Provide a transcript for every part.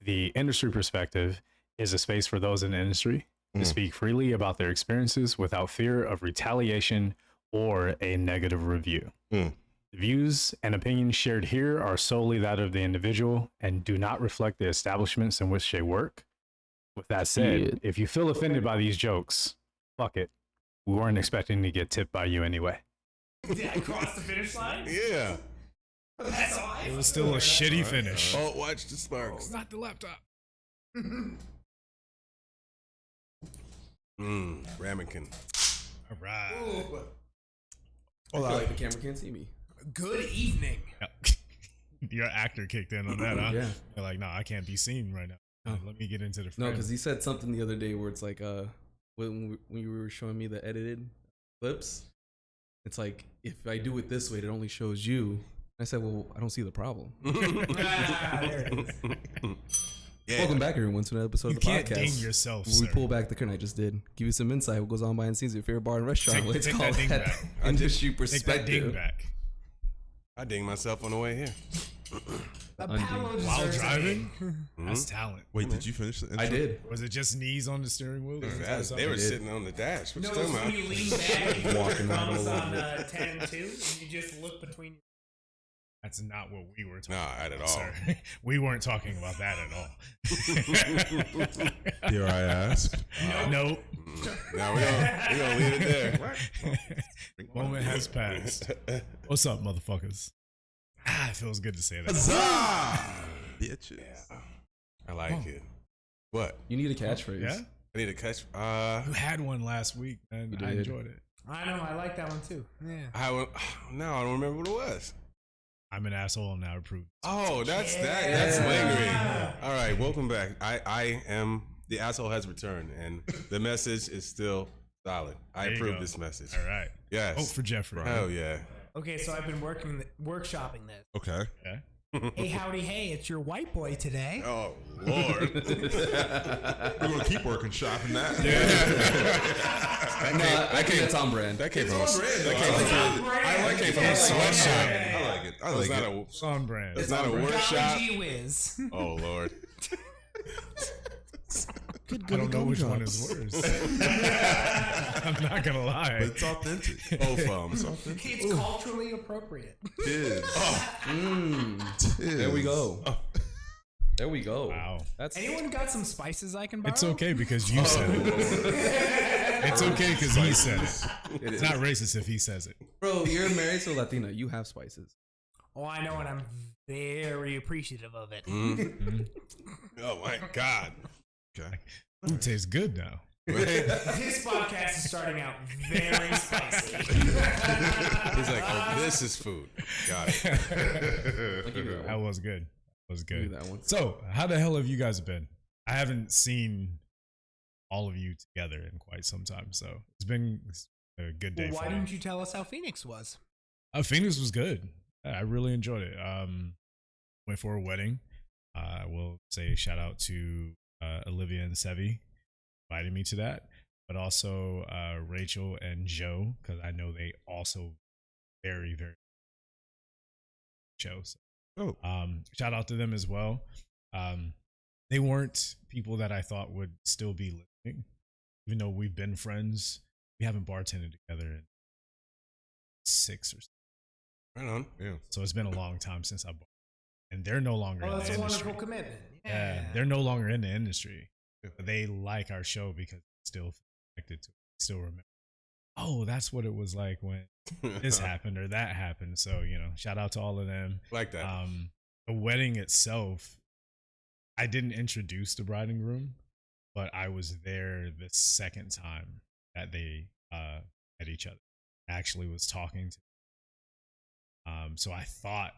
The industry perspective is a space for those in the industry to speak freely about their experiences without fear of retaliation or a negative review. The views and opinions shared here are solely that of the individual and do not reflect the establishments in which they work. With that said, if you feel offended by these jokes, fuck it. We weren't expecting to get tipped by you anyway. Did I cross the finish line? Yeah. That's all. It was still a shitty finish. Oh, watch the sparks. Not the laptop. Ramekin. All right. I feel like the camera can't see me. Good evening. Your actor kicked in on that, huh? Yeah. You're like, no, I can't be seen right now. Let me get into the frame. No, because he said something the other day where it's like, when you were showing me the edited clips, it's like, if I do it this way, it only shows you. I said, well, I don't see the problem. There it is. Yeah. Welcome back, everyone, to another episode of the can't podcast. ding yourself, When we sir. pull back the curtain, I just did. Give you some insight what goes on behind the scenes of your favorite bar and restaurant. Take- Let's take call that ding that back. industry Take that perspective. ding back. I dinged myself on the way here. Apollo While deserves a driving? ding. That's talent. Wait, did you finish the intro? I did. Was it just knees on the steering wheel? They were sitting on the dash. What No, you it's talking when about? you lean back and you Walking put your around thumbs all on over 10 and 2, and you just look between your That's not what we were talking Nah, not at about, all. sir. We weren't talking about that at all. Here I ask. Nope. Now we're gonna leave it there. Moment has passed. What's up, motherfuckers? It feels good to say that. Huzzah! Bitches. I like it. What? You need a catchphrase. Yeah? I need to catch. You had one last week, and You I did. enjoyed it. I know, I like that one too. Yeah. No, I don't remember what it was. I'm an asshole and now approved. Oh, that's that. That's lingering. All right, welcome back. I am the asshole has returned, and the message is still solid. I There you approve go. this message. All right. Yes. Vote for Geoffrey. Hell yeah. Okay, so I've been workshopping this. Okay. Okay. Hey, howdy, hey, it's your white boy today. Oh Lord. We're gonna keep working shopping that. I think that's on brand. That came from. on brand, though. That came from a sweatshop. I like it. I It's like not it. a. It's on brand. It's not a workshop. Golly gee whiz. Oh Lord. I don't know which one is worse. I'm not gonna lie. It's authentic. Both of them. It's authentic. It's culturally appropriate. It is. There we go. There we go. Wow. That's Anyone got some spices I can borrow? It's okay because you said it. It's okay because he said it. It's not racist if he says it. Bro, you're married to a Latina. You have spices. Oh, I know, and I'm very appreciative of it. Oh my God. Okay. Food tastes good now. This podcast is starting out very spicy. He's like, oh, this is food. Got it. I'll give you that That one. was good. That was I'll give you good. that one. So, how the hell have you guys been? I haven't seen all of you together in quite some time, so it's been a good day. Well, why for me. didn't you tell us how Phoenix was? Phoenix was good. I really enjoyed it. Went for a wedding. I will say shout out to Olivia and Sevi invited me to that, but also Rachel and Joe, because I know they also very shows. Oh. Shout out to them as well. They weren't people that I thought would still be listening, even though we've been friends. We haven't bartended together in 6 or 7. Right on. Yeah. So it's been a long time since I bought. And they're no longer Oh, in that's the a industry. wonderful commitment. Yeah, they're no longer in the industry. But they like our show because it's still connected to it. Still remember. Oh, that's what it was like when this happened or that happened. So, shout out to all of them. Like that. The wedding itself, I didn't introduce the bride and groom, but I was there the second time that they met each other. I actually was talking to them. So I thought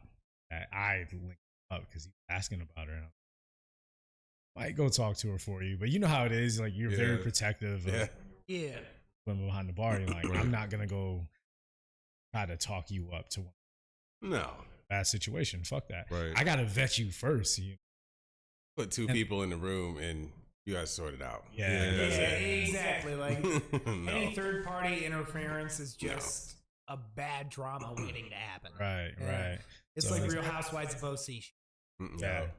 that I linked up because he was asking about her. And I might go talk to her for you, but you know how it is. Like, you're very Yeah. protective of Yeah. women behind the bar. You're like, I'm not gonna go try to talk you up to one No. bad situation. Fuck that. Right. I gotta vet you first. Put two people in the room and you guys sort it out. Yeah. That's Yeah, it. exactly. Like No. any third party interference is just a bad drama waiting to happen. Right. Yeah. Right. It's So like it's- Real Housewives of OC. Mm-mm. Yeah.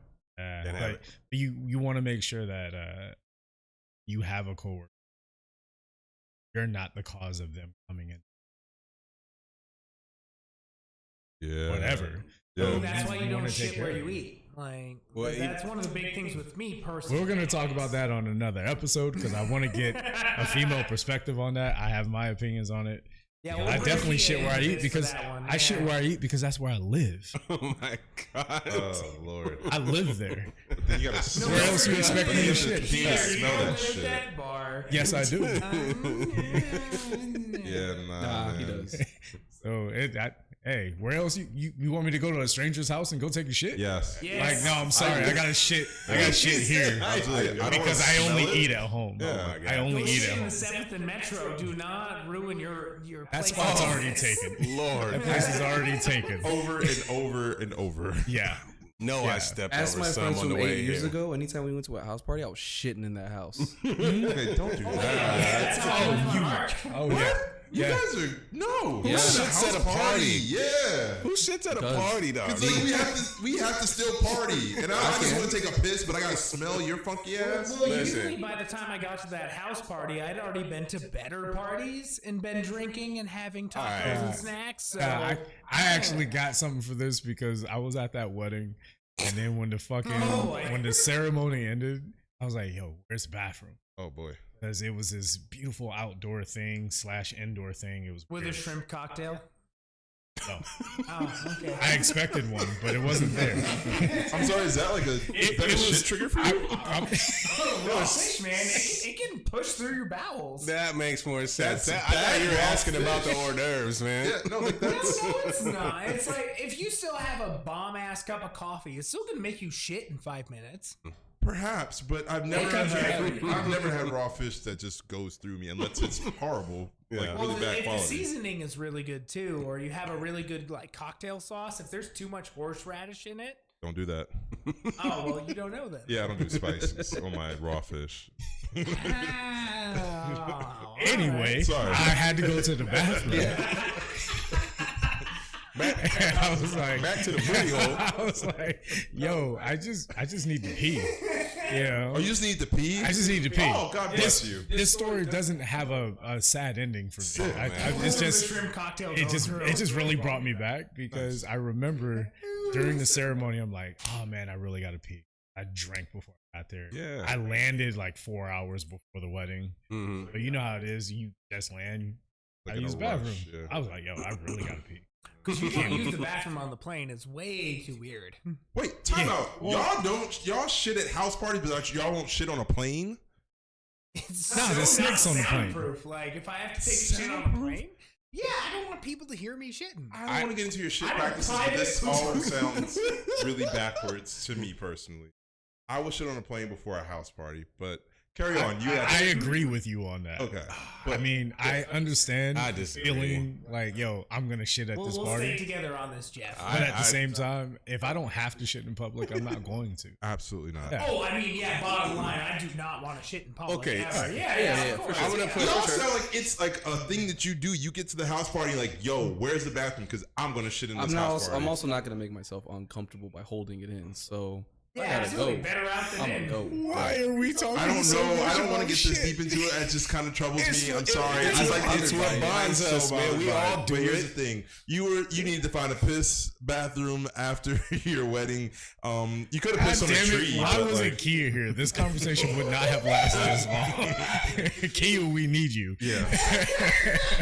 Can't have But you want to make sure that you have a coworker. You're not the cause of them coming in. Yeah. Whatever. Yeah. And that's why you wanna don't take shit care where of you it. eat. Like, Well, that's one of the big things with me personally. We're gonna talk about that on another episode because I want to get a female perspective on that. I have my opinions on it. Yeah, I definitely shit where I eat because I shit yeah. where I eat because that's where I live. Oh my god. Oh Lord. I live there. But then you gotta No, Where else you expect me to You shit? can't Here, smell you that live shit. that bar. Yes, I do. Yeah, Nah, he man. does. So hey, where else you want me to go to a stranger's house and go take a shit? Yes. Yes. Like, no, I'm sorry. I gotta shit. I gotta shit here Absolutely. I don't because wanna I only smell it. eat at home. Yeah. Oh my God. I only Those eat shit at in home. the 7th and Metro do not ruin your That place spot's of already business. taken. Lord. That place is already taken. Over and over and over. Yeah. No, Yeah. I stepped Ask over my some friends on the from way 8 years here. ago. Anytime we went to a house party, I was shitting in that house. Okay, don't do that. That's how Oh yeah. You Yeah. guys are no. Yeah. We're at a Shits house at a party. Yeah. Who shits at a Because- party, though? It's like we have to still party, and I just want to take a piss, but I gotta smell your funky ass. Well, Listen. usually by the time I got to that house party, I'd already been to better parties and been drinking and having tacos Alright. and snacks. So I actually got something for this because I was at that wedding, and then when the fucking Oh, boy. when the ceremony ended, I was like, "Yo, where's the bathroom?" Oh boy. Because it was this beautiful outdoor thing / indoor thing. It was with a weird. shrimp cocktail. No. Oh, okay. I expected one, but it wasn't there. I'm sorry. Is that like a It was shit trigger for you? Oh, raw fish, man. It can push through your bowels. That makes more sense. That's I thought you were bad asking fish. about the hors d'oeuvres, man. Yeah, no, like that's. No, it's not. It's like if you still have a bomb ass cup of coffee, it's still gonna make you shit in 5 minutes. Perhaps, but I've never Okay. had raw fish that just goes through me unless it's horrible, Yeah. like Well, really bad if the quality. seasoning is really good too, or you have a really good like cocktail sauce, if there's too much horseradish in it, Don't do that. oh well, you don't know then. Yeah, I don't do spices on my raw fish. Oh, Anyway, Sorry. I had to go to the bathroom. I was like, Back to the booty hole. I was like, yo, I just need to pee. You know, Oh, you just need to pee? I just need to pee. Oh, God bless you. This story doesn't have a sad ending for me. Shit, I, man. it's The just shrimp cocktail. it just really brought me back because I remember during the ceremony, I'm like, oh man, I really got to pee. I drank before I got there. Yeah. I landed like 4 hours before the wedding. Mhm. But you know how it is. You just land. Like I in a use the bathroom. rush, yeah. I was like, yo, I really got to pee. Because you can't use the bathroom on the plane. It's way too weird. Wait, time Yeah. out. Y'all shit at house parties, but like, y'all won't shit on a plane? It's No, there's not snakes on the plane. soundproof. Like if I have to take shit on a plane, yeah, I don't want people to hear me shitting. I don't want to get into your shit I don't practices, but private this poop. all sounds really backwards to me personally. I will shit on a plane before a house party, but carry on. You I agree with you on that. okay. I mean, I understand I disagree. feeling like, yo, I'm gonna shit at We'll this stay party. together on this, Jeff. But at the same time, if I don't have to shit in public, I'm not going to. Absolutely not. Yeah. Oh, I mean, yeah. Bottom line, I do not want to shit in public. Okay, ever. alright. Yeah, of for course. sure. I'm gonna yeah. put- Y'all sound like it's like a thing that you do. You get to the house party, like, yo, where's the bathroom? Because I'm gonna shit in this house party. I'm also not gonna make myself uncomfortable by holding it in. So Yeah, I gotta absolutely. go. Better out than I'm in. gonna go. Why are we talking? I don't so know. much I don't want about to get this shit? deep into it. It just kind of troubles It's me. what- I'm sorry. it's I what- like it's what binds us, man. We all do But here's it. the thing: you need to find a piss bathroom after your wedding. You could have God pissed on a damn tree. it! Why but, wasn't like, Kia here? This conversation would not have lasted as long. Kia, we need you. yeah.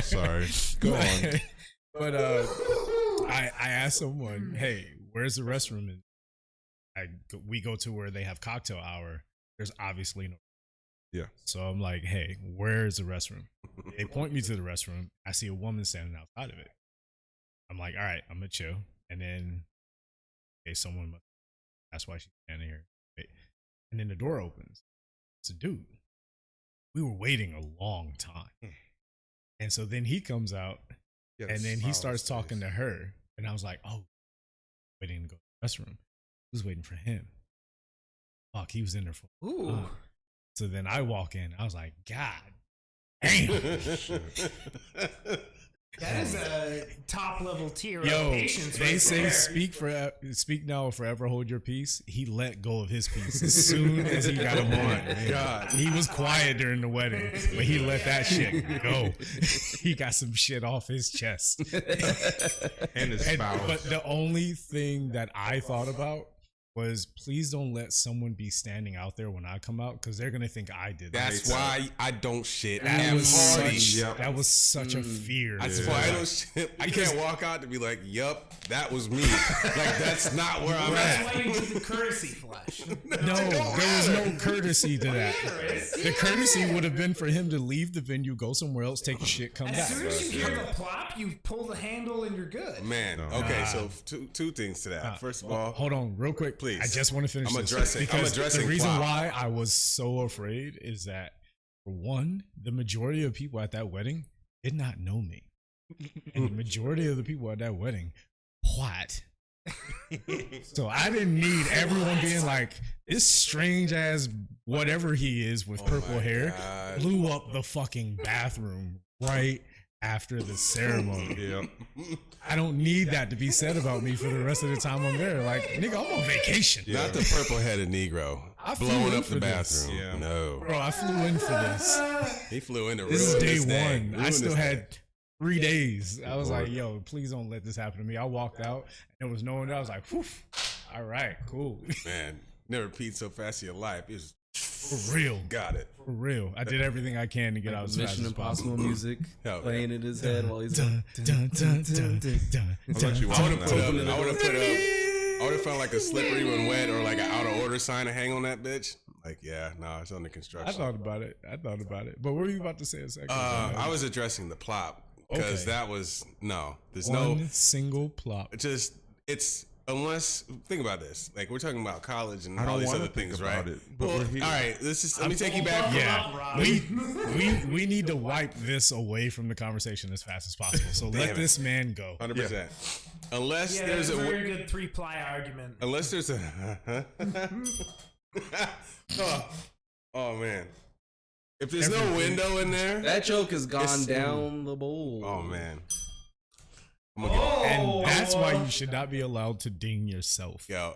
Sorry. Go on. But I asked someone, hey, where's the restroom? And we go to where they have cocktail hour. There's obviously no. Yeah. So I'm like, hey, where's the restroom? They point me to the restroom. I see a woman standing outside of it. I'm like, all right, I'm gonna chill. And then, okay, someone must. That's why she's standing here. And then the door opens. It's a dude. We were waiting a long time. And so then he comes out Yeah, and then smile he on starts his talking face. to her. And I was like, oh, waiting to go to the restroom. I was waiting for him. Fuck, he was in there for. Ooh. So then I walk in. I was like, God damn. That is a top level tier Yo, of patience. they right say there. speak now or forever hold your peace. He let go of his peace as soon as he got him on. God. He was quiet during the wedding, but he let that shit go. He got some shit off his chest. And his spouse. But the only thing that I thought about was, please don't let someone be standing out there when I come out, because they're gonna think I did that. That's why I don't shit That at was parties. such, that was such a fear. That's why I don't shit. I can't walk out to be like, yup, that was me. Like, that's not where I'm That's at. why you do the courtesy flush. No, there was no courtesy to that. The courtesy would have been for him to leave the venue, go somewhere else, take a shit, come As back. soon as you hear the plop, you pull the handle and you're good. Man, okay, so two things to that. First of all, Hold on, real quick, Please. I just want to finish. I'm this addressing because the reason plot. why I was so afraid is that, for one, the majority of people at that wedding did not know me, and the majority of the people at that wedding, what? So I didn't need everyone being like, this strange ass whatever he is with purple hair God. blew up the fucking bathroom right after the ceremony. Yeah. I don't need that to be said about me for the rest of the time I'm there. Like, nigga, I'm on vacation. Not the purple-headed Negro I flew blowing in up for the this. bathroom. Yeah. No, Bro, I flew in for this. he flew in to ruin This is day day. one. I Ruin still this had day. 3 days. I was like, yo, please don't let this happen to me. I walked out. There was no one there. I was like, whew, all right, cool. Man, never peed so fast in your life. It was For real. got it. For real. I did everything I can to get out as fast Mission as possible. Impossible music Hell, playing in his head while he's Dun, dun, dun, dun, dun, I'm actually dun. watching that. I would have found like a slippery when wet or like an out of order sign to hang on that bitch. Like, yeah, no, it's under I construction. thought about it. But what were you about to say a second ago? I was addressing the plot because Okay. that was there's One no single plot. it's unless think about this. Like, we're talking about college and I all don't these wanna other things, think about right? it, but Well, we're here. all right, let me take you back. Yeah, we need to wipe this away from the conversation as fast as possible. So let it. this man go. 100%. Unless Yeah, there's that's a a very good 3-ply argument. unless there's a oh man. If there's no window in there, That joke has gone It's- down the bowl. oh man. I'm Oh, gonna And that's why you should not be allowed to ding yourself. yo.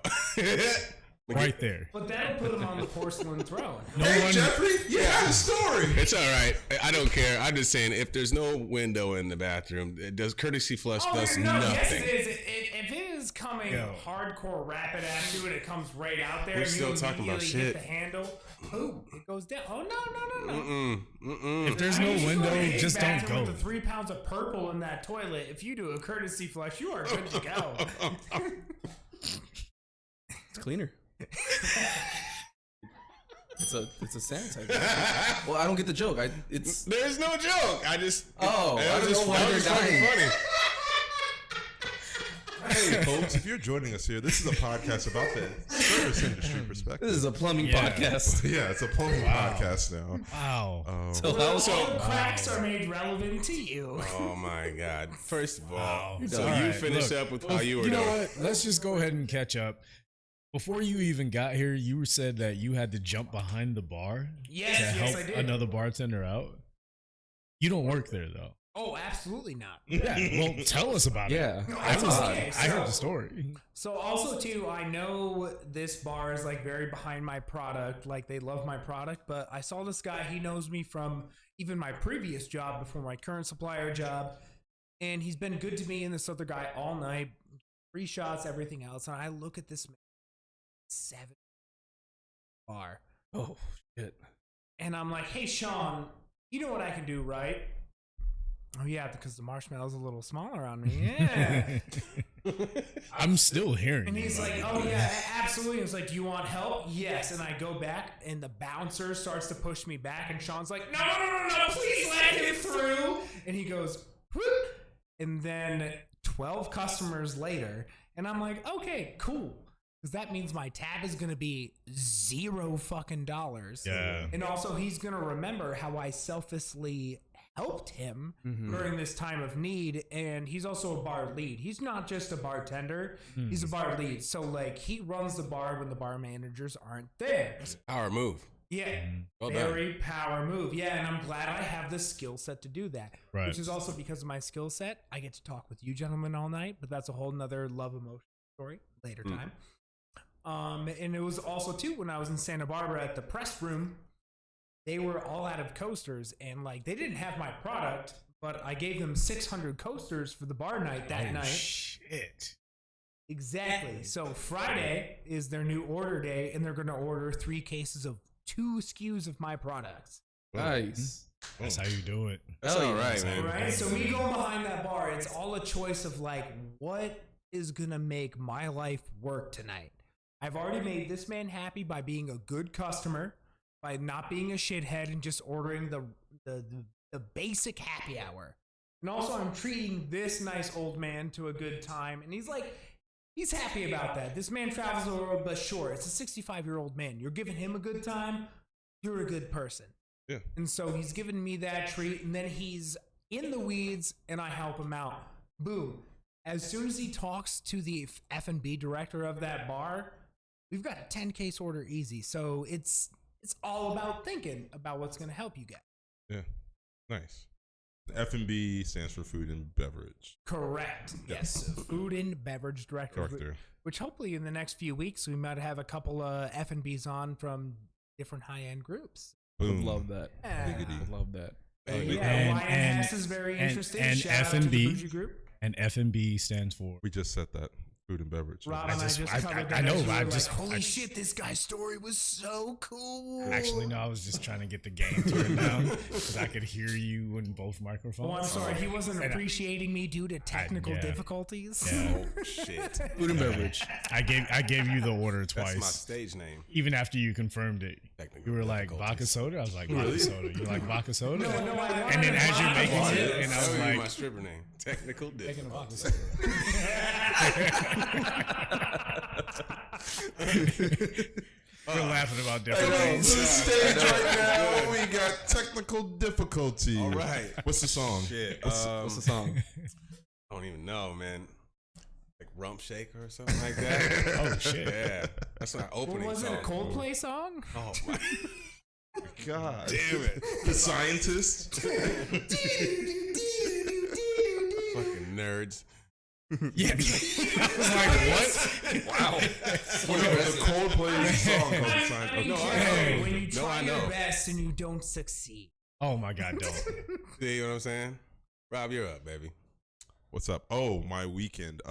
Right there. But that'll put him on the porcelain throne. No Hey, one. Geoffrey, you have a story. It's all right. I don't care. I'm just saying, if there's no window in the bathroom, it does courtesy flush does no, yes nothing. it is. If it is coming Yo. hardcore rapid at you and it comes right out there, We're and still you talking about immediately shit. get the handle. Ooh, it goes down. Oh no. If there's no I mean, if you window, go to his just don't bathroom go. With the 3 pounds of purple in that toilet, if you do a courtesy flush, you are good to go. It's cleaner. It's a sanitizer. Well, I don't get the joke. It's There's no joke. I just Oh, that I was don't just know why that they're was fucking dying. funny. Hey, folks, if you're joining us here, this is a podcast about the service industry perspective. this is a plumbing Yeah. podcast. Yeah, it's a plumbing podcast now. Wow. So All the cracks are made relevant to you. Oh my god! First of all, Wow. so All you right, finish look, up with how you were You know doing. what? Let's just go ahead and catch up. Before you even got here, you said that you had to jump behind the bar Yes, to yes, help I did. another bartender out. You don't work there though. Oh, absolutely not. Yeah. Well, tell us about Yeah. it. I was- okay, I heard so- the story. So also too, I know this bar is like very behind my product, like they love my product, but I saw this guy, he knows me from even my previous job before my current supplier job, and he's been good to me and this other guy all night, free shots, everything else, and I look at this man, 7 bar, Oh shit. and I'm like, hey Sean, you know what I can do, right? Oh yeah, because the marshmallow's a little smaller on me. Yeah. I'm still hearing. And you, he's by like, the oh way. yeah, absolutely. It's like, do you want help? Yes. And I go back and the bouncer starts to push me back and Sean's like, no, please let him through. And he goes, whoop. And then 12 customers later, and I'm like, okay, cool. Because that means my tab is going to be $0 fucking dollars. Yeah. And also he's going to remember how I selflessly helped him during this time of need, and he's also a bar lead. He's not just a bartender, he's a bar lead. So like he runs the bar when the bar managers aren't there. Power move. Yeah, Well very power move. Yeah, and I'm glad I have the skill set to do that. Right. Which is also because of my skill set. I get to talk with you gentlemen all night, but that's a whole nother love emotion story later time. And it was also too when I was in Santa Barbara at the press room, they were all out of coasters, and like they didn't have my product, but I gave them 600 coasters for the bar night that night. Shit. Exactly. So Friday is their new order day, and they're going to order 3 cases of 2 SKUs of my products. Nice. That's how you do it. That's all right, man. Right? So me going behind that bar, it's all a choice of like, what is going to make my life work tonight? I've already made this man happy by being a good customer, by not being a shithead and just ordering the basic happy hour. And also I'm treating this nice old man to a good time. And he's happy about that. This man travels the world, but sure, it's a 65-year-old man. You're giving him a good time, you're a good person. Yeah. And so he's giving me that treat, and then he's in the weeds, and I help him out. Boom. As soon as he talks to the F&B director of that bar, we've got a 10-case order easy. So it's all about thinking about what's going to help you guys. Yeah. Nice. F&B stands for food and beverage. Correct. Yes. Food and beverage director. Which hopefully in the next few weeks we might have a couple of F&Bs on from different high-end groups. Boom. Love that. Giggity. Love that. Yeah, YNS is very interesting. And Shout out to the F&B Bougie Group. and F&B stands for. We just said that. Food and beverage. Rob and I just covered that. I know. We were I like, just holy shit, this guy's story was so cool. Actually, no. I was just trying to get the gain turned down because I could hear you in both microphones. Oh, I'm sorry. He wasn't appreciating me due to technical difficulties. Yeah. Oh shit. Food and beverage. I gave you the order That's my twice. stage name. Even after you confirmed it, Technical you were like difficulties. vodka soda. I was like vodka soda. You're like vodka soda. No, I and then as you're making Yeah, it, and I that was would be like, my stripper name. Technical making a vodka difficulties. soda. We're laughing about different To the things. stage right now, we got technical difficulty. All right. What's the song? Shit. What's the song? I don't even know, man. Like Rump Shaker or something like that. Oh shit! Yeah, that's not opening. Was it a song. Coldplay song? Oh my God. damn it! The Scientist. Fucking nerds. Yeah, I was like, what? Wow. The Coldplay song called The Scientist. No, I Hey, know. when you No, try I your know. best and you don't succeed. Oh my god, don't. See what I'm saying? Rob, you're up, baby. What's up? Oh, my weekend.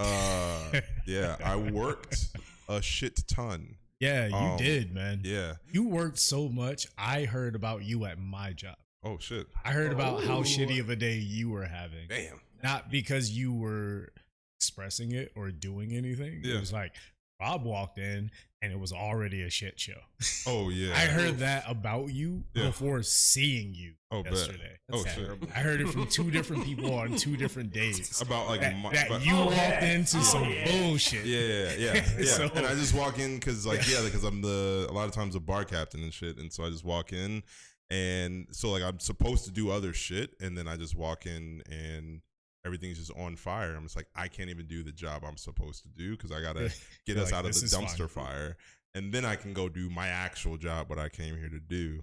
Yeah, I worked a shit ton. Yeah, you did, man. Yeah. You worked so much. I heard about you at my job. Oh shit. I heard about how shitty of a day you were having. Damn. Not because you were expressing it or doing anything. Yeah. It was like Rob walked in and it was already a shit show. Oh yeah. I heard that about you Yeah. before seeing you Oh, bet. yesterday. Oh That's shit. terrible. I heard it from 2 different people on 2 different days. About like That you walked into some bullshit. Yeah. So- And I just walk in because because I'm a lot of times a bar captain and shit, and so I just walk in, and so like I'm supposed to do other shit, and then I just walk in and everything's just on fire. I'm just like, I can't even do the job I'm supposed to do because I gotta get You're us like, out of the "This is dumpster fine." fire, and then I can go do my actual job, what I came here to do.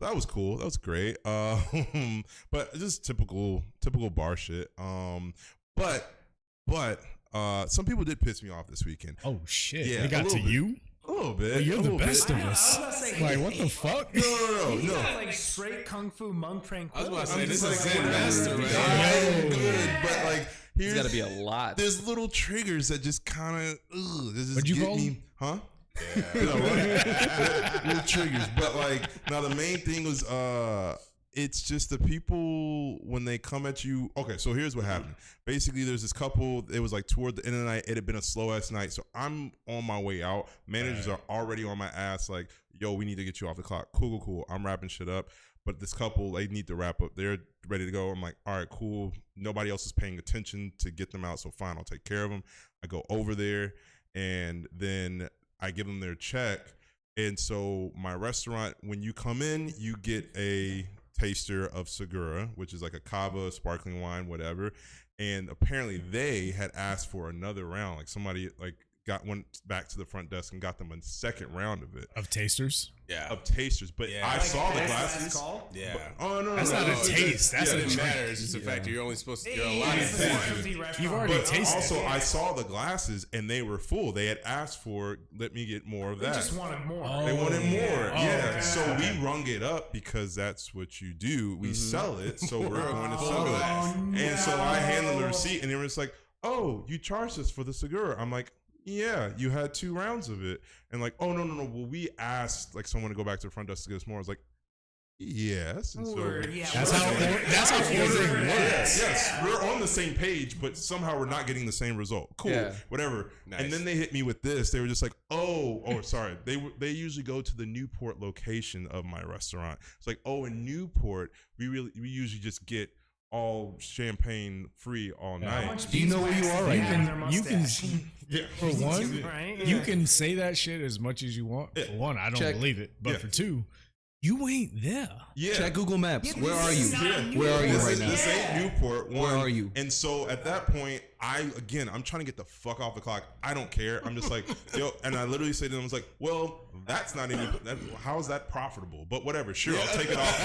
That was cool. That was great. But just typical bar shit. But some people did piss me off this weekend. Oh shit. Yeah, It got a to little bit. you? A little bit. Well, you're a the little best bit. of us. I was about to say, Like, what the fuck? He's No. got like straight kung fu monk I was tranquility. about to say, I'm this just is like, Zen Master, yeah, right? good, but like There's got to be a lot. there's little triggers that just kind of What'd you call me, huh? Yeah, little triggers. But like now the main thing was it's just the people when they come at you. Okay, so here's what happened. Basically, there's this couple. It was like toward the end of the night. It had been a slow ass night, so I'm on my way out. Managers are already on my ass. Like, yo, we need to get you off the clock. Cool. I'm wrapping shit up. But this couple, they need to wrap up. They're ready to go. I'm like, all right, cool. Nobody else is paying attention to get them out, so fine, I'll take care of them. I go over there, and then I give them their check. And so my restaurant, when you come in, you get a taster of Segura, which is like a cava, sparkling wine, whatever. And apparently they had asked for another round. Like somebody, like went back to the front desk and got them a second round of it. Of tasters? Yeah. Of tasters, but I saw the glasses. Yeah. Oh no, that's not a taste. That's it a doesn't drink. matter. It's just the fact that you're only supposed to. You're Hey, allowed it's to a taste specialty it. restaurant. You've already But tasted also, it. I saw the glasses and they were full. They had asked for, let me get more of They that. just wanted more. They wanted more. Yeah. okay. So we rung it up because that's what you do. We sell it. So we're going to sell it. And so I handed the receipt and they were just like, oh, you charged us for the cigar. I'm like, yeah, you had 2 rounds of it. And like, oh, no. Well, we asked like someone to go back to the front desk to get us more. I was like, yes. And so That's how ordering works. yes, we're on the same page, but somehow we're not getting the same result. Cool, Yeah. whatever. Nice. And then they hit me with this. They were just like, oh, sorry. They usually go to the Newport location of my restaurant. It's like, oh, in Newport, we usually just get all champagne free all night. Do you know where you are right now? You can, Yeah. for one, Right? you can say that shit as much as you want. Yeah. For one, I don't Check. believe it. But Yeah. for 2, you ain't there. Yeah. Check Google Maps. Yeah, but Where this are is you? not Where are you This right is- now? This ain't Newport. Where are you? And so at that point, I'm trying to get the fuck off the clock. I don't care. I'm just like, yo, and I literally say to them, I was like, well, that's not any, how is that profitable? But whatever, sure, I'll take it off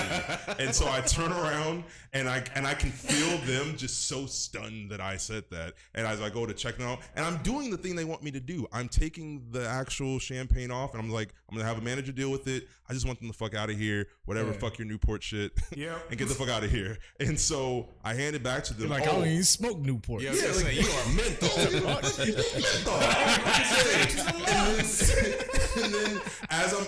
of you. And so I turn around and I can feel them just so stunned that I said that. And as I go to check them out, and I'm doing the thing they want me to do. I'm taking the actual champagne off, and I'm like, I'm gonna have a manager deal with it. I just want them the fuck out of here. Whatever, fuck your Newport shit. Yep. And get the fuck out of here. And so I hand it back to them. Like, I don't even smoke Newport. Yeah, I was gonna say, you are menthol. And then as I'm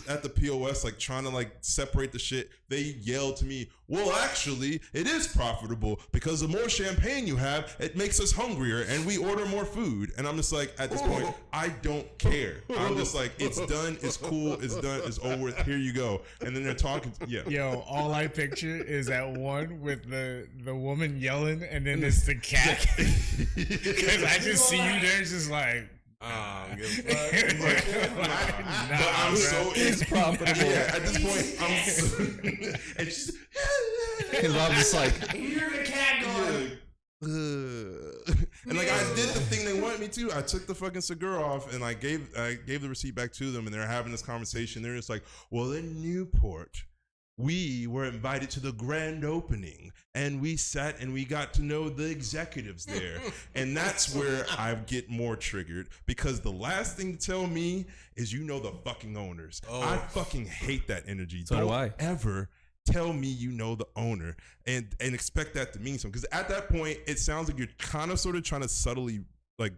at the POS, like trying to like separate the shit, they yell to me, well, actually, it is profitable because the more champagne you have, it makes us hungrier and we order more food. And I'm just like, at this point, I don't care. I'm just like, it's done, it's cool, it's done, it's over with, here you go. And then they're talking, Yo, all I picture is that one with the woman yelling, and then it's the cat. Because I just see you there, just like. But I'm so It's profitable. Yeah, at this point, I'm so, and she's Because I'm just like, Hear the cat going. and like I did the thing they wanted me to. I took the fucking cigar off and I gave the receipt back to them, and they're having this conversation. They're just like, well, in Newport, we were invited to the grand opening and we sat and we got to know the executives there. And that's where I get more triggered, because the last thing to tell me is you know the fucking owners. I fucking hate that energy. So do I. Ever tell me you know the owner and expect that to mean something. Because at that point, it sounds like you're kind of sort of trying to subtly like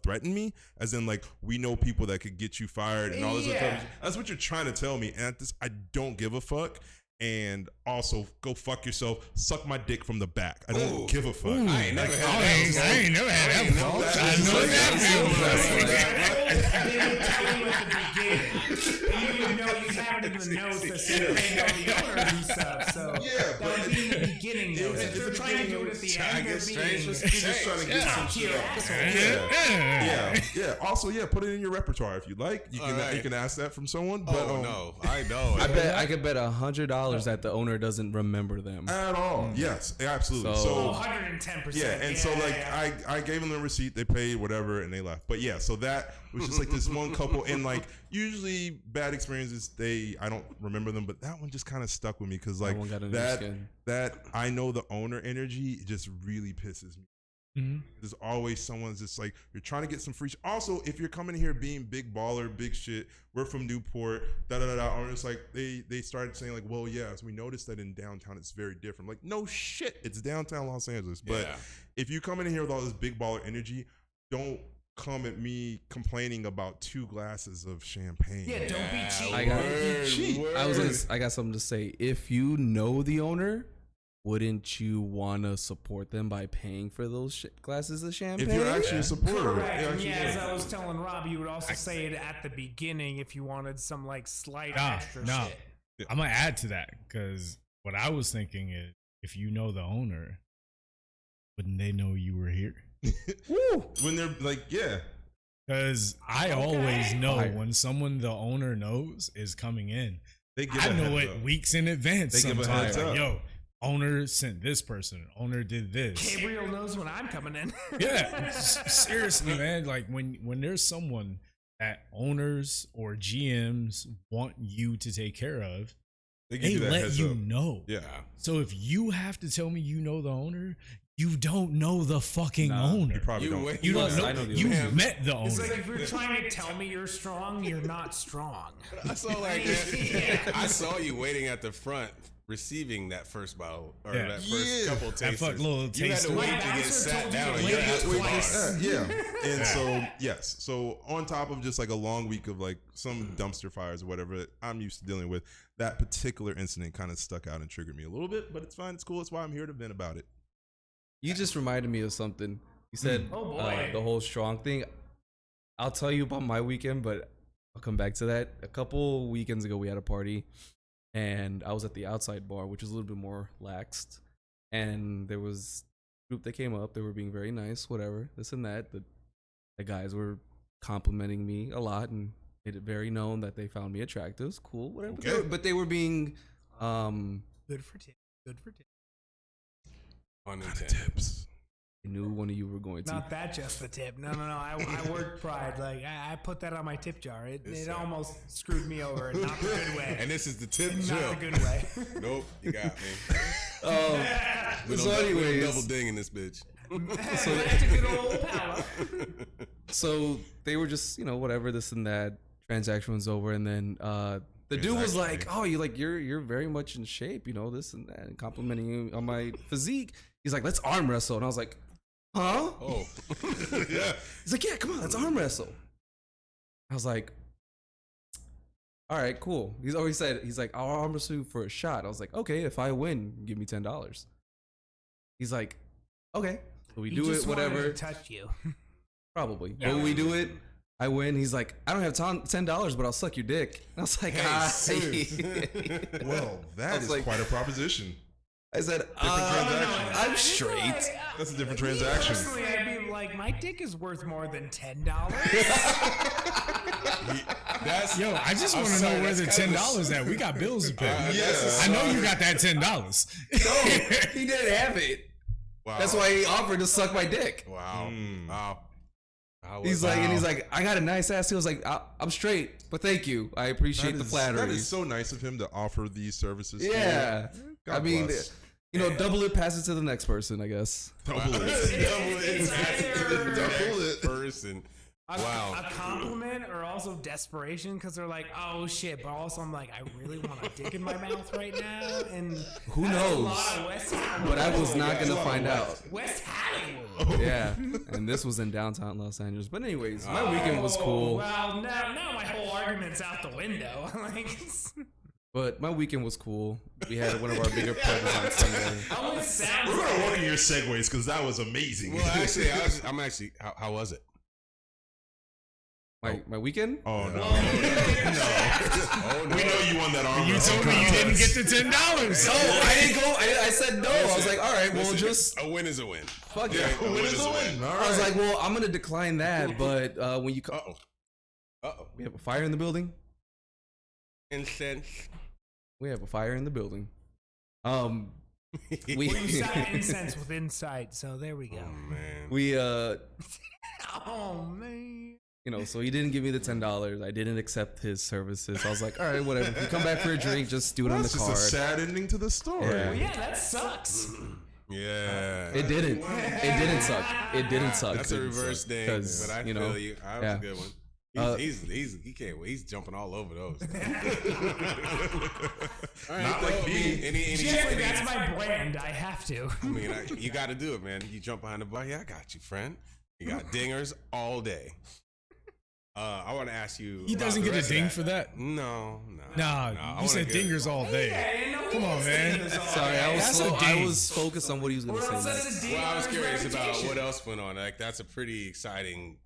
threaten me, as in like, we know people that could get you fired and all this other stuff. That's what you're trying to tell me. And at this, I don't give a fuck. And also, go fuck yourself. Suck my dick from the back. I don't give a fuck. I ain't never had that. I ain't never had that before. I know that They would tell you at the beginning. And you would know you haven't even noticed this. They know the owner and stuff. So Yeah, that would be in the beginning. Though. If they're trying to do it at the end, they're being He's just trying to get some top shit tier off. assholes. Yeah. Also, put it in your repertoire if you like. You can right. you can ask that from someone. But Oh no, I know. I bet I could bet $100 that the owner doesn't remember them. at all. Yes, absolutely. So- So 110%. yeah, and so like I gave them the receipt, they paid whatever, and they left. But yeah, so that was just like this one couple, and like usually bad experiences, I don't remember them, but that one just kind of stuck with me because like one got under your skin. that I know the owner energy just really pisses me. There's always someone's just like, you're trying to get some free. Also, if you're coming here being big baller, big shit, we're from Newport, or it's like they started saying like, well, yes, we noticed that in downtown it's very different. Like, no shit, it's downtown Los Angeles. But if you come in here with all this big baller energy, don't come at me complaining about 2 glasses of champagne. Yeah, don't be cheap. I got something to say. If you know the owner, wouldn't you want to support them by paying for those glasses of champagne? If you're actually a supporter. Correct. you're And actually yeah, as a- I was telling Rob, you would also say it at the beginning if you wanted some like slight extra No. shit. I'm gonna add to that, because what I was thinking is, if you know the owner, wouldn't they know you were here? when they're like, yeah. Because I always know when someone the owner knows is coming in. They give I a know heads it up. weeks in advance. They give a Sometimes, heads like, up. yo, owner sent this person, owner did this. Gabriel knows when I'm coming in. Yeah, seriously, man. Like when there's someone that owners or GMs want you to take care of, they let you know. Yeah. So if you have to tell me you know the owner, you don't know the fucking owner. You probably don't. You don't know. I know the You owner. met the owner. It's like if you're trying to tell me you're strong, you're not strong. I saw like that. I saw you waiting at the front receiving that first bottle or Yeah. that first couple That tasters. fuck little You had to taster. wait My to get bouncer sat told down. you and to you wait asked till for twice. bars. Yeah. And so, yes. So, on top of just like a long week of like some dumpster fires or whatever I'm used to dealing with, that particular incident kind of stuck out and triggered me a little bit, but it's fine. It's cool. That's why I'm here to vent about it. You just reminded me of something. You said Oh, boy. the whole strong thing. I'll tell you about my weekend, but I'll come back to that. A couple weekends ago, we had a party, and I was at the outside bar, which is a little bit more laxed. And there was a group that came up. They were being very nice, whatever, this and that. The guys were complimenting me a lot and made it very known that they found me attractive. It was cool, whatever. Okay. But they were being Good for tip. Good for tip. Unintended. Tips. I knew one of you were going to. Not that just the tip. No. I work pride. Like I put that on my tip jar. It almost screwed me over. Not the good way. And this is the tip Not drill. the good way. Nope, you got me. We So don't anyways, double ding in this bitch. So that's a good old pal. so they were just whatever, this and that. Transaction was over, and then the dude was like, "Oh, you're very much in shape, this and that," and complimenting you on my physique. He's like, "Let's arm wrestle," and I was like, "Huh?" Oh, yeah. He's like, "Yeah, come on, let's arm wrestle." I was like, "All right, cool." He's like, "I'll arm wrestle you for a shot." I was like, "Okay, if I win, give me $10." He's like, "Okay." So we He do just it, wanted whatever. to touch you. Probably. But we do it. I win. He's like, "I don't have $10, but I'll suck your dick." And I was like, Well, that was is like- quite a proposition. I said, transaction. I'm straight. That's a different transaction. Personally, I'd be like, my dick is worth more than $10. That's Yo, I just want to know where the $10 at. We got bills to pay. Yes. I know you got that $10. No, he didn't have it. wow. That's why he offered to suck my dick. Wow. Wow. He's like, "I got a nice ass." He was like, "I'm straight, but thank you. I appreciate the flattery." That is so nice of him to offer these services. to Yeah. you. God I mean, bless. double it, pass it to the next person, I guess. Double it. It's either Double it. person. Wow. a compliment or also desperation because they're like, oh shit, but also I'm like, I really want a dick in my mouth right now, and Who that's a knows? lot of West Hollywood. But I was not gonna find out. West Hollywood. Yeah, and this was in downtown Los Angeles. But anyways, my weekend was cool. Well, now my whole argument's out the window. Like, But my weekend was cool. We had one of our bigger parties on Sunday. how it sounds We're gonna like work in your segues because that was amazing. Well, actually, I'm actually. How was it? My weekend? Oh no! Oh no. We know you won that arm. You told me you didn't get the $10. Oh, I didn't go. I said no. I was like, all right, well, Listen, just a win is a win. fuck Yeah, it. a win is a win. All I was right. like, well, I'm gonna decline that. But when you come, Uh-oh. we have a fire in the building. Incense. We have a fire in the building. We well, you sound incense with insight, so there we go. Oh man. we Oh man. so he didn't give me the $10. I didn't accept his services. I was like, all right, whatever. If you come back for a drink, just do it on That's the just card. a sad ending to the story. Yeah. Yeah, that sucks. Yeah. It didn't. It didn't suck. It didn't suck. That's a reverse thing, 'Cause, but I you feel know, you. That was yeah. a good one. He can't wait. He's jumping all over those. All right, Not like me. Geoffrey, that's my brand. I have to. I mean, you got to do it, man. You jump behind the bar. Yeah, I got you, friend. You got dingers all day. I want to ask you. He about doesn't the get a rest of ding that. for that? No. Nah, I you wanna said get- dingers all day. Come on, man. Sorry, I was That's a slow. I ding. was focused on what he was going to say next. Well, I was curious about what else went on. Like, that's a pretty exciting.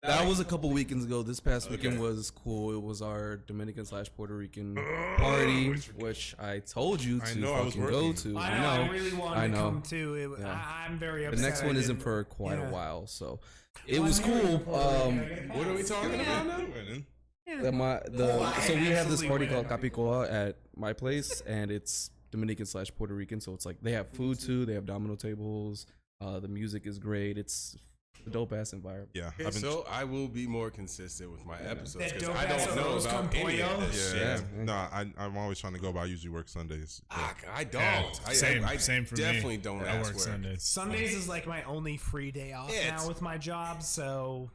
That was a couple weekends ago. This past weekend Okay. was cool. It was our Dominican/Puerto Rican party, which I told you I to know, I was fucking go working. to. I know. I really wanted I to know. come too. Yeah. I'm very The upset. next I one isn't didn't. for quite Yeah. a while, so it was cool. What are we talking about now? So we have this party called Capicoa at my place, and it's Dominican / Puerto Rican, so it's like they have food too. They have domino tables. The music is great. It's a dope ass environment. Yeah. Okay, so I will be more consistent with my episodes That because dope I ass don't know arroz about con any of pollo? this Yeah. shit. No, I'm always trying to go, but I usually work Sundays. I don't. Yeah, I same for definitely me. don't I ask work where. Sundays. Sundays is like my only free day off Yeah, now with my job, so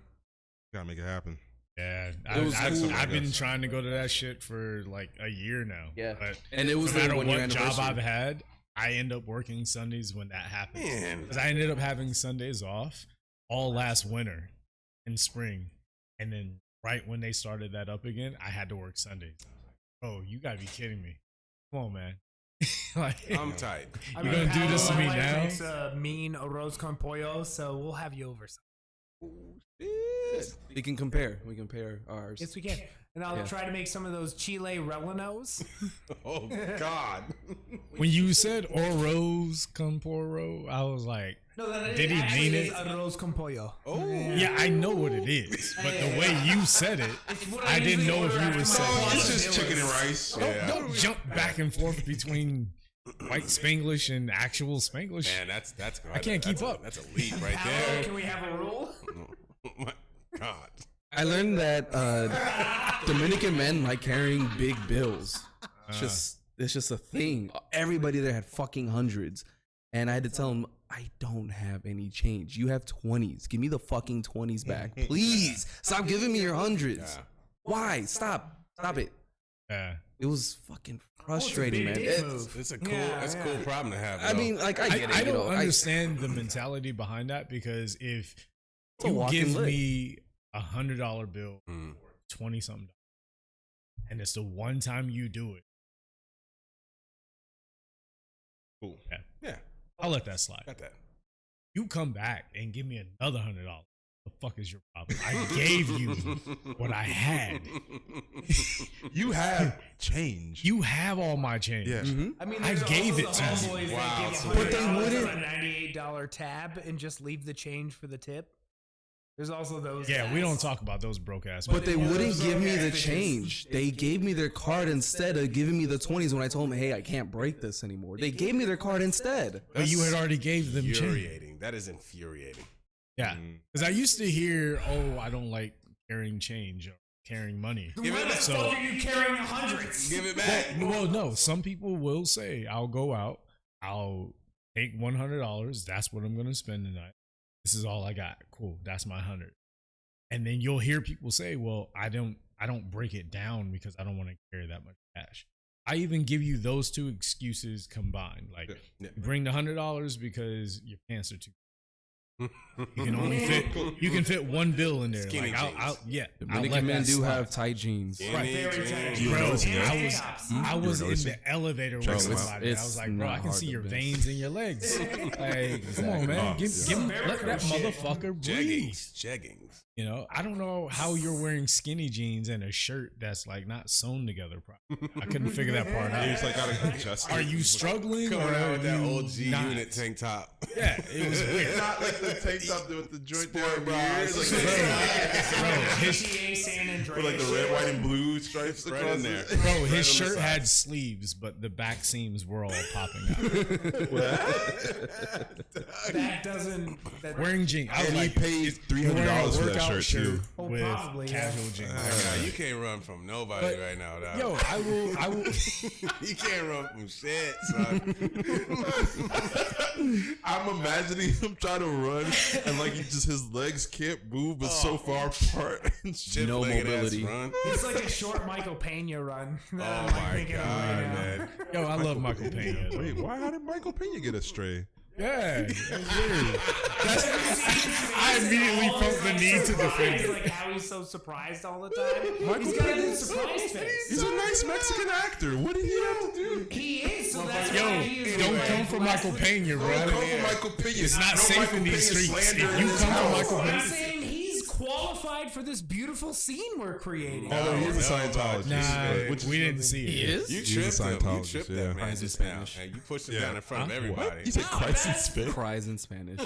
Gotta make it happen. Yeah, was cool, I've I been guess. trying to go to that shit for like a year now. Yeah. But And it was no their matter 1 year what job anniversary. I've had, I end up working Sundays when that happens. Man. Because I ended up having Sundays off all last winter and spring. And then right when they started that up again, I had to work Sundays. Oh, you gotta be kidding me. Come on, man. Like, I'm tight. I You gonna do this to my me wife now? makes a mean arroz con pollo, so we'll have you over. We can compare. We compare ours. Yes, we can. And I'll Yeah. try to make some of those Chile rellenos. Oh God. when you said Oros Comporo, I was like, No, that Did he actually mean is it? arroz con pollo. Oh. yeah, I know what it is. But the way you said it, It's what I didn't usually know if order you were after my saying lunch. It's just chicken and rice. Don't jump back and forth between white Spanglish and actual Spanglish. Man, that's good. I can't keep up. That's a leap right Paolo, there. can we have a rule? Oh my God. I learned that Dominican men like carrying big bills. It's just a thing. Everybody there had fucking hundreds, and I had to tell them I don't have any change. You have 20s. Give me the fucking 20s back, please. Stop giving me your hundreds. Yeah. Why? Stop it. Yeah. It was fucking frustrating, man. big It's- move. It's a cool. Yeah, that's a yeah. cool problem to have. I though. mean, like I get it. I you don't know, understand the mentality behind that because if It's a you walking give lick. me $100 bill, Mm. 20 something, and it's the one time you do it, Cool. Yeah. Yeah. I'll let that slide. Got that. You come back and give me another $100. The fuck is your problem? I gave you what I had. You have change. You have all my change. Yeah. I mean, I there's gave also it the to you. homeboys Wow, that so give But they $100 wouldn't- on a $98 tab and just leave the change for the tip. There's also those. Yeah, we guys. don't talk about those broke ass. But they Yeah, wouldn't those give me are the bitches. change. They gave me their card instead of giving me the 20s when I told them, hey, I can't break this anymore. They gave me their card instead. But you had already gave them change. Infuriating. That is infuriating. Yeah, because I used to hear, "Oh, I don't like carrying change or carrying money." Give Why it the back. fuck So- are you carrying hundreds? Give it back. Well, no. Some people will say, "I'll go out. I'll take $100. That's what I'm going to spend tonight. This is all I got. Cool. That's my 100." And then you'll hear people say, "Well, I don't break it down because I don't want to carry that much cash." I even give you those two excuses combined. Like, Yeah. you bring the $100 because your pants are too. You can only fit. You can fit one bill in there. Skinny Like, jeans. I'll Dominican let men that do slide. have tight jeans. Skinny Very jeans. tight. You Bro, noticing that? And I was tops. I was in noticing? the elevator Check with them out. somebody. I was It's like, bro, I not can hard see to your miss. veins in your legs. Like, come on, man, give let that motherfucker breathe. Jeggings. You know, I don't know how you're wearing skinny jeans and a shirt that's like not sewn together properly. I couldn't figure that part He was out. like, gotta adjust. Are you struggling Coming or out are with that you old G not? Unit tank top. Yeah, it was weird. Not like the tank top with the joint there. Sport bras. Like, Bro, his GTA San Andreas. with like the red, white, and blue stripes Right across in there. it. Bro, Right on the his shirt side. had sleeves, but the back seams were all popping out. That doesn't. That, Wearing jeans. I was And he like, paid you're wearing a $300 for that workout shirt too. Oh, with probably, yeah. casual jeans. Nah, you can't run from nobody But- right now, dog. Yo, I will. You can't run from shit, son. I'm imagining him trying to run and like he just his legs can't move but so far apart. And shit. No Chip-legged ass mobility. Run. it's like a short Michael Pena run. Oh that I'm, like, my thinking of god, right now. man. Yo, I love Michael Pena. though. Wait, how did Michael Pena get astray? Yeah, that's weird. I immediately felt the need to defend It's it. like how he's so surprised all the time. He's got a good surprise face. He's a nice Mexican actor. What did he have to do? He is. So that's Yo, why he is don't like come for last Michael week- Pena, bro. Come from Michael Pena. It's not safe Michael in these Pena streets. slander If in you this come from house. Michael I'm Pena, saying he's qualified for this beautiful scene we're creating. Although he's a No, Scientologist. nah, which is we didn't something- see He it. is? You He's a tripped him. You Scientologist, tripped yeah. that man Cries in just now. Spanish. And you pushed him Yeah. down in front of Huh? everybody. He said Christ and spit. Cries in Spanish.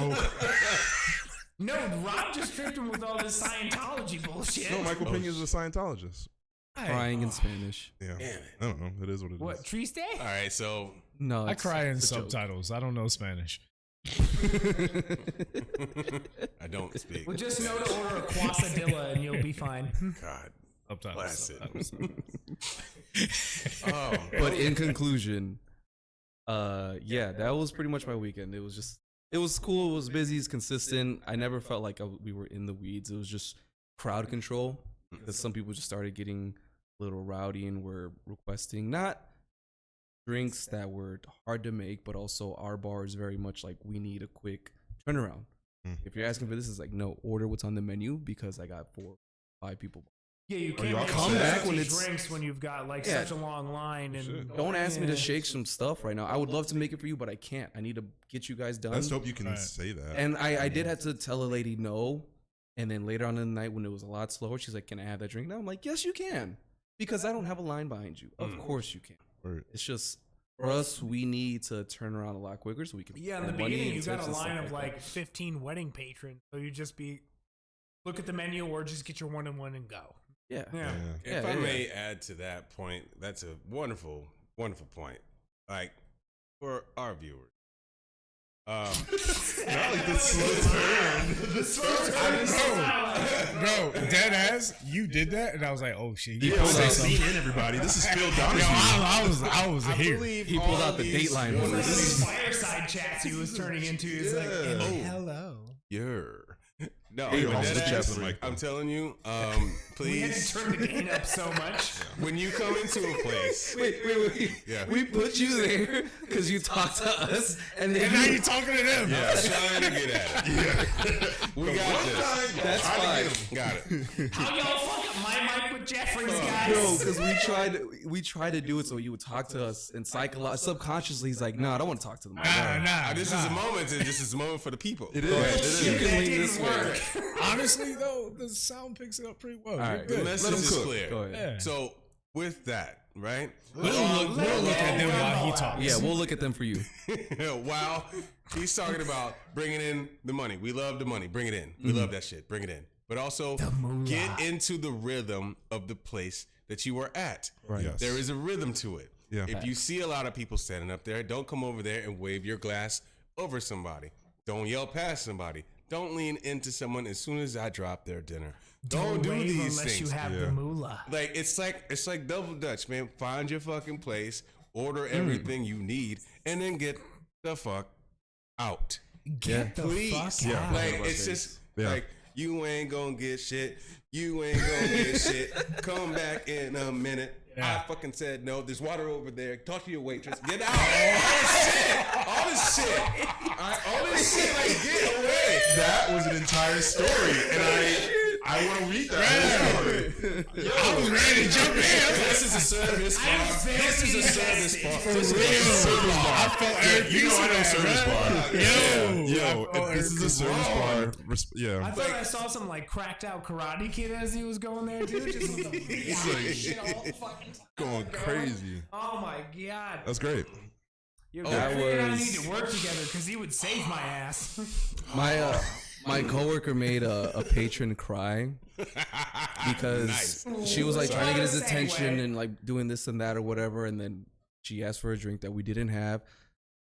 No, Rob just tricked him with all this Scientology bullshit. No, Michael Pena is a Scientologist. Crying in Spanish. Yeah. Damn it. I don't know. It is what it is. What, Triste? All right, so No, I it's- cry in it's a joke. subtitles. I don't know Spanish. I don't speak. Well, just know to order a quesadilla and you'll be fine. God. Subtitles. Bless it. Subtitles. Oh, But in conclusion, yeah, that was pretty much my weekend. It was cool. It was busy. It's consistent. I never felt like we were in the weeds. It was just crowd control because some people just started getting a little rowdy and were requesting not drinks that were hard to make, but also our bar is very much like we need a quick turnaround. If you're asking for this, it's like no, order what's on the menu because I got 4 or 5 people. Yeah, you you can't all make come 50 back when it's- drinks when you've got like Yeah. such a long line. And Don't ask me Yeah. to shake some stuff right now. I would love to make it for you, but I can't. I need to get you guys done. That's dope. You can Right. say that. And I did have to tell a lady no. And then later on in the night when it was a lot slower, she's like, "Can I have that drink now?" I'm like, "Yes, you can." Because I don't have a line behind you. Of course you can. Right. It's just for us, we need to turn around a lot quicker so we can. Yeah, in the spend money beginning, and you got tips a and stuff line of like like 15 wedding patrons. So you just look at the menu or just get your 1-on-1 and go. that. Yeah. if Yeah, I yeah, may add to that point, that's a wonderful, wonderful point. Like for our viewers. Not like the slow turn. Bro, dead ass, you did that, and I was like, "Oh shit!" He Yeah, pulled out say something. scene in everybody. This is Phil Yo, Donahue. I was here. He pulled out the Dateline one. This is fireside chats he was turning into. He's like, Yeah. hello. No, Hey, but also dead the ass, Chaplin mic, though. I'm telling you, We had to please, turn the gain up so much. when you come into a place, Wait. Yeah. We put you there because you talked to us, and then And now you talking to them. I was trying to get at it. We got this. That's fine. Got it. How y'all fuck up my mic with Geoffrey's, Bro, guys? because we tried to do it so you would talk to us, and subconsciously he's like, "No, I don't want to talk to them." Nah. This is a moment. This is a moment for the people. It is. You It is. can That lean didn't this way. work. Honestly, though, the sound picks it up pretty well. All You're right, The good. message him is cook. clear. Go ahead. Yeah. So with that, right? We'll look at them while he talks. Yeah, we'll look at them for you. While he's talking about bringing in the money. We love the money. Bring it in. We love that shit. Bring it in. But also get into the rhythm of the place that you are at. Right. Yes. There is a rhythm to it. Yeah. If you see a lot of people standing up there, don't come over there and wave your glass over somebody. Don't yell past somebody. Don't lean into someone as soon as I drop their dinner. Don't do wave these unless things. you have Yeah. the moolah. Like it's like double dutch, man. Find your fucking place, order everything you need, and then get the fuck out. Get the Please. fuck Yeah. out. Like it's just Yeah. like you ain't gonna get shit. You ain't gonna get shit. Come back in a minute. Yeah. I fucking said no. There's water over there. Talk to your waitress. Get out. All this shit. All this shit. Like get away. That was an entire story, and I want to read that. I was ready to jump in. This is a service bar. This is a service bar. This is a service bar. I felt every You know piece I of know that, service right? bar. Yo, I felt if this is a service bar. Yeah. I thought I saw some like cracked out Karate Kid as he was going there, dude. Just with the shit all the fucking time Going crazy. Oh my god. That's great. Yo, that Geoffrey and I was- need to work together because he would save my ass. My coworker made a patron cry because she was like trying to get his attention and like doing this and that or whatever, and then she asked for a drink that we didn't have,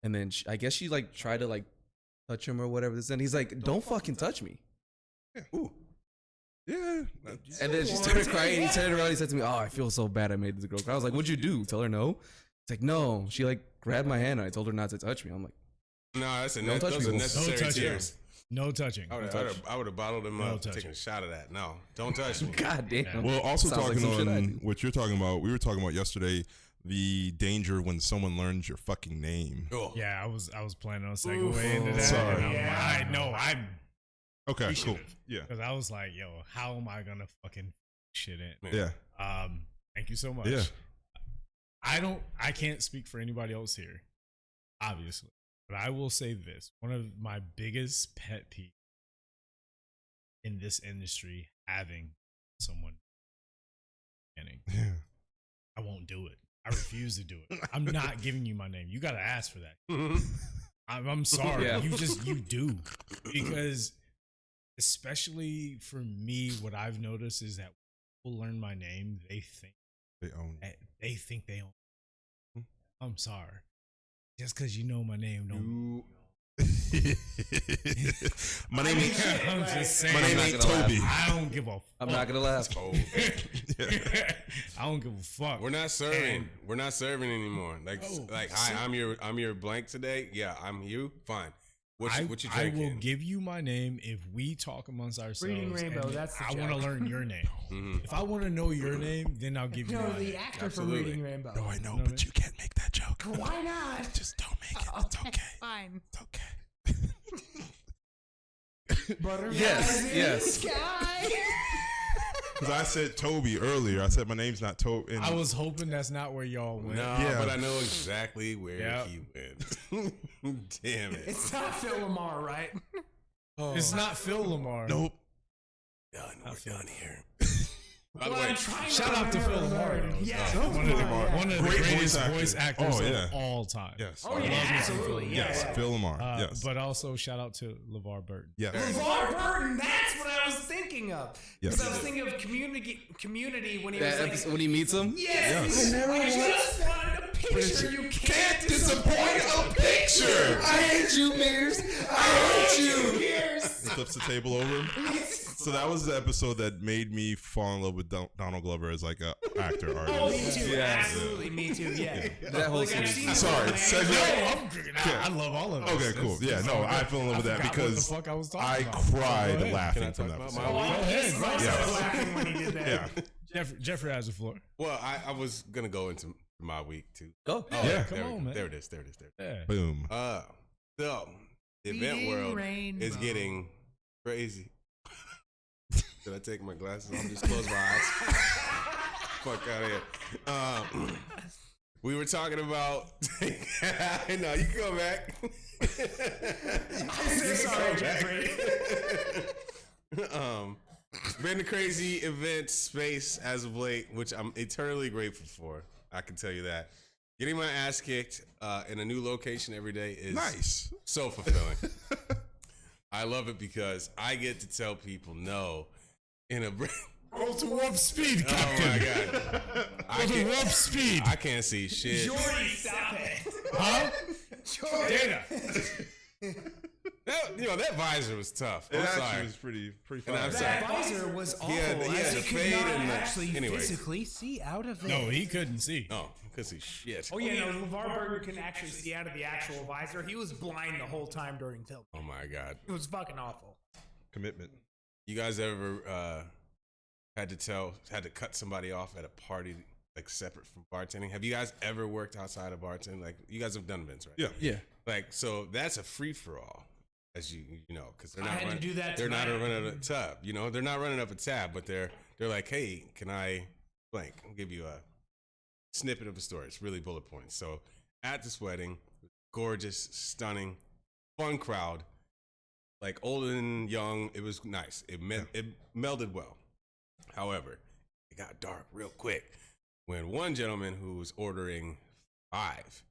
and then I guess she like tried to like touch him or whatever. And he's like, "Don't fucking touch me." Yeah. And then she started crying. And he turned around. He said to me, "Oh, I feel so bad. I made this girl cry." I was like, "What'd you do? Tell her no." It's like, "No." She like grabbed my hand and I told her not to touch me. I'm like, No, that's Don't touch those are people. necessary Don't touch tears. No touching. I would have bottled him No up, touching. taking a shot of that. No, don't touch me. "God damn." Well, also Sounds like talking some shit I on do. what you're talking about, we were talking about yesterday the danger when someone learns your fucking name. Oh. Yeah, I was planning on segueing into that. Sorry. And Yeah. I know I'm Okay, We cool. should've. Yeah. because I was like, yo, how am I gonna fucking shit in? Yeah. Thank you so much. Yeah. I can't speak for anybody else here, obviously. But I will say this. One of my biggest pet peeves in this industry having someone beginning. Yeah. I won't do it. I refuse to do it. I'm not giving you my name. You gotta ask for that. I'm sorry. Yeah. You do. Because especially for me, what I've noticed is that when people learn my name, they think They own. they own. I'm sorry. Just because you know my name, don't. My name ain't. I'm just saying. My name ain't Toby. I don't give a fuck. I'm not gonna laugh. I don't give a fuck. We're not serving. We're not serving anymore. Hi, I'm your blank today. Yeah, I'm you. Fine. What you I drinking? will give you my name if we talk amongst ourselves. Reading Rainbow, and that's the I want to joke. learn your name. If I want to know your name, then I'll give you No, my the name. actor Absolutely. from Reading Rainbow. No, I know, but you can't make that joke. Why not? Just don't make it. It's okay. Fine. It's okay. Butterflies Yes, in yes. the sky. Because I said Toby earlier. I said my name's not Toby. I was hoping that's not where y'all went. No, Yeah. but I know exactly where Yep. he went. Damn it. It's not Phil Lamar, right? It's not Phil Lamar. Nope. Done. We're done here. By the way, Shout out to Phil Lamar. Though. Yes, One of the Great greatest voice voice actor. actors Oh, yeah. of all time. Yes. Oh, yeah, absolutely. Yes. Yeah. Phil Lamar. Yes. But also shout out to LeVar Burton. Yes. LeVar Burton, that's what I was thinking of. Yes. Because I was thinking of community when he was That like, episode when he meets him. yes, I just wanted a picture. You can't disappoint a picture. I hate you, Mears. I hate you. He flips the table over. So that was the episode that made me fall in love with Donald Glover as like a actor Oh, me artist. too. Yeah. Absolutely, me too. Yeah. That whole Like, I've series. seen Sorry, it. segment. I love all of it. Okay, cool. Yeah, no, I fell in love with that because what the fuck I was talking I about. cried Go ahead. laughing Can I from talk that about episode. my week? I ahead, started Yes. laughing when he did that. Yeah. Jeffrey has the floor. Well, I was gonna go into my week too. Go. Oh, Yeah. Come there, on, man. There it is. There it is. There. Yeah. Boom. So the event Reading world Rainbow. is getting crazy. Did I take my glasses off? Just close my eyes. Fuck out of here. We were talking about. No, you can go back. I'm so sorry, Geoffrey. Been a crazy event space as of late, which I'm eternally grateful for. I can tell you that. Getting my ass kicked in a new location every day is Nice. so fulfilling. I love it because I get to tell people no in a. Go to warp speed, Oh Captain. my god! Go to warp speed. I can't see shit. Jordy, stop it. Huh? Data. That visor was tough. It I'm actually sorry. was pretty And I'm fire. sorry. That visor was awful. had the as he fade could not and the- actually anyway. physically see out of it. No, he couldn't see. Oh, because see shit. Oh yeah, no. LeVar Burton can actually see out of the actual visor. He was blind the whole time during film. Oh my god! It was fucking awful. Commitment. You guys ever had to cut somebody off at a party like separate from bartending? Have you guys ever worked outside of bartending? Like you guys have done events, right? Yeah. Yeah. Like so, that's a free for all, as you know, because they're I not had to running. do that They're not tonight. running a tab. You know, they're not running up a tab, but they're like, hey, can I blank? I'll give you a snippet of a story. It's really bullet points. So at this wedding, gorgeous, stunning, fun crowd, like old and young. It was nice. It melded well. However, it got dark real quick when one gentleman who was ordering five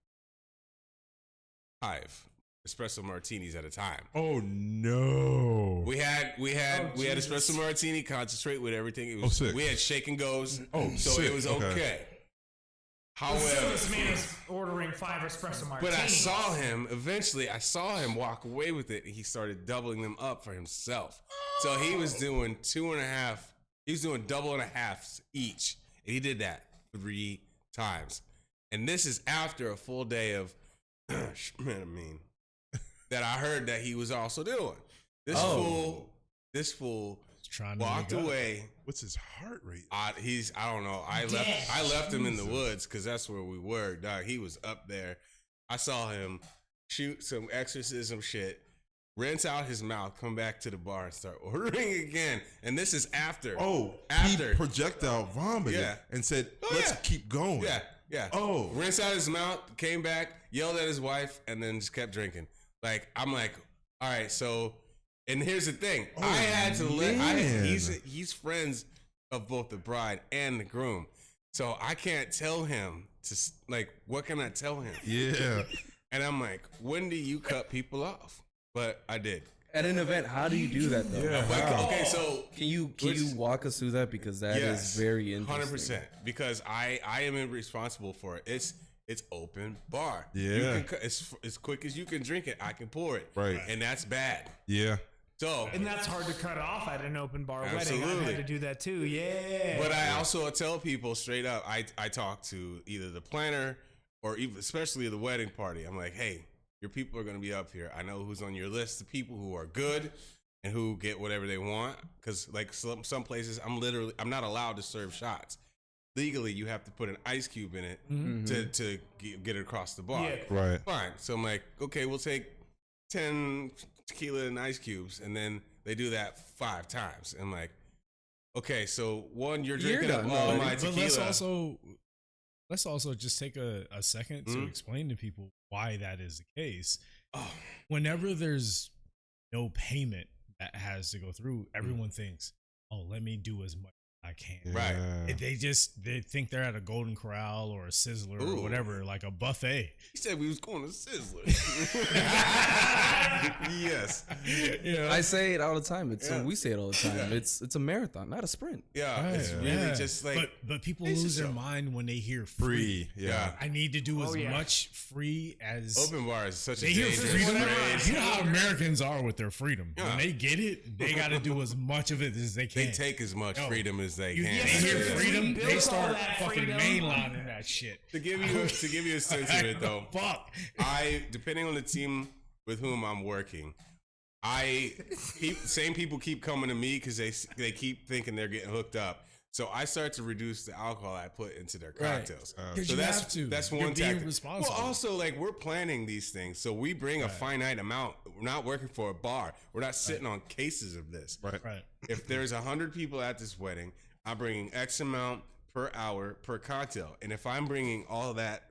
espresso martinis at a time. Oh no. We had Jesus. espresso martini, concentrate with everything. It was sick. we had shake and goes. Oh, so sick. it was Okay. okay. So However, this man is ordering 5 espresso martinis. but I saw him eventually. I saw him walk away with it, and he started doubling them up for himself. So he was doing 2.5. He was doing double and a half each, and he did that 3 times. And this is after a full day of, that I heard that he was also doing. This fool Trying to walked make up. away. What's his heart rate? I don't know. I left him in the woods because that's where we were. Dog, he was up there. I saw him shoot some exorcism shit, rinse out his mouth, come back to the bar and start ordering again. And this is after. He projectile vomited Yeah. and said, Oh, let's yeah. keep going. Yeah. Oh. Rinse out his mouth, came back, yelled at his wife, and then just kept drinking. Like, I'm like, all right, so, and here's the thing. I had to man. he's friends of both the bride and the groom. So I can't tell him to, like, what can I tell him? Yeah. And I'm like, when do you cut people off? But I did. At an event, how do you do that though? Yeah. Like, Wow. okay, so Can you walk us through that because that is very interesting. 100%. Because I am responsible for it. It's open bar. Yeah. You can, as quick as you can drink it, I can pour it. Right. And that's bad. Yeah. So, And that's hard to cut off at an open bar wedding. I've Absolutely. had to do that too. Yeah. but I also tell people straight up, I talk to either the planner or even especially the wedding party. I'm like, hey, your people are going to be up here. I know who's on your list of people who are good and who get whatever they want. Because like some places, I'm not allowed to serve shots. Legally, you have to put an ice cube in it to get it across the bar. Yeah. Right. Fine. So I'm like, okay, we'll take 10 tequila and ice cubes, and then they do that 5 times. I'm like, okay, so one, you're drinking up all my tequila. But let's also just take a second to explain to people why that is the case. Whenever there's no payment that has to go through, everyone thinks, oh, let me do as much as I can. Right. They think they're at a Golden Corral or a Sizzler or whatever, like a buffet. He said we was going to Sizzler. Yes. I say it all the time. We say it all the time. Yeah. It's a marathon, not a sprint. Yeah. It's really just like. But people Pace lose their yourself. mind when they hear free. Yeah. I need to do as much free as Open bar is such a they hear dangerous freedom. phrase. You know how Americans are with their freedom. Yeah. When they get it, they got to do as much of it as they can. They take as much freedom as they They can. hear Yeah. freedom, Build they all start that fucking freedom. mainlining that shit. To give you a sense of it though, Fuck. depending on the team with whom I'm working, same people keep coming to me because they keep thinking they're getting hooked up. So I start to reduce the alcohol I put into their cocktails. Because So you have to. That's You're one being tactic. responsible. Well, also like we're planning these things, so we bring a finite amount. We're not working for a bar. We're not sitting on cases of this. Right. If there's 100 people at this wedding, I'm bringing X amount per hour per cocktail, and if I'm bringing all that.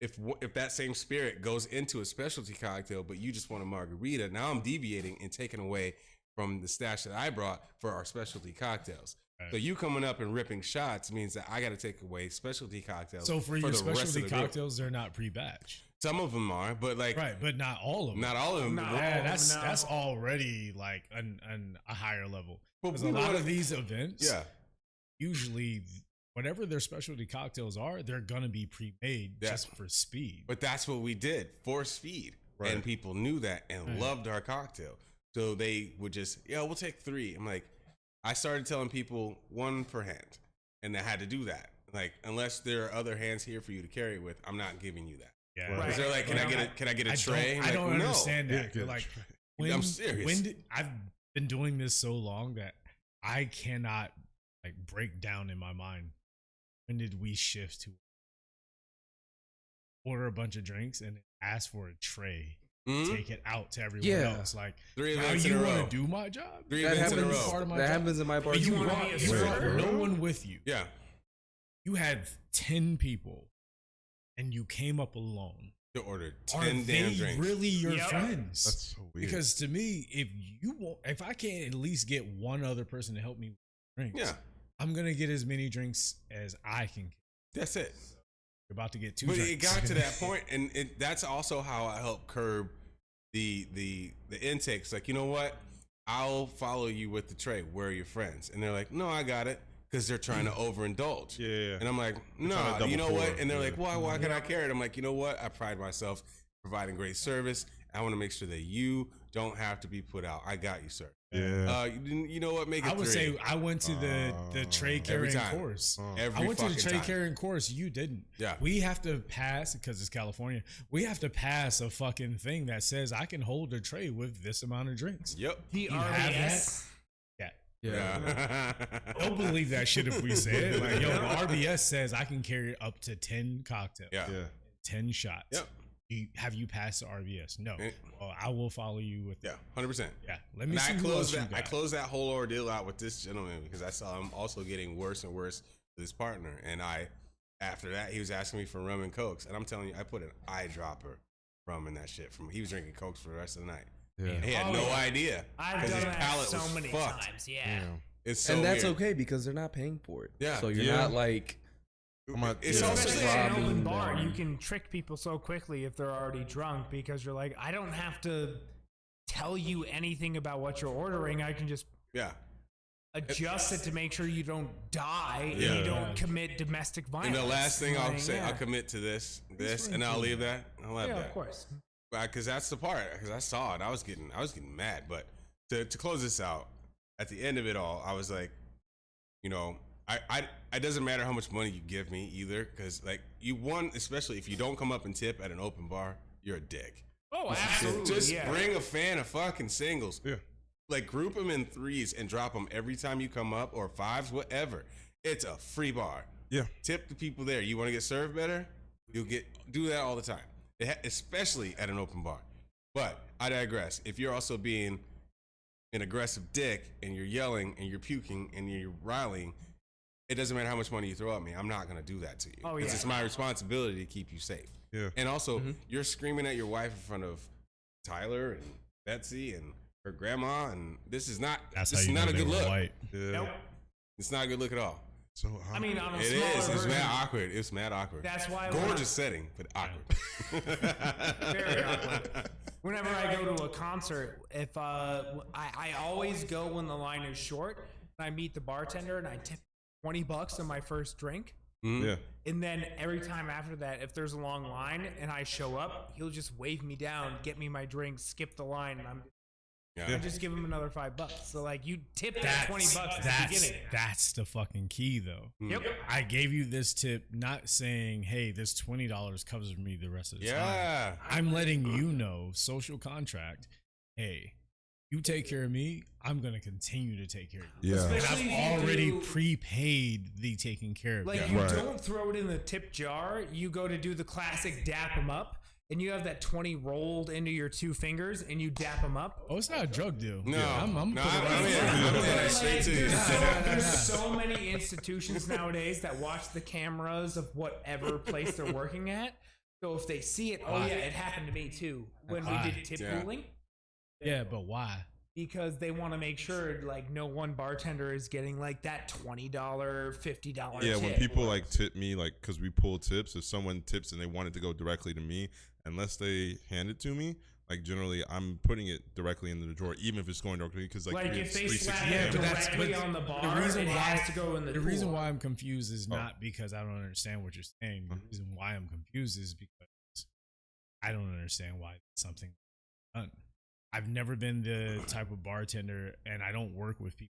If that same spirit goes into a specialty cocktail, but you just want a margarita, now I'm deviating and taking away from the stash that I brought for our specialty cocktails. Right. So you coming up and ripping shots means that I got to take away specialty cocktails. So for your the rest of specialty the group. cocktails, they're not pre-batch. Some of them are, but like Right, but not all of them. not all of them. Yeah, No. that's already like a higher level. But Because we a lot wanna- of these events, Yeah, usually whatever their specialty cocktails are, they're gonna be pre-made Yeah. just for speed. but that's what we did for speed, Right. and people knew that and loved our cocktail. So they would just, we'll take 3. I'm like, I started telling people 1 per hand, and I had to do that. Like, unless there are other hands here for you to carry it with, I'm not giving you that. Yeah, Right. Because they're like, can I get a tray? I don't Like, no. understand that. Yeah, They're like, I'm serious. I've been doing this so long that I cannot like break down in my mind. When did we shift to order a bunch of drinks and ask for a tray, Mhm. take it out to everyone Yeah. else? Like, 3 how events in you a row. want to do my job? 3 That events in a happens. row. Part of my That job. happens in my bar. But you wanna brought, be a you brought server? no one with you. Yeah. You had 10 people, and you came up alone. To order Are 10 damn they drinks. really your Yep. friends? That's so weird. Because to me, if I can't at least get one other person to help me with drinks, Yeah. I'm gonna get as many drinks as I can. That's it. You're about to get 2 But drinks. it got to that point, and that's also how I help curb the intakes. Like, you know what? I'll follow you with the tray. Where are your friends? And they're like, no, I got it. Because they're trying to overindulge. Yeah. And I'm like, trying to no, double you know pour, what? And they're yeah. like, why can I carry it? I'm like, you know what? I pride myself providing great service. I want to make sure that you don't have to be put out. I got you, sir. Yeah. You know what? Make it I would 3. say I went to the tray Every carrying time. course. Every I went to the fucking tray time. carrying course. You didn't. Yeah. We have to pass, because it's California, we have to pass a fucking thing that says I can hold a tray with this amount of drinks. Yep. The You have RBS. Yeah. Yeah. Don't believe that shit if we say it. Like, yo, the RBS says I can carry up to 10 cocktails, Yeah. 10 shots. Yep. Have you passed the RBS? No. Eh. Well, I will follow you with Yeah. 100%. Yeah. Let me And see I who else closed you that. got. I closed that whole ordeal out with this gentleman because I saw him also getting worse and worse with his partner. And after that, he was asking me for rum and cokes, and I'm telling you, I put an eyedropper rum in that shit. He was drinking cokes for the rest of the night. Yeah. And he had Oh, no yeah. idea I've because done his that palate so was many fucked. times. Yeah. It's so And that's weird. okay because they're not paying for it. Yeah. So you're Yeah. not like It's Yeah. also Especially at an robbing open bar, them. you can trick people so quickly if they're already drunk because you're like, I don't have to tell you anything about what you're ordering. I can just yeah. adjust it to make sure you don't die and you don't commit domestic violence. And the last thing I'll say, yeah. I'll commit to this, and I'll leave that. I'll have Yeah, that. of course. Because that's the part. Because I saw it, I was getting mad. But to close this out, at the end of it all, I was like, you know, it doesn't matter how much money you give me either, because like especially if you don't come up and tip at an open bar, you're a dick. Oh, absolutely. Just bring a fan of fucking singles. Yeah. Like group them in 3s and drop them every time you come up, or 5s, whatever. It's a free bar. Yeah. Tip the people there. You want to get served better? Do that all the time, especially at an open bar. But I digress. If you're also being an aggressive dick and you're yelling and you're puking and you're riling, it doesn't matter how much money you throw at me. I'm not going to do that to you. Oh, yeah. It's my responsibility to keep you safe. Yeah. And also, you're screaming at your wife in front of Tyler and Betsy and her grandma, and this is not a good look. Yeah. Nope. It's not a good look at all. So I mean, on a It smaller is. It's version, mad awkward. It's mad awkward. That's why Gorgeous setting, but awkward. very awkward. Whenever I go to a concert, if I always go when the line is short, and I meet the bartender and I tip $20 on my first drink. yeah. And then every time after that, if there's a long line and I show up, he'll just wave me down, get me my drink, skip the line, and I just give him another $5. So like you tip that $20 at the beginning. That's the fucking key, though. Yep. I gave you this tip, not saying, "Hey, this $20 covers me the rest of the time." Yeah. I'm letting you know, social contract. Hey, you take care of me, I'm gonna continue to take care of you. Yeah. And Especially if I've you already do- prepaid the taking care of Like you. you Right. don't throw it in the tip jar. You go to do the classic dap them up, and you have that 20 rolled into your 2 fingers, and you dap them up. Oh, it's not a drug deal. No. I'm No, putting it I'm right in. there. I'm in. That straight to you. There's so many institutions nowadays that watch the cameras of whatever place they're working at. So if they see it, oh yeah, it happened to me too when we did tip Yeah. pooling, Yeah, but why? because they want to make sure like no one bartender is getting like that $20, $50 Yeah, tip. when people like tip me, like, because we pull tips, if someone tips and they want it to go directly to me, unless they hand it to me, like generally I'm putting it directly into the drawer, even if it's going directly, because like if it's they 360 slap Yeah, it but that's- directly but on the the bar, reason it why- has to go in the reason pool. why I'm confused is Oh. not because I don't understand what you're saying. The reason why I'm confused is because I don't understand why something is done. I've never been the type of bartender, and I don't work with people.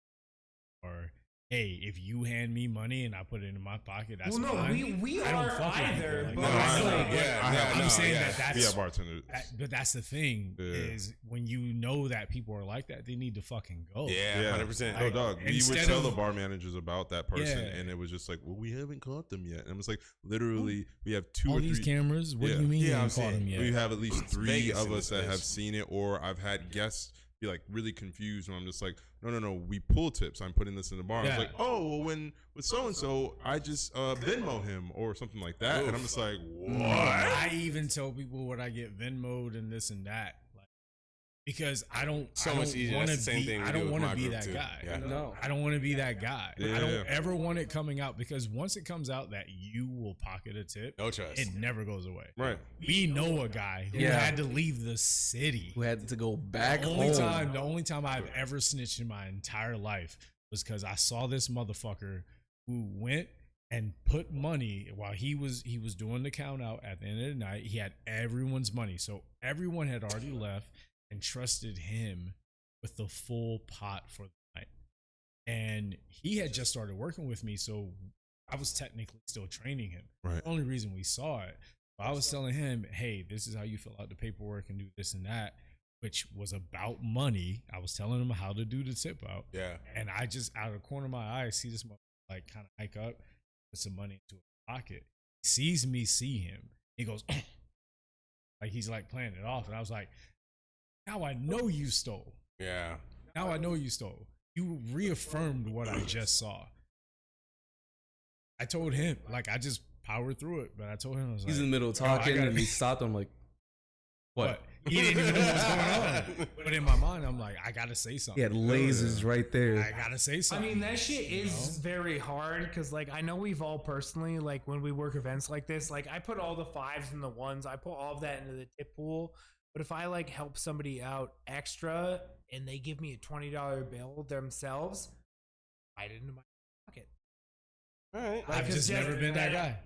Or hey, if you hand me money and I put it in my pocket, that's Well, no, fine. we I don't aren't fuck with either, people like but No, that. I know. like, Yeah, I'm no, saying yeah. that's Yeah, bartender. but that's the thing Yeah. is when you know that people are like that, they need to fucking go. Yeah, 100%. Oh, dog. We would Instead tell of- the bar managers about that person, Yeah. and it was just like, well, we haven't caught them yet. And it was like, literally, we have 2 All or these 3. cameras. What Yeah. do you mean Yeah, you I'm haven't caught saying, them yet? We have at least 3 Vegas of in us this that have bitch. seen it, or I've had guests be like really confused when I'm just like, no, we pull tips. I'm putting this in the bar. I Yeah. was like, oh, well, when with so and so, I just Venmo him or something like that, and I'm just like, what? I even tell people what I get Venmoed and this and that, like, because I don't. So I much don't easier. wanna That's the same be, thing we I do don't with want my to be group, that too. guy. Yeah. No. I don't want to be that guy. Yeah. I don't ever want it coming out because once it comes out that you will pocket a tip, No trust. it never goes away. Right. We know a guy who Yeah. had to leave the city. Who had to go back The home. only time I've ever snitched in my entire life was because I saw this motherfucker who went and put money while he was doing the count out at the end of the night. He had everyone's money, so everyone had already left and trusted him with the full pot for the night. And he had just started working with me, so I was technically still training him. Right. The only reason we saw it, I was telling him, hey, this is how you fill out the paperwork and do this and that, which was about money. I was telling him how to do the tip out. Yeah. And I just, out of the corner of my eye, see this motherfucker like kind of hike up, put some money into his pocket. Sees me see him. He goes, like he's like playing it off. And I was like, now I know you stole. Yeah. Now I know you stole. You reaffirmed what I just saw. I told him, like, I just powered through it, but I told him, I was He's like, in the middle of talking, gotta- and he stopped. I'm like, what? But he didn't even know what was going on. But in my mind, I'm like, I gotta say He something. had lasers right I there. gotta say I something. mean, that shit you is know? very hard because, like, I know we've all personally, like, when we work events like this, like, I put all the 5s and the 1s, I put all of that into the tip pool. But if I, like, help somebody out extra and they give me a $20 bill themselves, right into my pocket. All right. Like, I've just never been that guy.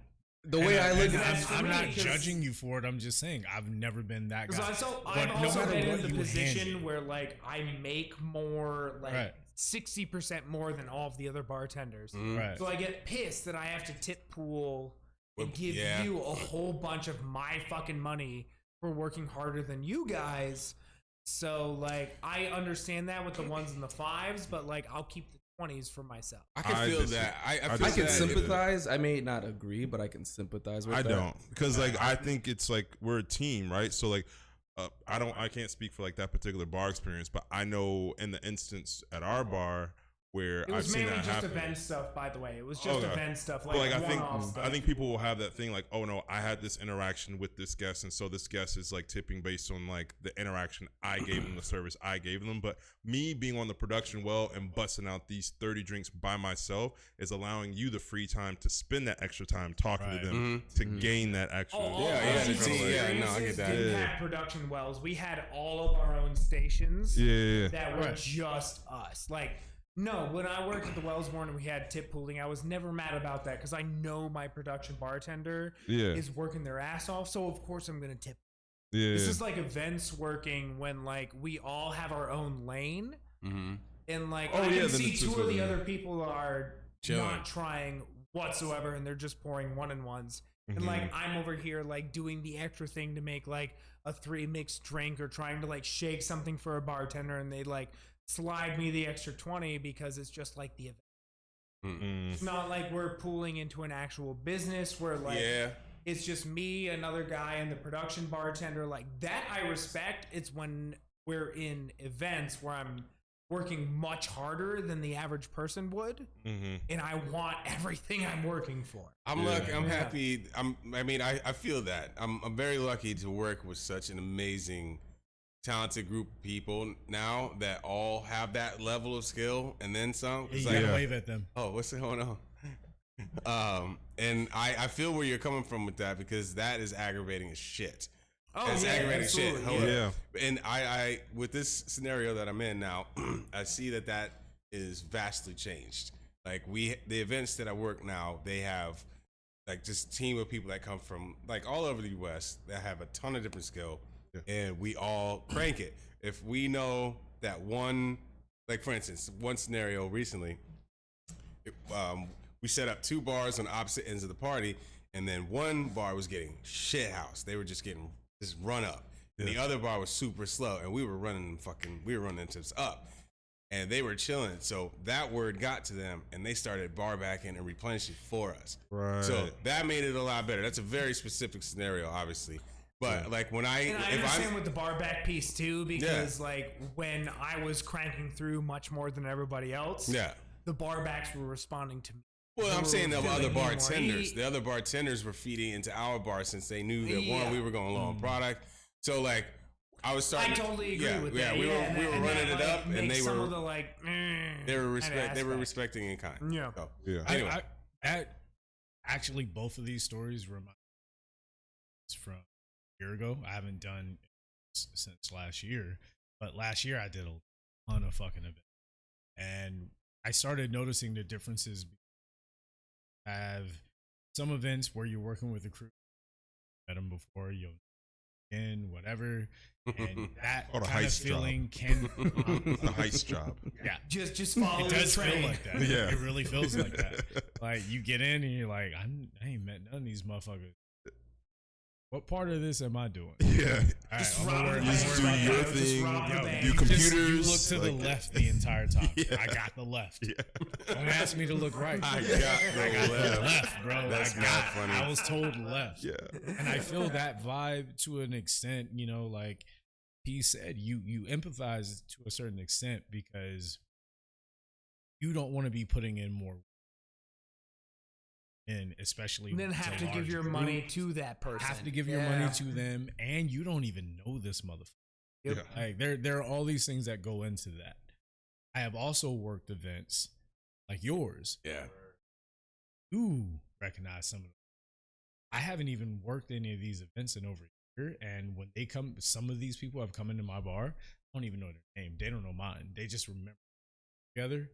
The way I look And at it, I'm not because- judging you for it. I'm just saying I've never been that guy. Because But I've no also matter been what in the you position hand me- where like I make more, like Right. 60% more than all of the other bartenders. Right. So I get pissed that I have to tip pool and give Yeah. you a whole bunch of my fucking money for working harder than you guys. So like I understand that with the ones and the fives, but like I'll keep the 20s for myself. I can I feel dis- that. I I feel I disagree can that. sympathize. I may not agree, but I can sympathize with I that. don't, because like I think it's like we're a team, right? So like I can't speak for like that particular bar experience, but I know in the instance at our bar where It I've was seen mainly that just happen. event stuff, by the way. It was just Okay. event stuff, But like one-off stuff. I think people will have that thing like, oh no, I had this interaction with this guest, and so this guest is like tipping based on like the interaction I gave them, the service I gave them. But me being on the production well and busting out these 30 drinks by myself is allowing you the free time to spend that extra time talking Right. to them to gain that extra. All Yeah, of yeah, these the team, yeah, no, I get experiences that. didn't Yeah. have production wells. We had all of our own stations Yeah. that were Right. just us. Like, no, when I worked at the Wellsbourne and we had tip pooling, I was never mad about that because I know my production bartender Yeah. is working their ass off. So of course I'm gonna tip. Yeah. This is like events working when like we all have our own lane. Mm-hmm. And like Oh, I yeah, can then see it's two just of the a- other people are Chilling. not trying whatsoever, and they're just pouring one and ones. And Mhm. like I'm over here like doing the extra thing to make like a 3 mixed drink or trying to like shake something for a bartender, and they like slide me the extra 20 because it's just like the event. Mm. It's not like we're pooling into an actual business where like Yeah. it's just me, another guy, and the production bartender. Like that I respect. It's when we're in events where I'm working much harder than the average person would, and I want everything I'm working for. I'm Yeah. lucky. I'm Yeah. happy. I feel that. I'm very lucky to work with such an amazing, talented group of people now that all have that level of skill and then some. It's You like, gotta wave at them. oh, what's going on? And I feel where you're coming from with that because that is aggravating as shit. Oh, It's yeah, aggravating shit. absolutely, Hold yeah. up. And I with this scenario that I'm in now, I see that is vastly changed. Like the events that I work now, they have like this team of people that come from like all over the U.S. that have a ton of different skill, and we all crank it. If we know that one, like for instance, one scenario recently, we set up 2 bars on opposite ends of the party, and then one bar was getting shit house. They were just getting just run up. And the other bar was super slow, and we were running tips up. And they were chilling. So that word got to them, and they started bar backing and replenishing for us. Right. So that made it a lot better. That's a very specific scenario, obviously. But like when And I if understand I'm with the bar back piece too, because like when I was cranking through much more than everybody else, yeah. the bar backs were responding to me. Well, They I'm were saying the filling other me more bartenders. heat. The other bartenders were feeding into our bar since they knew that Yeah. one, we were going low on product. So like I was starting. I totally agree yeah, with yeah, that. we were and running that, it up, and makes they some were of the like they were aspect. respecting in kind. Yeah. So, Yeah. Anyway. Actually, both of these stories remind me from a year ago. I haven't done since last year, but last year I did a ton of fucking events, and I started noticing the differences. I have some events where you're working with a crew, met them before, you'll in whatever, and that Or a kind of heist job. feeling can, A heist job. yeah, Just follow it the does train. feel like that. Yeah. It really feels like that. Like you get in and you're like, I ain't met none of these motherfuckers. What part of this am I doing? Yeah. All Just I'm gonna rob worry- the I'm Just bank. do worried your about Just thing. rob the Yo, bank. Do you computers. look to the like- left the entire time. Yeah. I got the left. Yeah. Don't ask me to look right. I got the the left. left, bro. That's I not got. funny. I was told left. Yeah. And I feel that vibe to an extent. You know, like he said, you empathize to a certain extent because you don't want to be putting in more. And especially And then have to give your money to that person. have to give your money to them, and you don't even know this motherfucker. Yeah. Like there are all these things that go into that. I have also worked events like yours. Yeah. You recognize some of them. I haven't even worked any of these events in over a year, and when they come, some of these people have come into my bar. I don't even know their name. They don't know mine. They just remember together.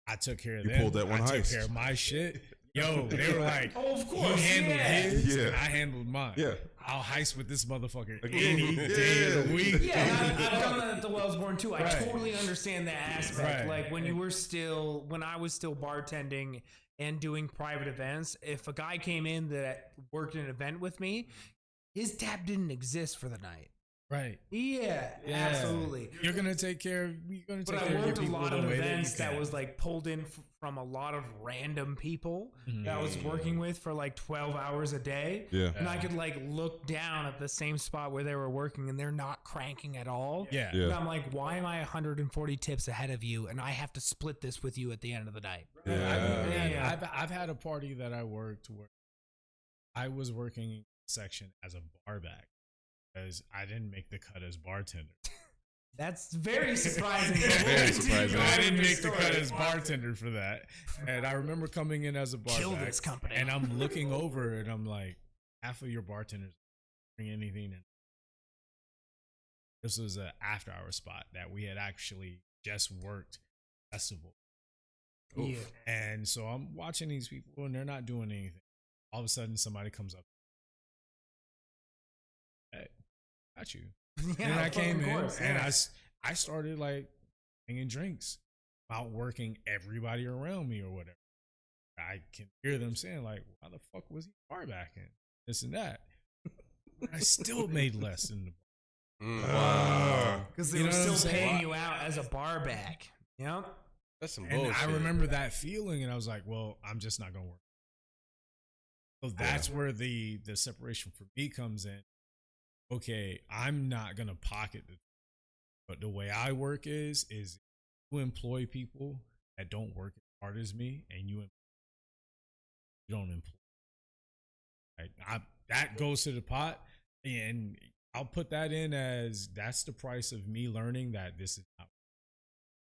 I took care of You them. pulled that one I heist. took care of my shit. Yo, they were like, Oh, of you course, handled yeah. his, Yeah. and I handled mine. Yeah. I'll heist with this motherfucker Again. any day of the week. Yeah, I've done that at the Wellsborn too. I Right. totally understand that aspect. Right. Like when I was still bartending and doing private events, if a guy came in that worked an event with me, his tab didn't exist for the night. Right. Yeah, absolutely. You're gonna take care of. You're gonna But take I care of your worked a people lot the of way events that, that you was can. like pulled in from a lot of random people that I was working with for like 12 hours a day. Yeah. And I could like look down at the same spot where they were working and they're not cranking at all. Yeah. Yeah. And I'm like, why am I 140 tips ahead of you and I have to split this with you at the end of the night? Yeah. I've had a party that I worked where I was working in section as a bar back because I didn't make the cut as bartender. That's very surprising. Very surprising. I didn't make the cut as bartender for that. And I remember coming in as a bar Kill back, this company. and I'm looking over and I'm like, half of your bartenders bring anything in. This was an after hour spot that we had actually just worked festival. Yeah. And so I'm watching these people and they're not doing anything. All of a sudden somebody comes up. Hey, got you. Yeah, And I of came in course, and yeah. I started like bringing drinks, outworking everybody around me or whatever. I can hear them saying like, "Why the fuck was he bar backing? This and that." I still made less than the Wow. Because they You were know what I'm still saying? paying you out as a bar back. Yep. That's some And bullshit. I remember that feeling, and I was like, "Well, I'm just not gonna work." So that's where the separation for me comes in. Okay, I'm not gonna pocket the, but the way I work is you employ people that don't work as hard as me, and you don't employ. Right? That goes to the pot, and I'll put that in as that's the price of me learning that this is not.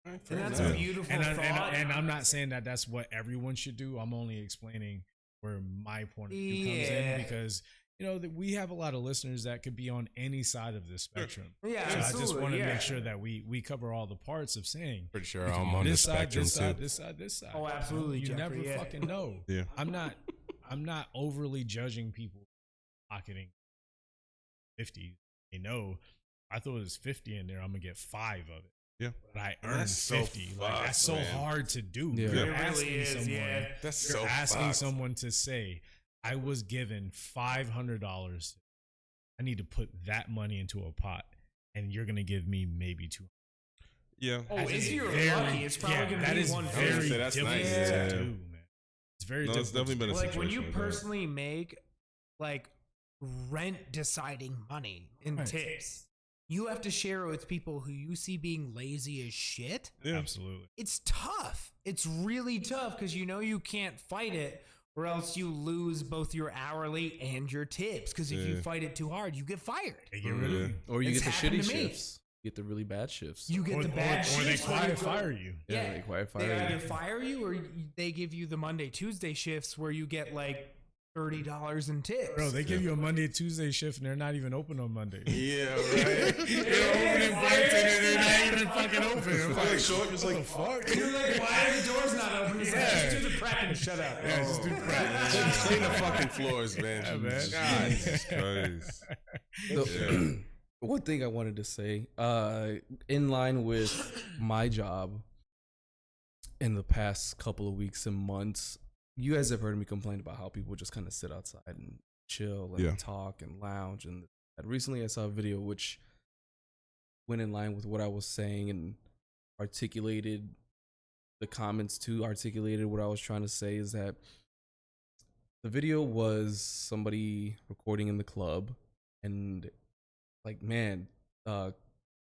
Right, And fair that's enough. a beautiful And thought. I'm not saying that that's what everyone should do. I'm only explaining where my point of view comes Yeah. in because you know that we have a lot of listeners that could be on any side of this spectrum. Yeah, So I absolutely. just want to yeah. make sure that we cover all the parts of saying Pretty sure I'm on the this side, spectrum this side, too. this side, this side. Oh, absolutely, You Geoffrey, never yeah. fucking know. Yeah. I'm not overly judging people pocketing 50. They know I thought it was 50 in there. I'm gonna get 5 of it. Yeah. But I And earned that's so 50. Like fucked, that's so man. hard to do. Yeah. You're It really asking is, someone. yeah. That's You're so asking fucked. someone to say, I was given $500. I need to put that money into a pot, and you're gonna give me maybe 200. Yeah. Oh, That if is you're very- lucky, it's probably yeah, going to that be is 150. very say that's difficult nice. Yeah. to do, man. It's very No, it's difficult. definitely been a Like when you situation like that. personally make like rent deciding money in Right. tips, you have to share it with people who you see being lazy as shit. Yeah. Absolutely. It's tough. It's really tough because you know you can't fight it or else you lose both your hourly and your tips. Because if you Yeah. fight it too hard, you get fired. They get rid of you. Or you It's get the happened shitty to me. shifts. You get the really bad shifts. You get Or, the bad or they shifts where you quiet go- fire you. Yeah, they quiet fire They you. either fire you or they give you the Monday, Tuesday shifts where you get like $30 in tips. Bro, they give you a Monday, Tuesday shift, and they're not even open on Monday. Yeah, right. They're opening bartender, they're not even fucking open. I'm Like, like, show up, just like, fuck. You're like, why are the doors not open? It's like, Yeah. just do the prep and shut up. Yeah, just do crap. Clean the fucking floors, man. Yeah, man. God. Jesus Christ. The- one thing I wanted to say, in line with my job in the past couple of weeks and months, you guys have heard me complain about how people just kind of sit outside and chill and Yeah. talk and lounge. And recently I saw a video which went in line with what I was saying and articulated the comments too, articulated what I was trying to say is that the video was somebody recording in the club and like, man,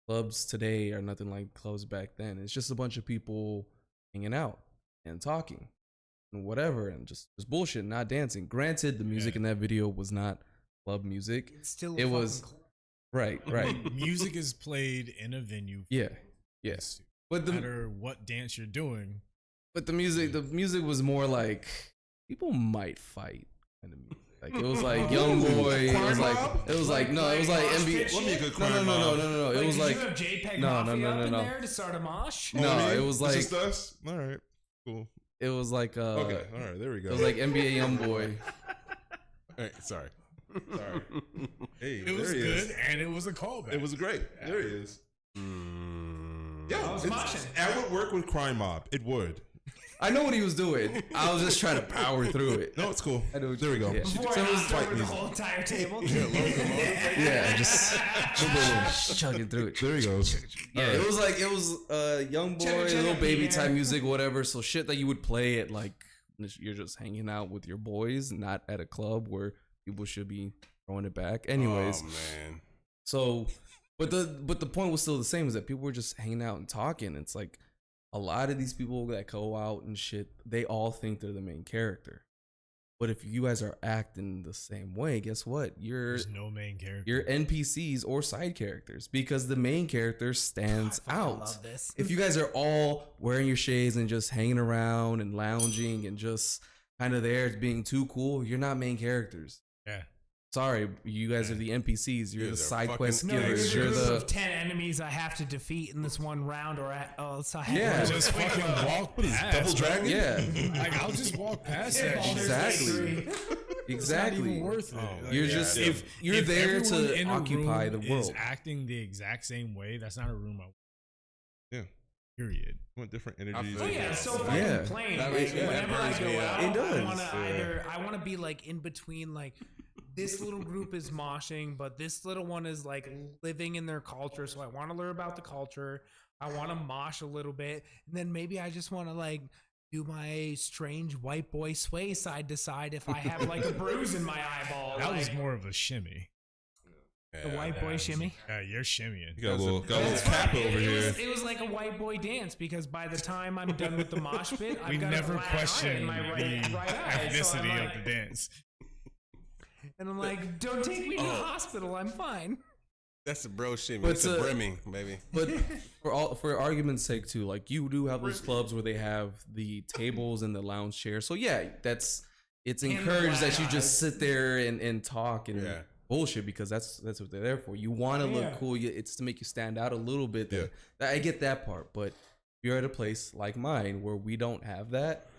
clubs today are nothing like clubs back then. It's just a bunch of people hanging out and talking and whatever and just bullshit, not dancing. Granted, the music Yeah. in that video was not club music. It's still It was- Right. Music is played in a venue. Yeah. Yes. But No matter what dance you're doing. the music was more like people might fight kind of music. Like it was like Young Boy. It was like no, it was like NBA. Let me a good No. It was did like you have JPEG no, Mafia no, up in no. there to start a mosh? No, me? it was It's like just us? All right. Cool. It was like Okay. All right. There we go. it was like NBA YoungBoy. All right, sorry. Hey, It was there he good, is. and it was a callback. It was great. There he is. Yeah, I was watching. it would work with Crime Mob. It would. I know what he was doing. I was just trying to power through it. No, it's cool. I know. There we go. Yeah. Before So I it was knocked fight over the music. whole entire table. Yeah, just chugging through it. There he goes. Yeah, it was young boy, Chugga, chugga, little baby yeah. type music, whatever. So shit that you would play at like you're just hanging out with your boys, not at a club where people should be throwing it back. Anyways, Oh man. so but the point was still the same, is that people were just hanging out and talking. It's like a lot of these people that go out and shit, they all think they're the main character. But if you guys are acting the same way, guess what? There's no main character. You're NPCs or side characters, because the main character stands I fucking out. love this. If you guys are all wearing your shades and just hanging around and lounging and just kind of there being too cool, you're not main characters. Yeah. Sorry, you guys are the NPCs. You're You the guys are side fucking quest No, givers. you're You're a group the of 10 enemies I have to defeat in this one round, or else I have Yeah. to Just fucking walk past. Double Dragon? yeah, Like, I'll just walk past that. Baldur's Exactly. Gate 3. It's not exactly. even worth it. Like, You're just Yeah. if you're there everyone to in a occupy the room world. is acting the exact same way, that's not a room I want. Yeah. Period. Want different I energies. feel Oh yeah, it's so fucking Yeah. plain. That Like, makes- yeah, whenever I burns go me out, up. It does. I want to I want to be like in between. Like this little group is moshing, but this little one is like living in their culture. So I want to learn about the culture. I want to mosh a little bit, and then maybe I just want to like do my strange white boy sway side to side if I have like a bruise in my eyeball. That was like, more of a shimmy. the white boy shimmy. Yeah, you're shimmying. You got a little That's cap fine. over here. It was like a white boy dance, because by the time I'm done with the mosh pit, We I've got never a black eye questioned in my the right eye. So ethnicity I'm of like- the dance. And I'm like, don't take me to the hospital. I'm fine. That's a bro shimmy. But, It's a brimming, baby. But for argument's sake too, like you do have those clubs where they have the tables and the lounge chairs. So yeah, it's And the encouraged that black you eyes. just sit there and talk and Yeah. bullshit, because that's what they're there for. You want to Yeah. look cool. It's to make you stand out a little bit. Yeah. I get that part, but if you're at a place like mine where we don't have that,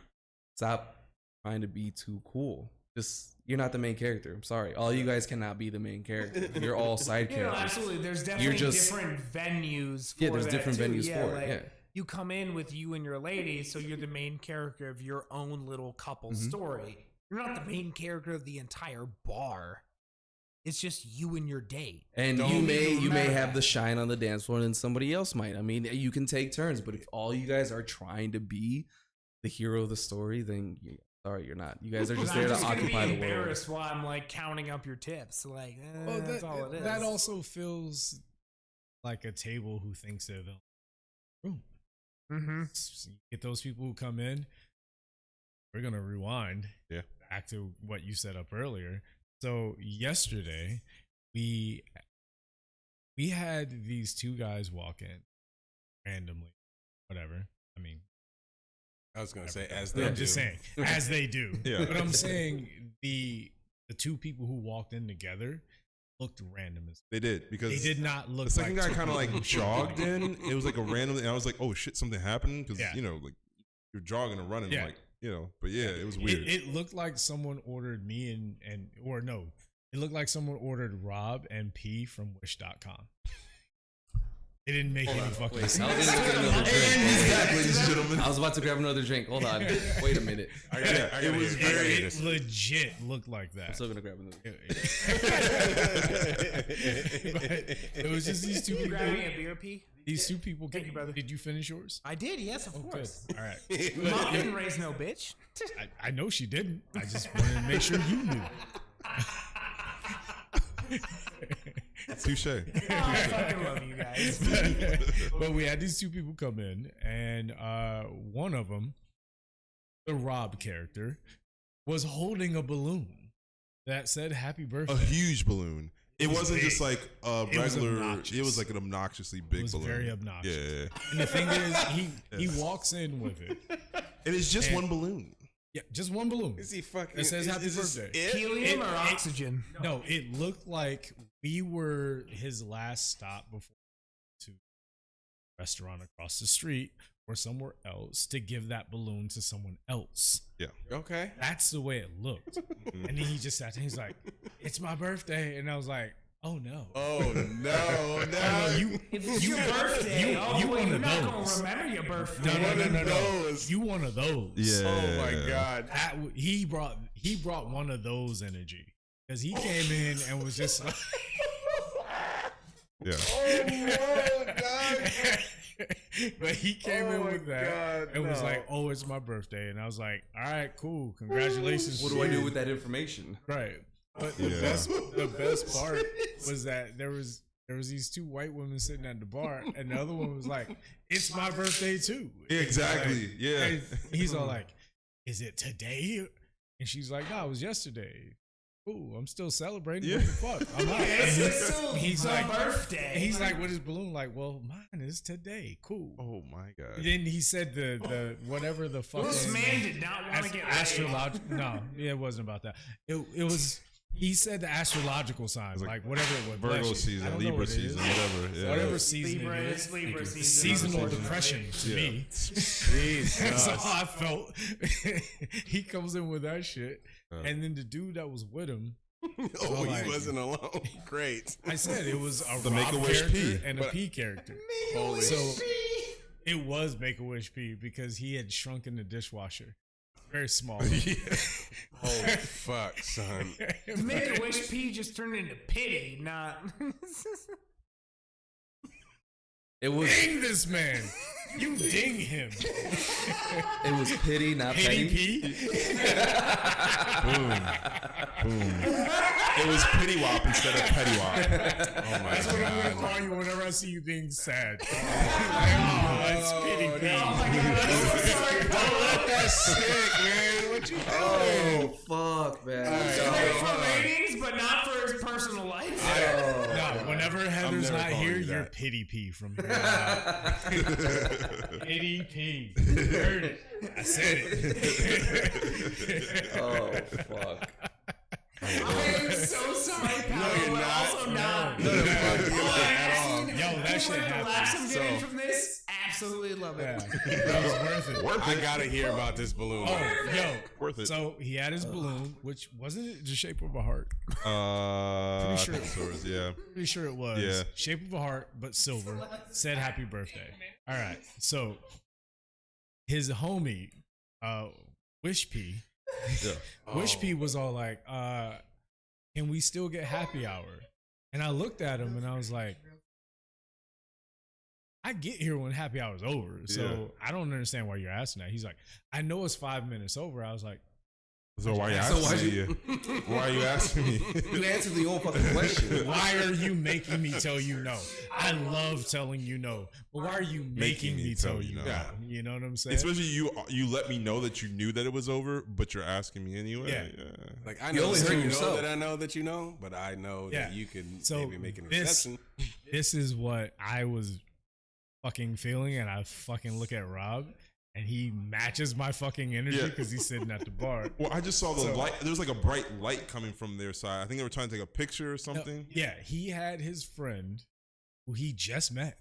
stop trying to be too cool. Just you're not the main character. I'm sorry. All you guys cannot be the main character. You're all side Yeah, no, characters. absolutely. There's definitely just- different venues for Yeah, there's that, different too. venues for it, like, yeah. You come in with you and your lady, so you're the main character of your own little couple Mm-hmm. story. You're not the main character of the entire bar. It's just you and your date. And Don't you even may matter. have the shine on the dance floor, and somebody else might. I mean, you can take turns, but if all you guys are trying to be the hero of the story, then sorry, you're not. You guys are just I'm there to just gonna occupy be the world. embarrassed while I'm like counting up your tips. Like, Well, that's all it is. that also feels like a table who thinks they're the room. Mm-hmm. You get those people who come in. We're gonna rewind. Yeah. Back to what you set up earlier. So yesterday, we had these two guys walk in randomly. Whatever. I mean, I was gonna say, as I'm they just do. saying, as they do. Yeah. But I'm saying the two people who walked in together looked random as They did because they did not look. the second like guy two kind of people like who jogged showed up. in. It was like a random, and I was like, "Oh shit, something happened!" Because Yeah. you know, like you're jogging and running, Yeah. like But yeah, it was weird. It looked like someone ordered me and or no, it looked like someone ordered Rob and P from Wish.com. It didn't make any fucking Wait, I sense. was gonna get another drink. And he's back, ladies and gentlemen. I was about to grab another drink. Hold on. Wait a minute. I gotta, Yeah, I gotta it was hear- I gotta hear It this. legit looked like that. I'm still gonna grab another. It was just these two You people. grabbing a beer, P? These two people. Thank you, brother. Did you finish yours? I did, yes, of Oh, good. course. All right. Mom didn't raise no bitch. I know she didn't. I just wanted to make sure you knew. Touche. Oh, I fucking love you guys. But we had these two people come in, and one of them, the Rob character, was holding a balloon that said "Happy A Birthday." huge balloon. It was wasn't just big. like a It was regular. obnoxious. It was like an obnoxiously It big was balloon. very obnoxious. Yeah, And the thing is, he walks in with it. and it's just And- one balloon. Yeah, just one balloon. Is he fucking? It says "Happy is this Birthday." it? Helium or It- oxygen? No, it looked like we were his last stop before to a restaurant across the street or somewhere else to give that balloon to someone else. Yeah. Okay. That's the way it looked. And then he just sat there, he's like, it's my birthday. And I was like, oh no. Oh no, no. If it's your birthday, you you're one of not those. gonna remember your birthday. No. You one of those. Yeah. Oh my God. He brought one of those energy. Because he came in and was just like, Yeah. Oh God. but he came in with that and was like, oh, it's my birthday. And I was like, all right, cool. Congratulations. What do I do with that information? Right. But the best part was that there was these two white women sitting at the bar, and the other one was like, it's my birthday too. Exactly. Like, yeah. and he's all like, is it today? And she's like, no, it was yesterday. Ooh, I'm still celebrating. Yeah. What the fuck? I'm not. It's still He's the like, birthday. he's like, with his balloon, like, well, mine is today. Cool. Oh my God. Then he said the whatever the fuck. This man did not want to get astrological. No, it wasn't about that. It was. He said the astrological signs, like whatever it was. Virgo bless you. I season, don't know Libra what it season, is. whatever. Yeah. Whatever season Libra it is is. Libra season. Seasonal unfortunately. depression to Yeah. me. That's all I felt. He comes in with that shit, and then the dude that was with him. Oh, like- he wasn't alone. Great. I said it was a The Rob Make-A-Wish character P. and a P character. Holy So it was Make-A-Wish P because he had shrunk in the dishwasher. Very small. Oh fuck, son. Make-A-Wish P just turned into pity, not. It was Ding this man. You ding him. it was pity, not Pity petty. P. Boom. Boom. It was Pity Wop instead of Petty Wop. Oh my That's what I'm God. gonna call you whenever I see you being sad. Like, oh, it's Pity P. Oh my God, I'm so sorry. Don't let that stick, man. What you doing? Oh fuck, man. Great for ratings, but not for his personal life. No, whenever Heather's never not calling here, you you're that. Pity P from here on out. Pity P. You heard it. I said it. Oh fuck. I am so sorry, pal. you're but not. also not. No, fuck you at all. Yo, that shit The laughs I'm happens. getting from this, absolutely love it. Yeah, that was worth it. I gotta hear about this balloon. Oh, yo, Worth it. so he had his balloon, which wasn't it the shape of a heart? I sure. think so, yeah. Pretty sure it was. Yeah. Shape of a heart, but silver. Said happy birthday. All right. So his homie, Wish P, Wish P was all like, can we still get happy hour? And I looked at him and I was like, I get here when happy hour's over. So Yeah. I don't understand why you're asking that. He's like, I know it's 5 minutes over. I was like, So why you So why'd asking you- me? Why are you asking me? You answered the old fucking question. why are you making me tell you no? I love telling you no, but why are you making me tell you no? no. You know what I'm saying? Especially you let me know that you knew that it was over, but you're asking me anyway. Yeah. Like I You know only that hurt you know yourself. that I know that you know, but I know Yeah. that you can So maybe make an this- exception. This is what I was fucking feeling, and I fucking look at Rob, and he matches my fucking energy Yeah. because he's sitting at the bar. Well, I just saw the So- light. There was like a bright light coming from their side. I think they were trying to take a picture or No, something. yeah, he had his friend who he just met.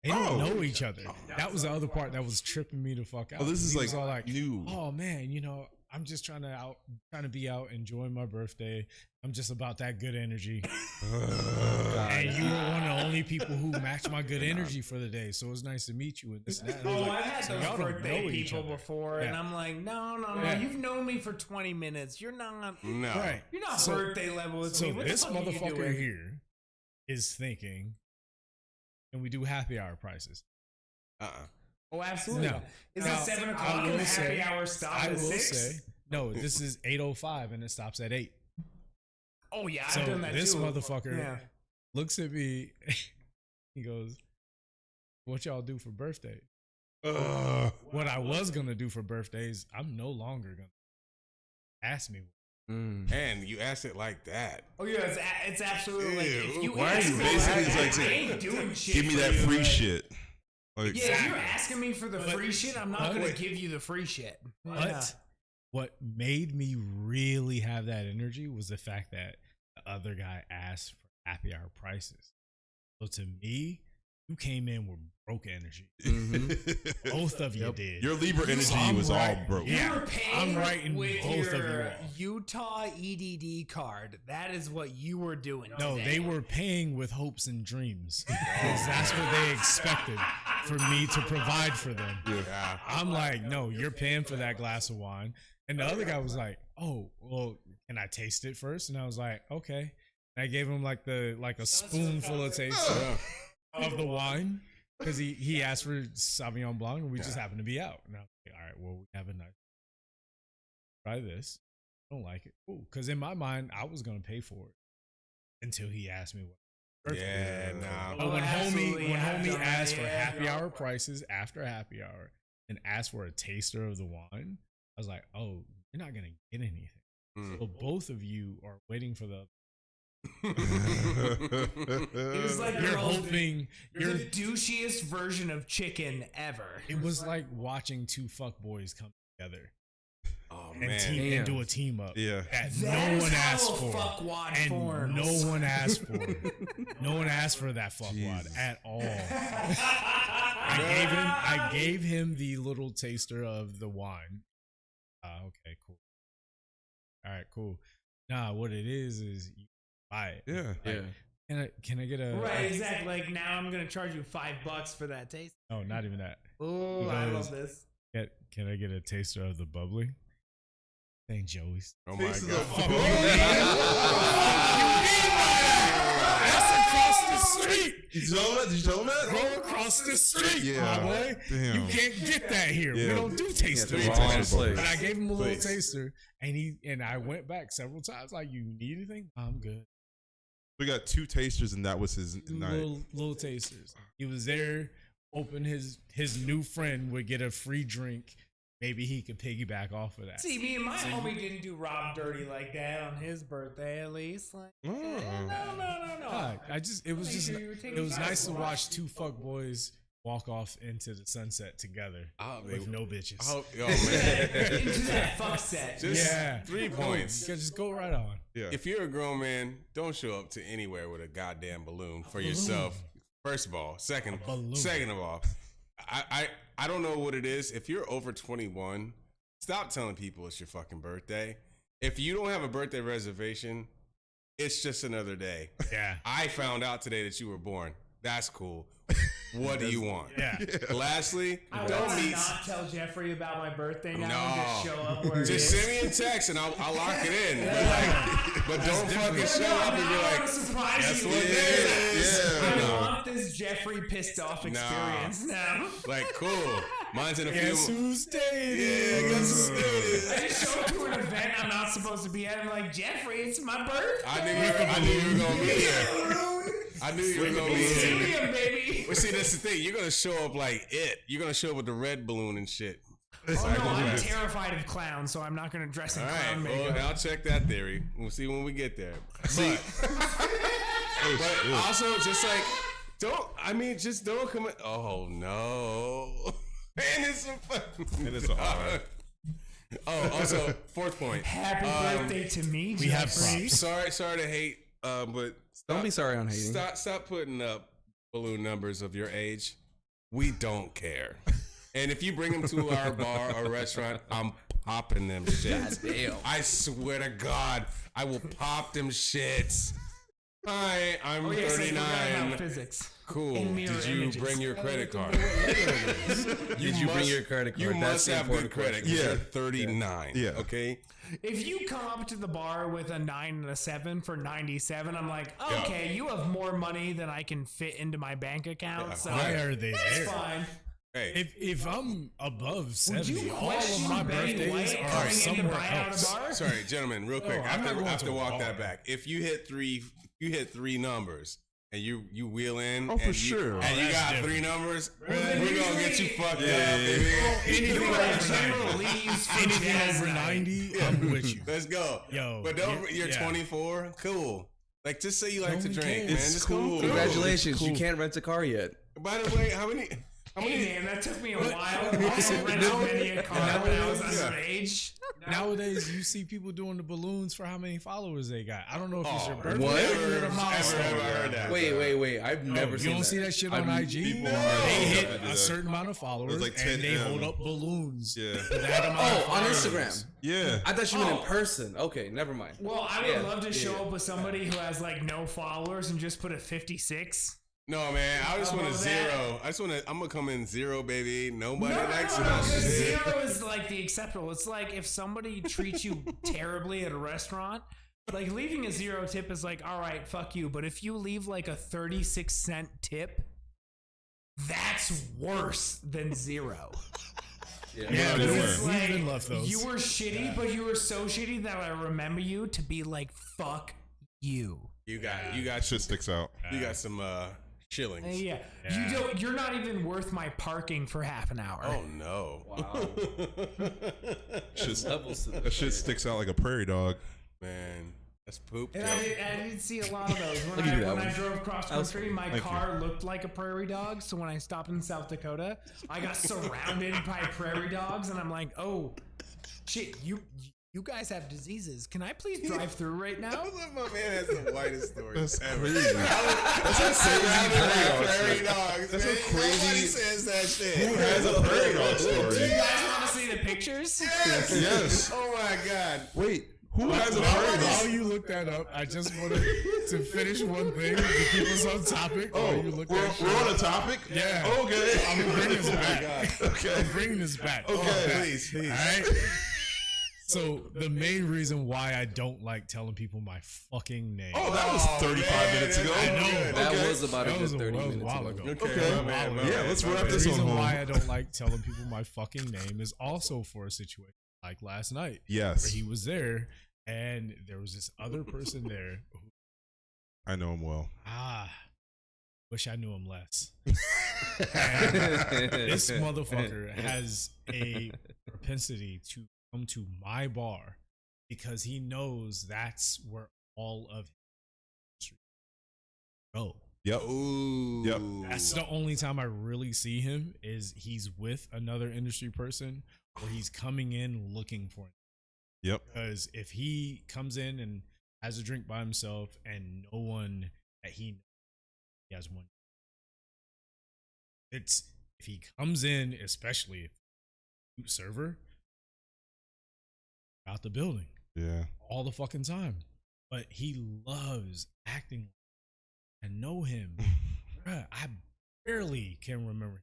They Oh. don't know each other. That was the other part that was tripping me the fuck out. Oh, this is He was like all like, new. oh man, you know, I'm just trying to be out enjoying my birthday. I'm just about that good energy. And you were one of the only people who matched my good energy for the day. So it was nice to meet you and this and that. And I was Oh, like, I've had so those y'all don't birthday know each people other. before, and Yeah. I'm like, no. Yeah. You've known me for 20 minutes. You're not. No. Right. You're not So- birthday level with So me. What the this fuck are you motherfucker doing? here is thinking, can we do happy hour prices? Oh, absolutely. No. Is Now, it 7 I o'clock will and the say- happy hour stops I at will 6? say, no, this is 8:05 and it stops at 8. Oh, yeah, So I've done that this too. motherfucker Yeah. looks at me. He goes, what y'all do for birthday? What I was going to do for birthdays, I'm no longer going to ask me. And you asked it like that. Oh, yeah, it's absolutely like, if you Why are ask you me basically like like that, I saying, ain't doing shit Give me for that you, free like- shit. Like, Yeah, if you're asking me for the But- free shit, I'm not but- going to give you the free shit. But what made me really have that energy was the fact that the other guy asked for happy hour prices. So to me, you came in with broke energy. Mm-hmm. Both of you did. Your Libra energy I'm was right. all broke. Yeah. You were paying I'm writing with both of your you off. Utah EDD card. That is what you were doing. No, today. they were paying with hopes and dreams. Because that's what they expected for me to provide for them. Yeah. I'm like, no, you're paying for that glass of wine. And the other guy was like, oh, well, can I taste it first? And I was like, okay. And I gave him like a spoonful of taste of the wine. Because he asked for Sauvignon Blanc and we just happened to be out. And I was like, all right, well, we have a nice. Try this. I don't like it. Cool. Because in my mind, I was going to pay for it until he asked me what. Yeah, nah. But when absolutely, I've homie done asked that, for yeah. happy hour prices after happy hour and asked for a taster of the wine, I was like, oh, you're not going to get anything. Mm. So both of you are waiting for the. It was like You're hoping. you're the douchiest version of chicken ever. It was like watching two fuck boys come together Oh and, man. and do a team up. Yeah. That That no is one how asked a for. fuckwad And forms. no one asked for. No one asked for that fuckwad Jesus. at all. I gave him the little taster of the wine. Okay, cool. All right, cool. Nah, what it is you buy it. Yeah. Yeah. Can I get a Right, exactly. Like now I'm gonna charge you $5 for that taste. No, not even that. Oh, I Because- love this. Can I get a taster of the bubbly? Thank Joey's. Oh my Faces god. of- That's across the street. Did you tell him that? Did you tell him that? Go across the street, Yeah. my boy. Damn. You can't get that here. Yeah. We don't do tasters. Yeah, Wrong place. But I gave him a little Please. taster, and I went back several times. Like, you need anything? I'm good. We got 2 tasters, and that was his Two night. little tasters. He was there, hoping his new friend would get a free drink. Maybe he could piggyback off of that. See, me and my homie didn't do Rob dirty like that on his birthday, at least. Like, Oh. no. Nah, it was Make just sure you were taking it was shots nice to of watch two fuck boys walk off into the sunset together Oh, with man. no bitches. Oh man. Into that fuck set. Just Yeah. 3 Go- points. Just go right on. Yeah. If you're a grown man, don't show up to anywhere with a goddamn balloon for yourself. First of all, second of all, I don't know what it is. If you're over 21, stop telling people it's your fucking birthday. If you don't have a birthday reservation, it's just another day. Yeah. I found out today that you were born. That's cool. What do you want? Yeah. Lastly, I don't will meet. not tell Jeffrey about my birthday now. No. Just show up where it Just is. send me a text and I'll lock it in. But don't fucking show up and be I want to like, surprise "Guess you what with it this. is?" I No. want this Jeffrey pissed off experience now. Like, cool. Mine's in a Guess few. who's dating? Yeah, guess who's doing I it? just show up to an event I'm not supposed to be at. I'm like, Jeffrey, it's my birthday. I knew you were gonna be here. I knew you were gonna be here. Helium, baby. But see, that's the thing. You're gonna show up like it. You're gonna show up with the red balloon and shit. Oh no, I'm terrified of clowns, so I'm not going to dress in All clown right. makeup. Well, I'll check that theory. We'll see when we get there. See, but also just like just don't come. Oh no. And it's a And it's a hard. Oh, also 4th point. Happy birthday to me, we have Jeffrey. props. Sorry to hate, but Don't be sorry on hating. Stop putting up balloon numbers of your age. We don't care. And if you bring them to our bar or restaurant, I'm popping them shits. Damn. I swear to God, I will pop them shits. Hi, I'm Oh, yes, I forgot 39. about physics. Cool. In mirror Did you images. bring your credit card? Did you bring your credit card? You That's must the have good important credit. question. Yeah. Yeah. You're 39. Yeah. Okay. If you come up to the bar with a 9 and a 7 for 97, I'm like, okay, you have more money than I can fit into my bank account. Yeah. So Why are they it's there? fine. Hey. If I'm above Would 70, you all of question my Betty birthdays White are coming in to somewhere buy out a else. bar? Sorry, gentlemen, real quick. Oh, I I'm not have going to to a walk bar. that back. If you hit 3 numbers and you wheel in, Oh, for and sure. and you that's got different. 3 numbers, then we're gonna usually- get you fucked Yeah, up, yeah, baby. Anything You're over a 90. general leaves for Anything jazz over night. 90, I'm with you. Let's go. Yo, but you're yeah. 24. Cool. Like, just say you like to we drink, can't. man. It's Just cool. come through. Congratulations, Cool. you can't rent a car yet. By the way, how many? Hey man, that took me a while. I rented many a car when I was underage. Nowadays, you see people doing the balloons for how many followers they got. I don't know if it's your birthday what? or a milestone. Ever heard that? Wait. I've never You seen don't that. see that shit on IG? people They are- hit do a that. certain amount of followers like and 10 they M. hold up balloons. Yeah. for that amount of On followers. Instagram. Yeah. I thought you meant in person. Okay, never mind. Well, I would love to show up with somebody who has like no followers and just put a 56. No, man. I just want a Above zero. I'm gonna come in zero, baby. Nobody likes no, my because shit. zero is like the acceptable. It's like if somebody treats you terribly at a restaurant, like leaving a zero tip is like, all right, fuck you. But if you leave like a 36-cent tip, that's worse than zero. Yeah, Yeah, we they It's were. we like, even left those. you were shitty, but you were so shitty that I remember you to be like, fuck you. You got Shit sticks out. some shillings. Yeah. You're not even worth my parking for half an hour. Oh no! Wow. That shit sticks out like a prairie dog. Man, that's poop. And I did see a lot of those. When, I'll give you that when I one. drove cross country, my Thank car looked like a prairie dog. So when I stopped in South Dakota, I got surrounded by prairie dogs, and I'm like, oh, shit, you guys have diseases. Can I please drive through right now? My man has the whitest story That's ever. crazy. That's a Prairie crazy dogs. That's man. a crazy- Nobody says that shit. Who has a prairie dog Do you story? guys want to see the pictures? Yes. Oh my god. Wait, who has a prairie While dog? you look that up, I just wanted to finish one thing to keep us on topic. While you look that shit We're on up. a topic? Yeah. Okay. I'm bringing this back. Okay. I'm bringing this back. Okay. Please. All right. So the main reason why I don't like telling people my fucking name. Oh, that was 35 man, minutes ago. I know. That Okay. was about a That good was a 30 minutes while ago. ago. Okay. my man, my Yeah, man, let's my wrap man. The this on reason home. why I don't like telling people my fucking name is also for a situation like last night where Yes. he was there and there was this other person there who, I know him well. wish I knew him less. And this motherfucker has a propensity to come to my bar because he knows that's where all of his go. Yep. Ooh. Yep. That's the only time I really see him is he's with another industry person or he's coming in looking for him. Yep. Because if he comes in and has a drink by himself and no one that he has one, it's if he comes in, especially if server out the building Yeah. all the fucking time, but he loves acting. I know him. Bruh, I barely can remember,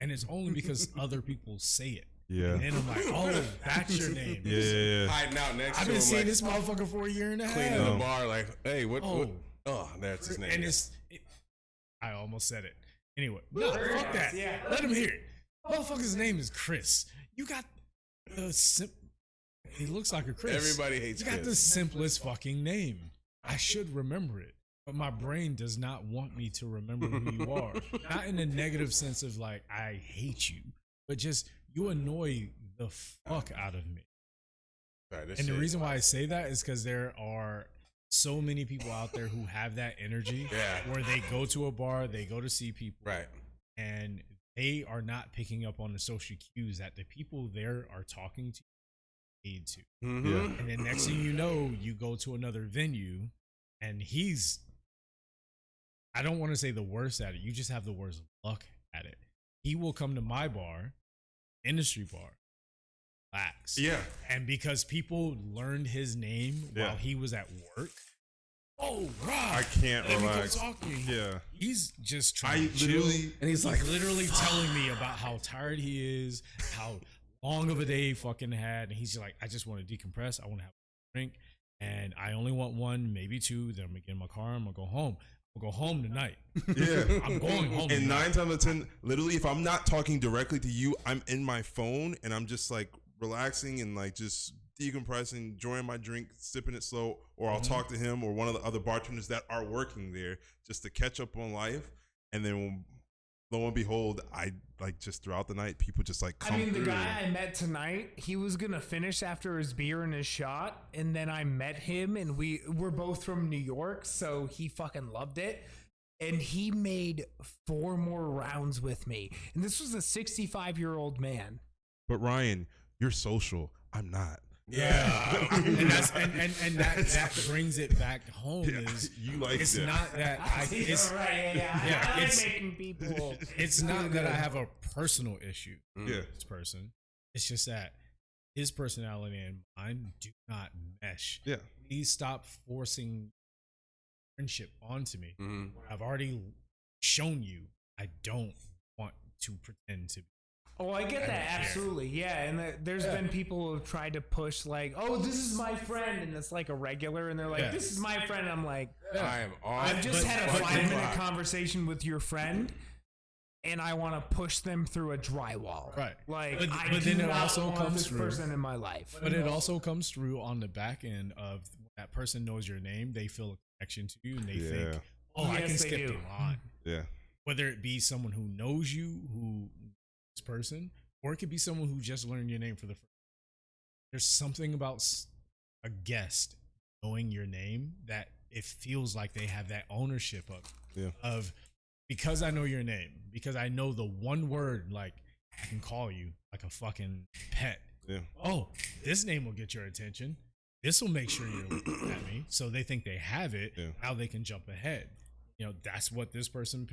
and it's only because other people say it. Yeah. And then I'm like, oh, that's your name. Yeah. Hiding out next I've to been him, seeing like, this motherfucker for a year and a cleaning half. the bar, like, hey, what? Oh. Oh, that's his name. And I almost said it. Anyway, no, fuck that. Yeah. Let him hear it. Motherfucker's name is Chris. You got the he looks like a Chris. Everybody hates You got Chris. the simplest fucking name. I should remember it, but my brain does not want me to remember who you are. Not in a negative sense of like I hate you, but just you annoy the fuck out of me. Sorry, this And the shit- reason why I say that is because there are so many people out there who have that energy Yeah. where they go to a bar, they go to see people, Right. and they are not picking up on the social cues that the people there are talking to need to. Mm-hmm. Yeah. And then next thing you know, you go to another venue and he's, I don't want to say the worst at it. You just have the worst luck at it. He will come to my bar, industry bar, relax. Yeah. And because people learned his name Yeah. while he was at work, oh, Rob, I can't let me come relax. talk to you. Yeah. He's just I trying to chill. literally. And he's like, literally telling me about how tired he is, how long of a day he fucking had. And he's just like, I just want to decompress. I want to have a drink. And I only want one, maybe two. Then I'm going to get in my car. I'm going to go home. I'll go home tonight. Yeah. I'm going home And tonight. 9 times out of 10, literally, if I'm not talking directly to you, I'm in my phone and I'm just like relaxing and like just decompressing, enjoying my drink, sipping it slow, or I'll talk to him or one of the other bartenders that are working there just to catch up on life. And then lo and behold, I like just throughout the night, people just like come I mean, the through. guy I met tonight, he was gonna finish after his beer and his shot, and then I met him, and we're both from New York, so he fucking loved it, and he made 4 more rounds with me, and this was a 65-year-old man. But Ryan, you're social. I'm not. Yeah. And that brings it back home. Is You like it's that. not that it's right, yeah, I like it's- making people. it's not that I have a personal issue Mm. Yeah. with this person. It's just that his personality and mine do not mesh. Yeah. Please stop forcing friendship onto me. Mhm. I've already shown you I don't want to pretend to be. Oh, I get I that don't care. absolutely, yeah. And there's Yeah. been people who have tried to push like, "Oh, this is my friend," and it's like a regular, and they're like, Yeah. "This is my friend." I'm like, I am on. I've just but- had a but- 5-minute conversation with your friend, and I want to push them through a drywall. Right. Like, But- I but do then it not also want comes this through- person in my life. But it also comes through on the back end of that person knows your name. They feel a connection to you, and they Yeah. think, "Oh, I Yes, can they skip do. the line." Yeah. Whether it be someone who knows you, who this person, or it could be someone who just learned your name for the first. There's something about a guest knowing your name that it feels like they have that ownership of because I know your name, because I know the one word, like I can call you like a fucking pet. Yeah. Oh, this name will get your attention. This will make sure you're looking at me. So they think they have it. Yeah. Now they can jump ahead. You know, that's what this person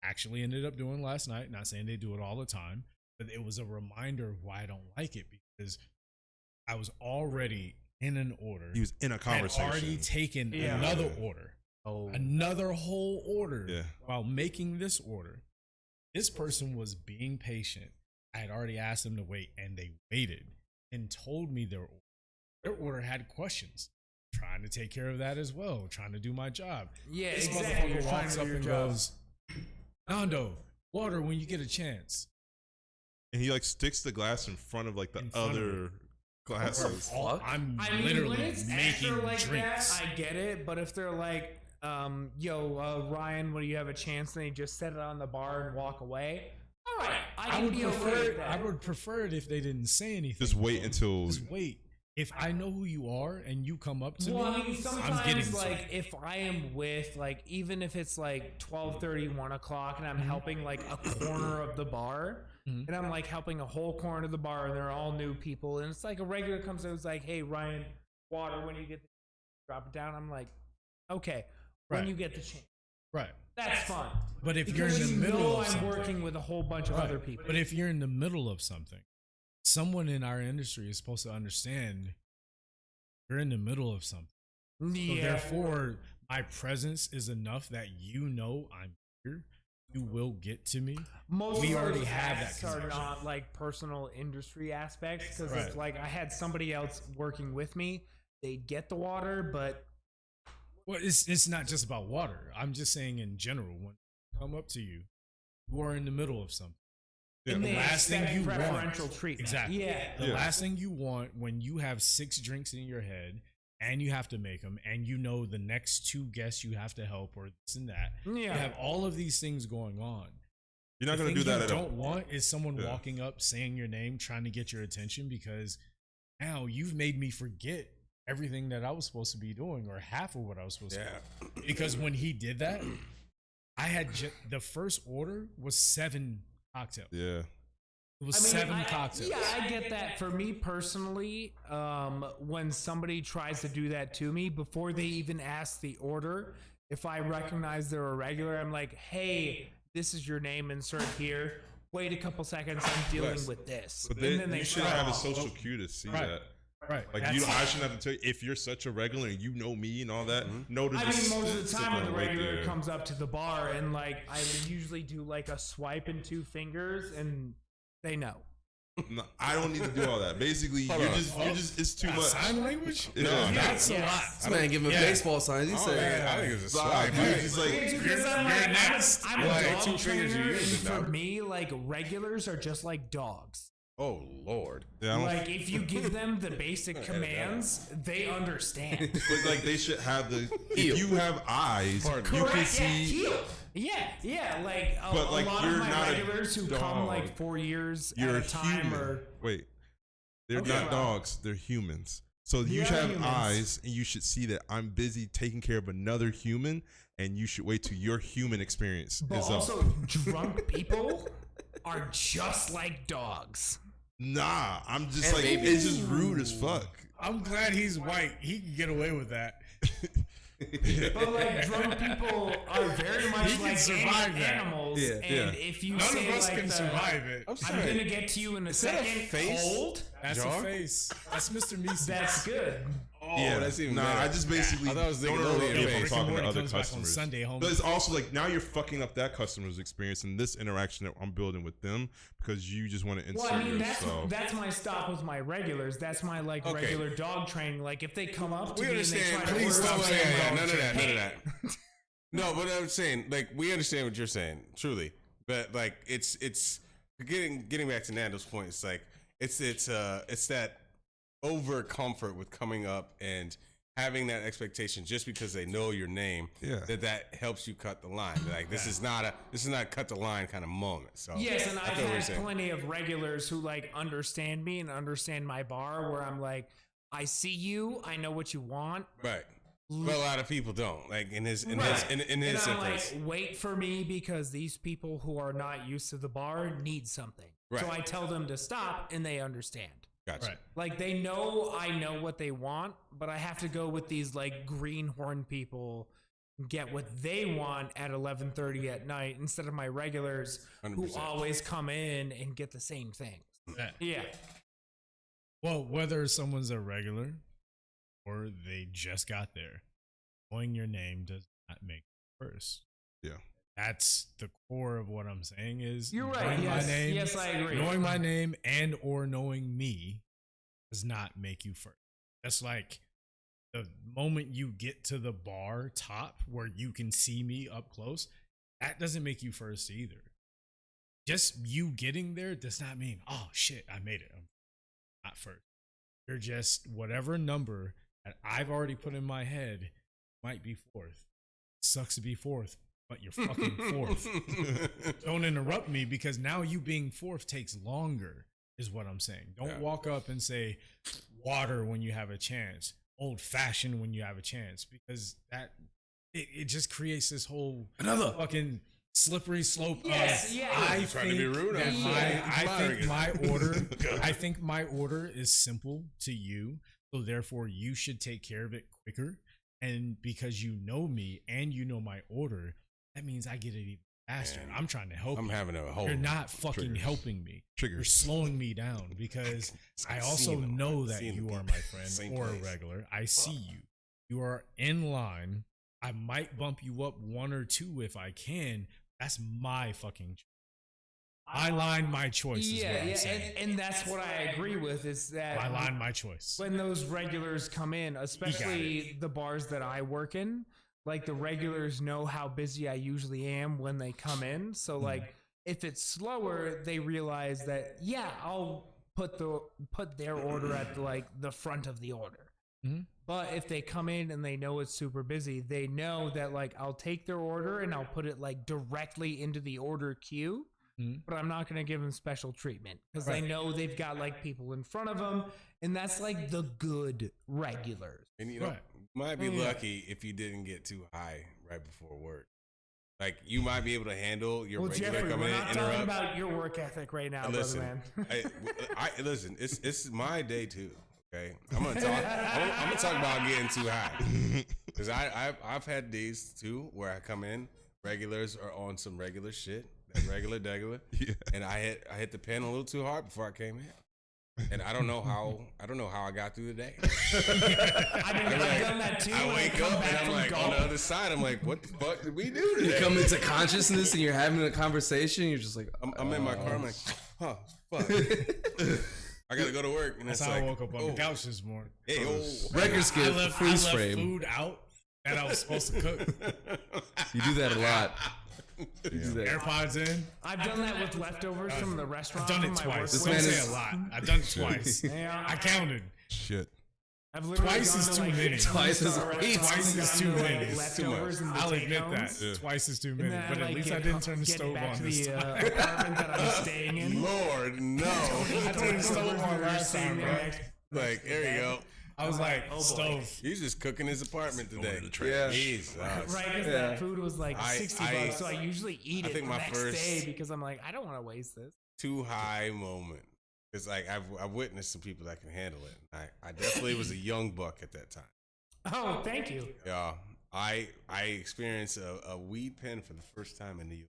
actually ended up doing last night. Not saying they do it all the time, but it was a reminder of why I don't like it, because I was already in an order. He was in a had conversation. already taken Yeah. another order, another whole order Yeah. while making this order. This person was being patient. I had already asked them to wait, and they waited and told me their order had questions. Trying to take care of that as well, trying to do my job. Yeah, This exactly. You're motherfucker trying walks to up do your and job. goes, "Nando, water when you get a chance." And he like sticks the glass in front of like the In front of other glasses. I'm I mean, when literally it's making extra like drinks. that, I get it. But if they're like, Ryan, when you have a chance, and they just set it on the bar and walk away, all right, I I can would be prefer okay with it. that. I would prefer it if they didn't say anything. Just wait until Just wait. If I know who you are and you come up to Well, I me, mean, I'm getting sometimes, to like, it. if I am with, like, even if it's, like, 12:30, 1 o'clock, and I'm helping, like, a corner of the bar, Mhm. and I'm, like, helping a whole corner of the bar, and they're all new people, and it's, like, a regular comes in, it's like, "Hey, Ryan, water when you get the drop it down." I'm like, okay, when Right. you get the chance. Right. That's fine. But if Because you're in the you middle know of I'm something, working with a whole bunch of Right. other people. But if you're in the middle of something, someone in our industry is supposed to understand you're in the middle of something. So therefore, my presence is enough that you know I'm here. You will get to me. most we of already those have that asks are connection. not like personal industry aspects because Right. it's like I had somebody else working with me. They get the water, but Well, it's not just about water. I'm just saying in general, when I come up to you, you are in the middle of something. and the they last thing expect you want- preferential treatment. Exactly. Yeah. The last thing you want when you have 6 drinks in your head and you have to make them, and you know the next 2 guests you have to help or this and that. Yeah. You have all of these things going on. you're not The gonna do thing that you at don't all. want is someone Yeah. walking up, saying your name, trying to get your attention, because now you've made me forget everything that I was supposed to be doing, or half of what I was supposed to Yeah. do. Because when he did that, I had the first order was 7 cocktails. Yeah. It was 7 cocktails. Yeah, I get that. For me personally, when somebody tries to do that to me before they even ask the order, if I recognize they're a regular, I'm like, "Hey, this is your name. Insert here. Wait a couple seconds. I'm dealing Yes. with this." But And then you they should start have a off. social cue to see Right. that. Right. Like I shouldn't have to tell you if you're such a regular and you know me and all that. No, to I just mean, most of the sit time there when the and wait regular there. comes up to the bar, and like I usually do like a swipe and 2 fingers, and they know. No, I don't need to do all that. Basically, you're just it's too much. Sign language? Yeah. That's a Yes. lot. This man giving Yeah. baseball signs. He Oh, said, man, I think it's a Nah, swipe. dude, it's just like Because You're next. I'm a Like, dog 2 fingers, trainer, you use and it for now. me, like regulars are just like dogs. Oh Lord. yeah, I don't, Like if you give them the basic commands, they understand. but like they should have the. If you have eyes, you can Correct, yeah, see. heel. Yeah. Like But, a like, lot you're of my not a regulars who come dog. like 4 years You're at a time human. or Wait, they're Okay, not well. dogs. They're humans. So you They should are have humans. eyes, and you should see that I'm busy taking care of another human, and you should wait till your human experience but is also up. drunk people are just like dogs. Nah, I'm just And like, maybe- it's just rude as fuck. I'm glad he's white. He can get away with that. But like drunk people are very much He can like survive that. animals, Yeah. and if you None say of us like can survive it. I'm I'm sorry. gonna get to you in a that a second. face? Hold. That's Jar? a face. That's Mr. Meese. That's good. Oh, that's even better. I just basically I thought it was don't thinking interrupt Lily me if I'm face. talking to Morty other comes back on customers. Sunday, homie. But it's also like now you're fucking up that customer's experience and this interaction that I'm building with them because you just want to insert Well, I mean yourself. that's my stop with my regulars. That's my like Okay. regular dog training. Like if they come up to We me and they understand. try to Please order stop something, saying I'm that. like, None of that. No, but I'm saying, like, we understand what you're saying, truly. But like, it's getting back to Nando's point. It's like it's that over comfort with coming up and having that expectation just because they know your name. Yeah. That helps you cut the line. Like this is not a cut the line kind of moment. So Yes, and I I've feel what you're had saying. plenty of regulars who like understand me and understand my bar. Where I'm like, I see you, I know what you want. Right. But a lot of people don't. Like in his Right. in And his I'm sense. like, wait for me because these people who are not used to the bar need something. So Right. I tell them to stop, and they understand. Gotcha. Right. Like they know I know what they want, but I have to go with these like greenhorn people get what they want at 11:30 at night instead of my regulars who 100%. always come in and get the same things. Yeah. Yeah. Well, whether someone's a regular or they just got there, knowing your name does not make you first. Yeah. That's the core of what I'm saying is You're right. knowing Yes. my name, Yes, I agree. knowing my name and or knowing me does not make you first. That's like the moment you get to the bar top where you can see me up close, that doesn't make you first either. Just you getting there does not mean, oh shit, I made it. I'm not first. You're just whatever number that I've already put in my head might be fourth. Sucks to be fourth, but you're fucking fourth. Don't interrupt me because now you being fourth takes longer, is what I'm saying. Don't walk up and say water when you have a chance, old fashioned when you have a chance, because that it just creates this whole Another. fucking slippery slope Yes, of yeah. I Trying to be think rude, that I'm I think my order is simple to you, so therefore you should take care of it quicker. And because you know me and you know my order, that means I get it even faster. Man, I'm trying to help I'm you. having a whole. You're not fucking Triggers. helping me. You're Triggers. slowing me down because I I've also seen them. know I've that seen you them. are my friend Same or place. a regular. I see you. You are in line. I might bump you up one or two if I can. That's my fucking choice. My line, my choice is what I'm saying. and that's what I agree with is that My line, my choice. when those regulars come in, especially the bars that I work in, like the regulars know how busy I usually am when they come in. So like if it's slower, they realize that I'll put their order at like the front of the order. Mhm. But if they come in and they know it's super busy, they know that like I'll take their order and I'll put it like directly into the order queue. Mhm. But I'm not going to give them special treatment because Right. they know they've got like people in front of them, and that's like the good regulars. And you know, Right. you might be Yeah. lucky if you didn't get too high right before work. Like you might be able to handle your Well, regular Geoffrey, coming we're in, not talking interrupt. about your work ethic right now, Listen, brother man. I listen. It's my day too. Okay, I'm gonna talk. I'm gonna talk about getting too high because I've had days too where I come in, regulars are on some regular shit, that regular, Yeah. and I hit the pen a little too hard before I came in, and I don't know how I got through the day. I mean, I've done that too. I when wake come up back and I'm from like on golf. the other side. I'm like, what the fuck did we do You today? come into consciousness and you're having a conversation. You're just like, I'm in my car. I'm like, huh, fuck. I gotta go to work, and That's it's how like, I woke up on oh, the couch this morning. Hey, record skip, I freeze left frame. food out that I was supposed to cook. You do that a lot. You do that. AirPods in. I've done that with leftovers from the restaurant. I've done it from my twice. work This Don't man with. say is- a lot. I've done it twice. Yeah. I counted. Shit. I've literally Twice gone is to, too like, many. Twice is restaurants eight. and Twice is gotten too the, many. like, It's too leftovers and the I'll admit that. take-homes. Yeah. Twice is too And many. then But I, at like, least I get didn't turn the get stove back on to this the time. apartment that I'm staying in. Lord, no. I turned the stove on last time, bro. Like, there you go. I was like, Oh, boy. stove. He's just cooking his apartment today. Yeah. Jesus. Right, because Yeah. that food was like I- $60, I- so I usually eat I it think the my next first- day because I'm like, I don't want to waste this. Too high moment It's like I've witnessed some people that can handle it. I definitely was a young buck at that time. Oh, thank you. Yeah, I experienced a weed pen for the first time in New York.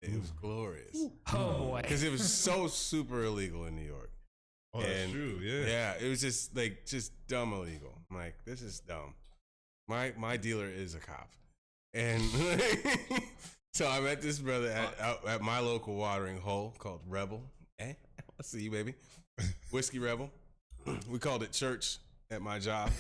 It was glorious. Oh boy. Because it was so super illegal in New York. Oh, that's true. Yeah. Yeah, it was just dumb illegal. I'm like, this is dumb. My dealer is a cop, and so I met this brother at my local watering hole called Rebel. I see you, baby. Whiskey Rebel. We called it church at my job.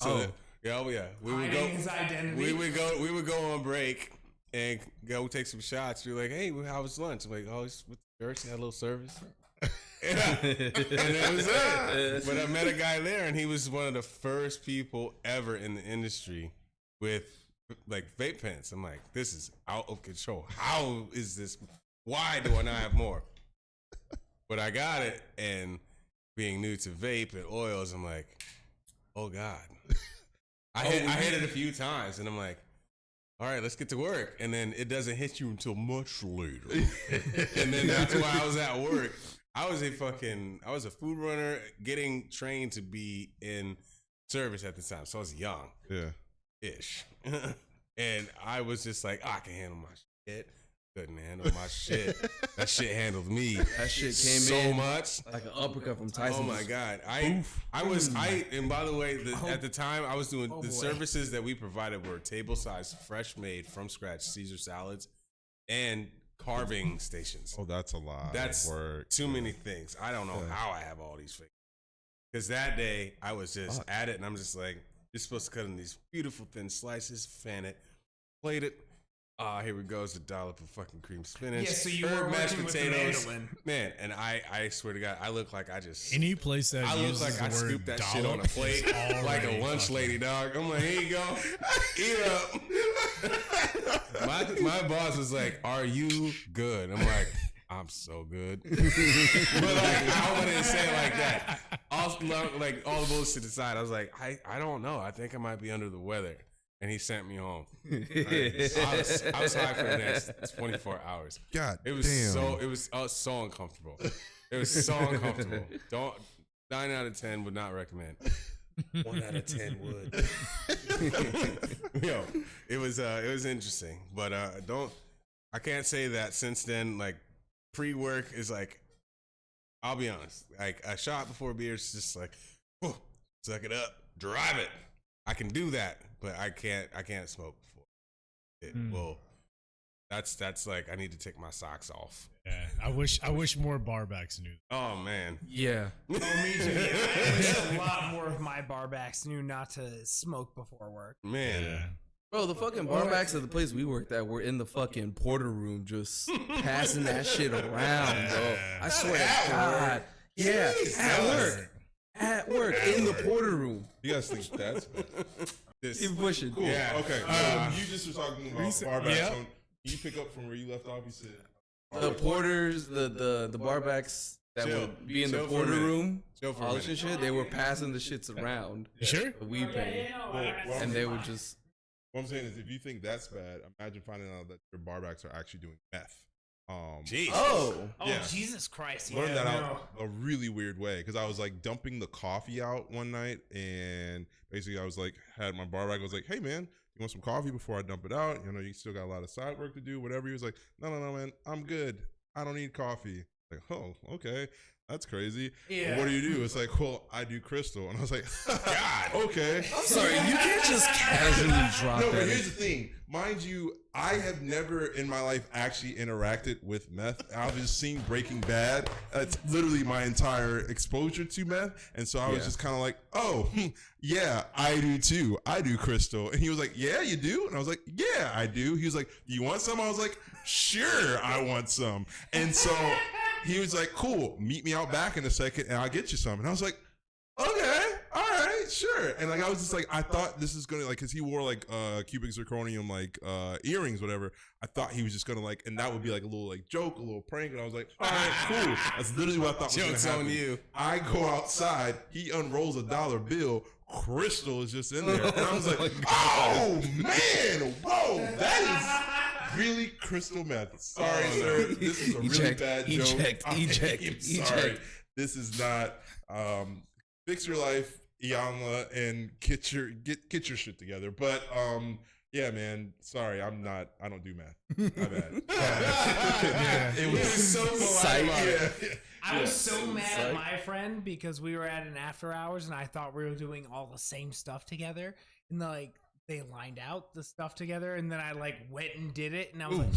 So yeah. We would go. His identity. We would go on break and go take some shots. You're like, hey, how was lunch? I'm like, oh, it's with the church. Had a little service. And that was it. But I met a guy there, and he was one of the first people ever in the industry with like vape pens. I'm like, this is out of control. How is this? Why do I not have more? But I got it, and being new to vape and oils, I'm like, oh God. I hit it a few times, and I'm like, all right, let's get to work. And then it doesn't hit you until much later. And then that's why I was at work. I was a food runner getting trained to be in service at the time. So I was young. Yeah. Ish. And I was just like, I can handle my shit. Couldn't handle my shit. That shit handled me. That shit came so in much like an uppercut from Tyson. Oh my God. And by the way, at the time I was doing the services that we provided were table size, fresh made from scratch Caesar salads and carving stations. Oh, that's a lot. That's of work. Too many things. I don't know how I have all these things. Because that day I was just at it, and I'm just like, you're supposed to cut in these beautiful thin slices, fan it, plate it. Here we go. It's a dollop of fucking cream spinach. Yeah, so you were mashed working with the potatoes. mandolin. Man, and I swear to God, I look like I just... Any place that I look uses like the I word scooped that shit dollop on a plate is like a already lunch fucking- lady, dog. I'm like, here you go. Eat up. My boss was like, are you good? I'm like, I'm so good. But like, I hope I didn't say it like that. All the bullshit aside, I was like, I don't know. I think I might be under the weather. And he sent me home. I was high for the next 24 hours. God It was damn. so uncomfortable. It was so uncomfortable. 9 out of 10 would not recommend. 1 out of 10 would. Yo, it was interesting, but I can't say that since then. Like pre-work is like, I'll be honest, like a shot before beer is just like, whew, suck it up, drive it. I can do that, but I can't smoke before it. Well, that's like I need to take my socks off. Yeah, I wish more barbacks knew. Oh man. Yeah. Oh, me too. Yeah, I wish a lot more of my barbacks knew not to smoke before work. Man. Yeah. Bro, the fucking barbacks at the place we worked at were in the fucking porter room just passing that shit around, bro. I swear to God. Yeah, at work, in the porter room. You guys think that's bad. Keep pushing. Cool. Yeah. Okay. You just were talking about barbacks. yeah. So can you pick up from where you left off? You said The porters, the barbacks that would be in the porter room, all this shit, they were passing the shits around. You sure? The weed pen. And they would just... What I'm saying is, if you think that's bad, imagine finding out that your barbacks are actually doing meth. Jeez. Oh. Yeah. Jesus Christ. Learned that out a really weird way because I was like dumping the coffee out one night, and basically I was like, had my barback. I was like, hey man, you want some coffee before I dump it out? You know, you still got a lot of side work to do, whatever. He was like, no, man, I'm good. I don't need coffee. Like, oh, okay. That's crazy. Yeah. Well, what do you do? It's like, well, I do crystal. And I was like, God, okay. I'm sorry, you can't just casually drop No, that. but here's the thing. Mind you, I have never in my life actually interacted with meth. I've just seen Breaking Bad. That's literally my entire exposure to meth. And so I was just kind of like, oh, yeah, I do too. I do crystal. And he was like, yeah, you do? And I was like, yeah, I do. He was like, do you want some? I was like, sure, I want some. And so he was like, cool, meet me out back in a second and I'll get you some. And I was like, okay, all right, sure. And like I was just like, I thought this is gonna like, cause he wore like cubic zirconium like earrings, whatever. I thought he was just gonna like, and that would be like a little like joke, a little prank. And I was like, all right, cool. That's literally what I thought was Joke's gonna happen. on you. I go outside, he unrolls a $1 bill. Crystal is just in there, and I was like, oh man, whoa, that is really crystal meth. Sorry, sir, this is a really bad joke. Eject. I'm sorry. This is not fix your life, Iyanla, and get your shit together. But yeah, man. Sorry, I don't do math. My bad. It was so polite. I was so mad at my friend because we were at an after hours and I thought we were doing all the same stuff together, and they lined out the stuff together, and then I went and did it, and I was like,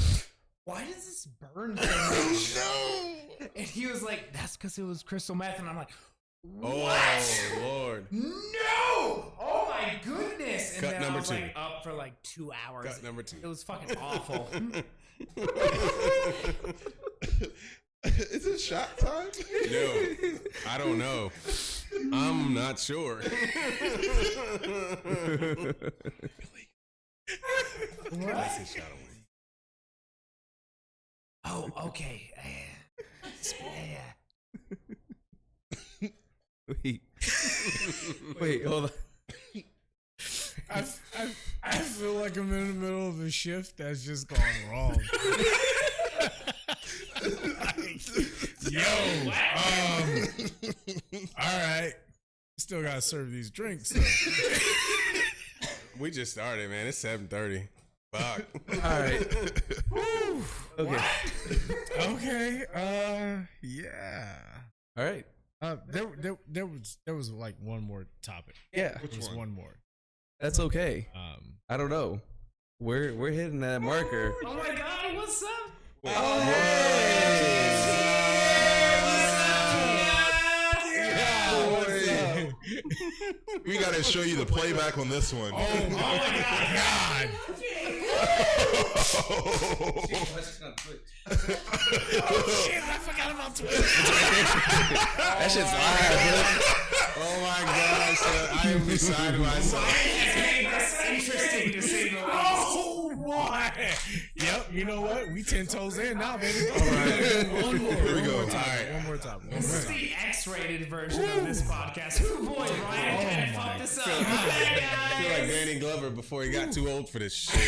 why does this burn so much? No. And he was like, that's because it was crystal meth, and I'm like, what? Oh Lord. No! Oh my goodness! And Cut then number I was 2. up for 2 hours. Cut number 2. It was fucking awful. Is it shot time? No, I don't know. I'm not sure. That's a shot away. Oh, okay. Yeah. Wait, hold on. I feel like I'm in the middle of a shift that's just gone wrong. All right. Still gotta serve these drinks. So. We just started, man. It's 7:30. Fuck. All right. Okay. Okay. Yeah. All right. There was one more topic. Yeah. There was one more. That's okay. I don't know. We're hitting that marker. Oh my god, what's up? Oh, hey. We gotta show you the playback on this one. Oh my god. Oh shit, I forgot about Twitter. That shit's live. Oh my gosh, I am beside myself. It's made this interesting to say the least. Oh boy. Yep. You know what? We 10 toes in now, baby. All right. One more. Here we One go. more topic. One more topic. This is the X-rated version of this podcast. Ooh, boy, Ryan kind of fucked this up. My bad, I feel like guys. Danny Glover before he got too old for this shit.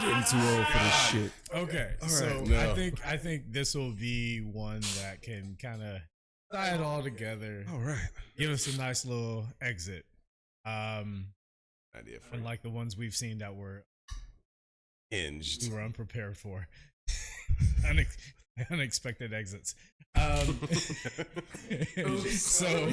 Getting too old for this shit. Okay, so I think this will be one that can kind of tie it all together. All right. Give us a nice little exit. Idea for Unlike the ones we've seen that we hinged. were unprepared for. Unexpected exits. So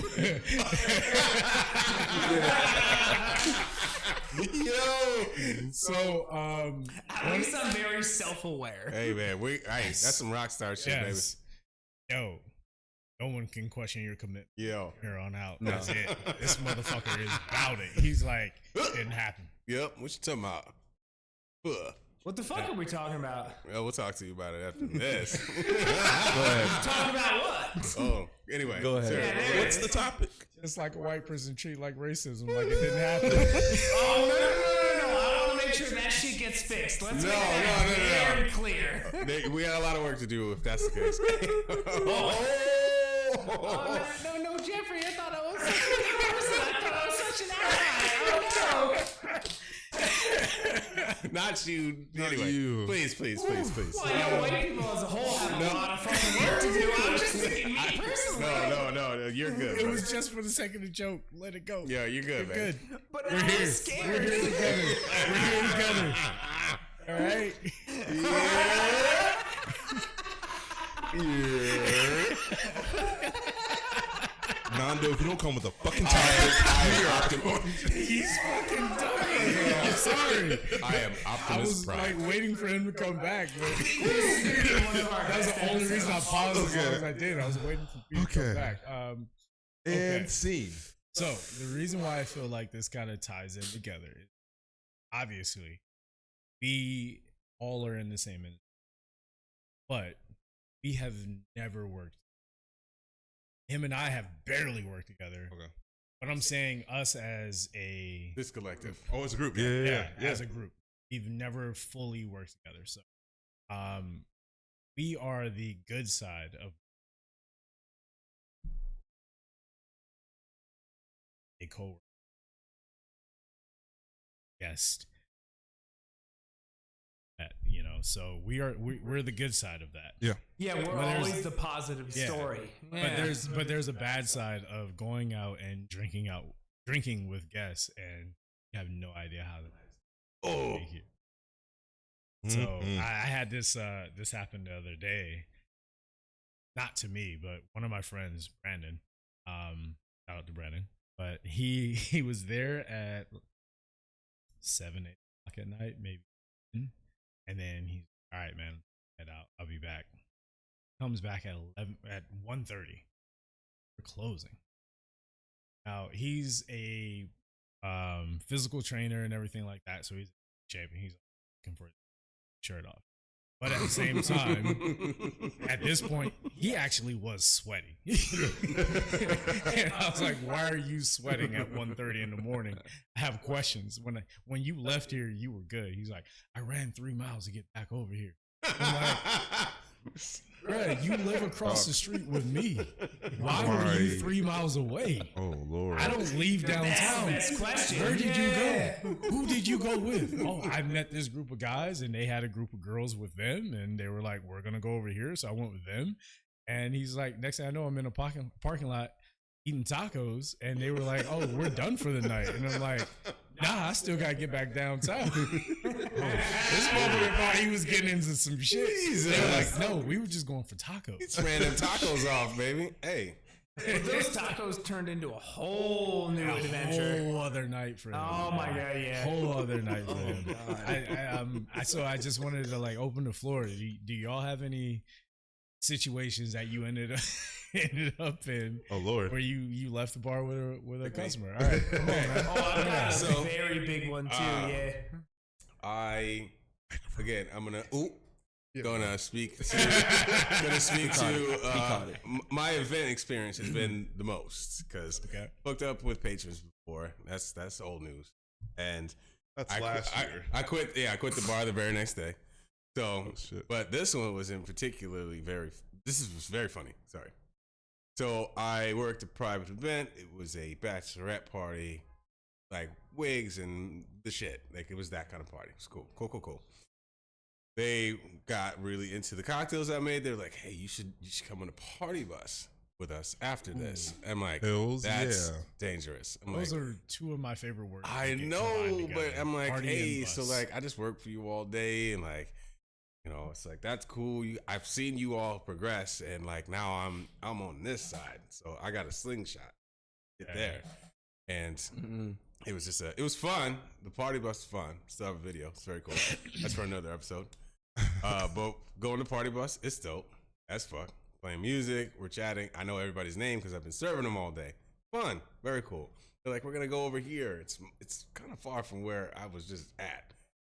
At least I'm very self-aware. Hey man, that's some rock star shit, yes. Yo, no one can question your commitment baby. Yo. here on out. That's it. This motherfucker is about it. He's like, didn't happen. Yep. What you talking about? What the fuck are we talking about? Well, we'll talk to you about it after this. Go ahead. Talking about what? Oh, anyway. Go ahead. Sarah, Yeah, what's the topic? Just like a white person treat like racism, like it didn't happen. Oh, no. I want to make sure that shit gets fixed. Let's make that very clear. We got a lot of work to do if that's the case. Oh, no, Geoffrey, I thought I was such a good person. I thought I was such an ally. Not you. Not Anyway, you. please. Well, I know white people as a whole have a lot of fucking work to do. I'm just thinking me personally. No, you're good. It bro. was just for the sake of the joke. Let it go. Yeah, you're good, We're man. good. But We're I'm here. scared. We're here together. We're here together. All right. Nando, if you don't come with a fucking topic, He's fucking dying. I'm sorry. I am I Optimus was Prime. waiting for him to come back. But One of our that was best the only reason I episodes. paused as long as I did. I was waiting for people to come Okay. back. and scene. So the reason why I feel like this kind of ties in together is obviously we all are in the same industry, but we have never worked. Him and I have barely worked together. Okay. But I'm saying us as a This collective. Oh, it's a group. as a group, we've never fully worked together. So, we are the good side of a coworker, guest that So we're the good side of that. Yeah. Yeah, we're always the positive story. Yeah. But there's a bad side of going out and drinking with guests, and you have no idea how that is. Oh. So I had this happen the other day. Not to me, but one of my friends, Brandon. Shout out to Brandon. But he was there at 7, 8 o'clock at night, maybe. And then he's all right, man, head out. I'll be back. Comes back at 1:30. We're closing. Now he's a physical trainer and everything like that, so he's in shape and he's looking for his shirt off. But at the same time, at this point, he actually was sweaty. And I was like, "Why are you sweating at 1:30 in the morning?" I have questions. When you left here, you were good. He's like, "I ran 3 miles to get back over here." I'm like, "Bruh, you live across the street with me. Why were you 3 miles away?" Oh Lord! I don't leave downtown. Best question. Where did you go? Who did you go with? Oh, I met this group of guys, and they had a group of girls with them, and they were like, "We're gonna go over here," so I went with them. And he's like, next thing I know, I'm in a parking lot eating tacos, and they were like, "Oh, we're done for the night," and I'm like, "Nah, I still gotta get back downtown." This motherfucker thought he was getting into some shit. They were like, "No, we were just going for tacos." It's random tacos off, baby. Hey. Those tacos turned into a whole new adventure. Whole other night for him. Oh my god, yeah. Whole other night for him. So I just wanted to like open the floor. Do y'all have any situations that you ended up in? Oh Lord! Where you left the bar with a customer? All right, come on, man. Oh, I've got So, a very big one too. Yeah. I'm gonna speak to my event experience has been the most because hooked up with patrons before. That's old news, and That's last year. I quit the bar the very next day. So, shit. but this one was this was very funny. Sorry. So I worked a private event. It was a bachelorette party, like wigs and the shit. Like it was that kind of party. It was cool. They got really into the cocktails I made. They're like, "Hey, you should come on a party bus with us after this." I'm like, "That's dangerous." Those are two of my favorite words. I know, but I'm like, Party "Hey, and so bus. like, I just work for you all day, and like, you know, it's like that's cool. I've seen you all progress, and like now I'm on this side, so I got a slingshot. Get there, and it was fun. The party bus was fun. Still have a video. It's very cool. That's for another episode. But going to party bus, it's dope. That's fuck. Playing music, we're chatting. I know everybody's name because I've been serving them all day. Fun, very cool. They're like, we're gonna go over here. It's kind of far from where I was just at.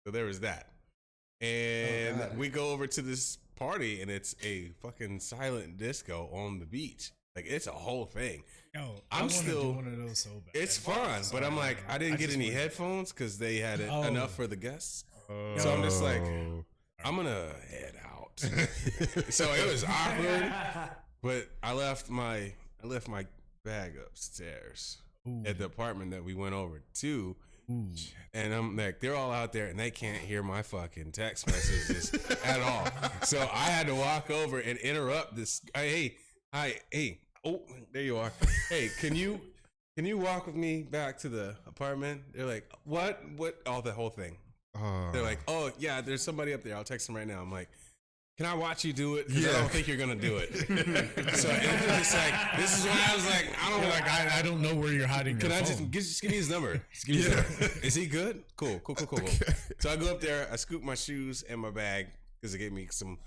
So there was that. And we go over to this party, and it's a fucking silent disco on the beach. Like it's a whole thing. Yo, I'm still do one of those so bad. It's fun, but I'm like, I didn't get any headphones because they had enough for the guests. So I'm just like, I'm gonna head out. So it was awkward, but I left my bag upstairs at the apartment that we went over to. And I'm like, they're all out there and they can't hear my fucking text messages at all. So I had to walk over and interrupt this. Hey, oh, there you are. Hey, can you walk with me back to the apartment? They're like, what? Oh, the whole thing. They're like, oh yeah, there's somebody up there. I'll text him right now. I'm like, can I watch you do it? Because I don't think you're gonna do it. So it's like, this is when I was like, I don't know where you're hiding. Can your I phone. just give me his number? Just give me his number. Is he good? Cool. So I go up there. I scoop my shoes and my bag because they gave me some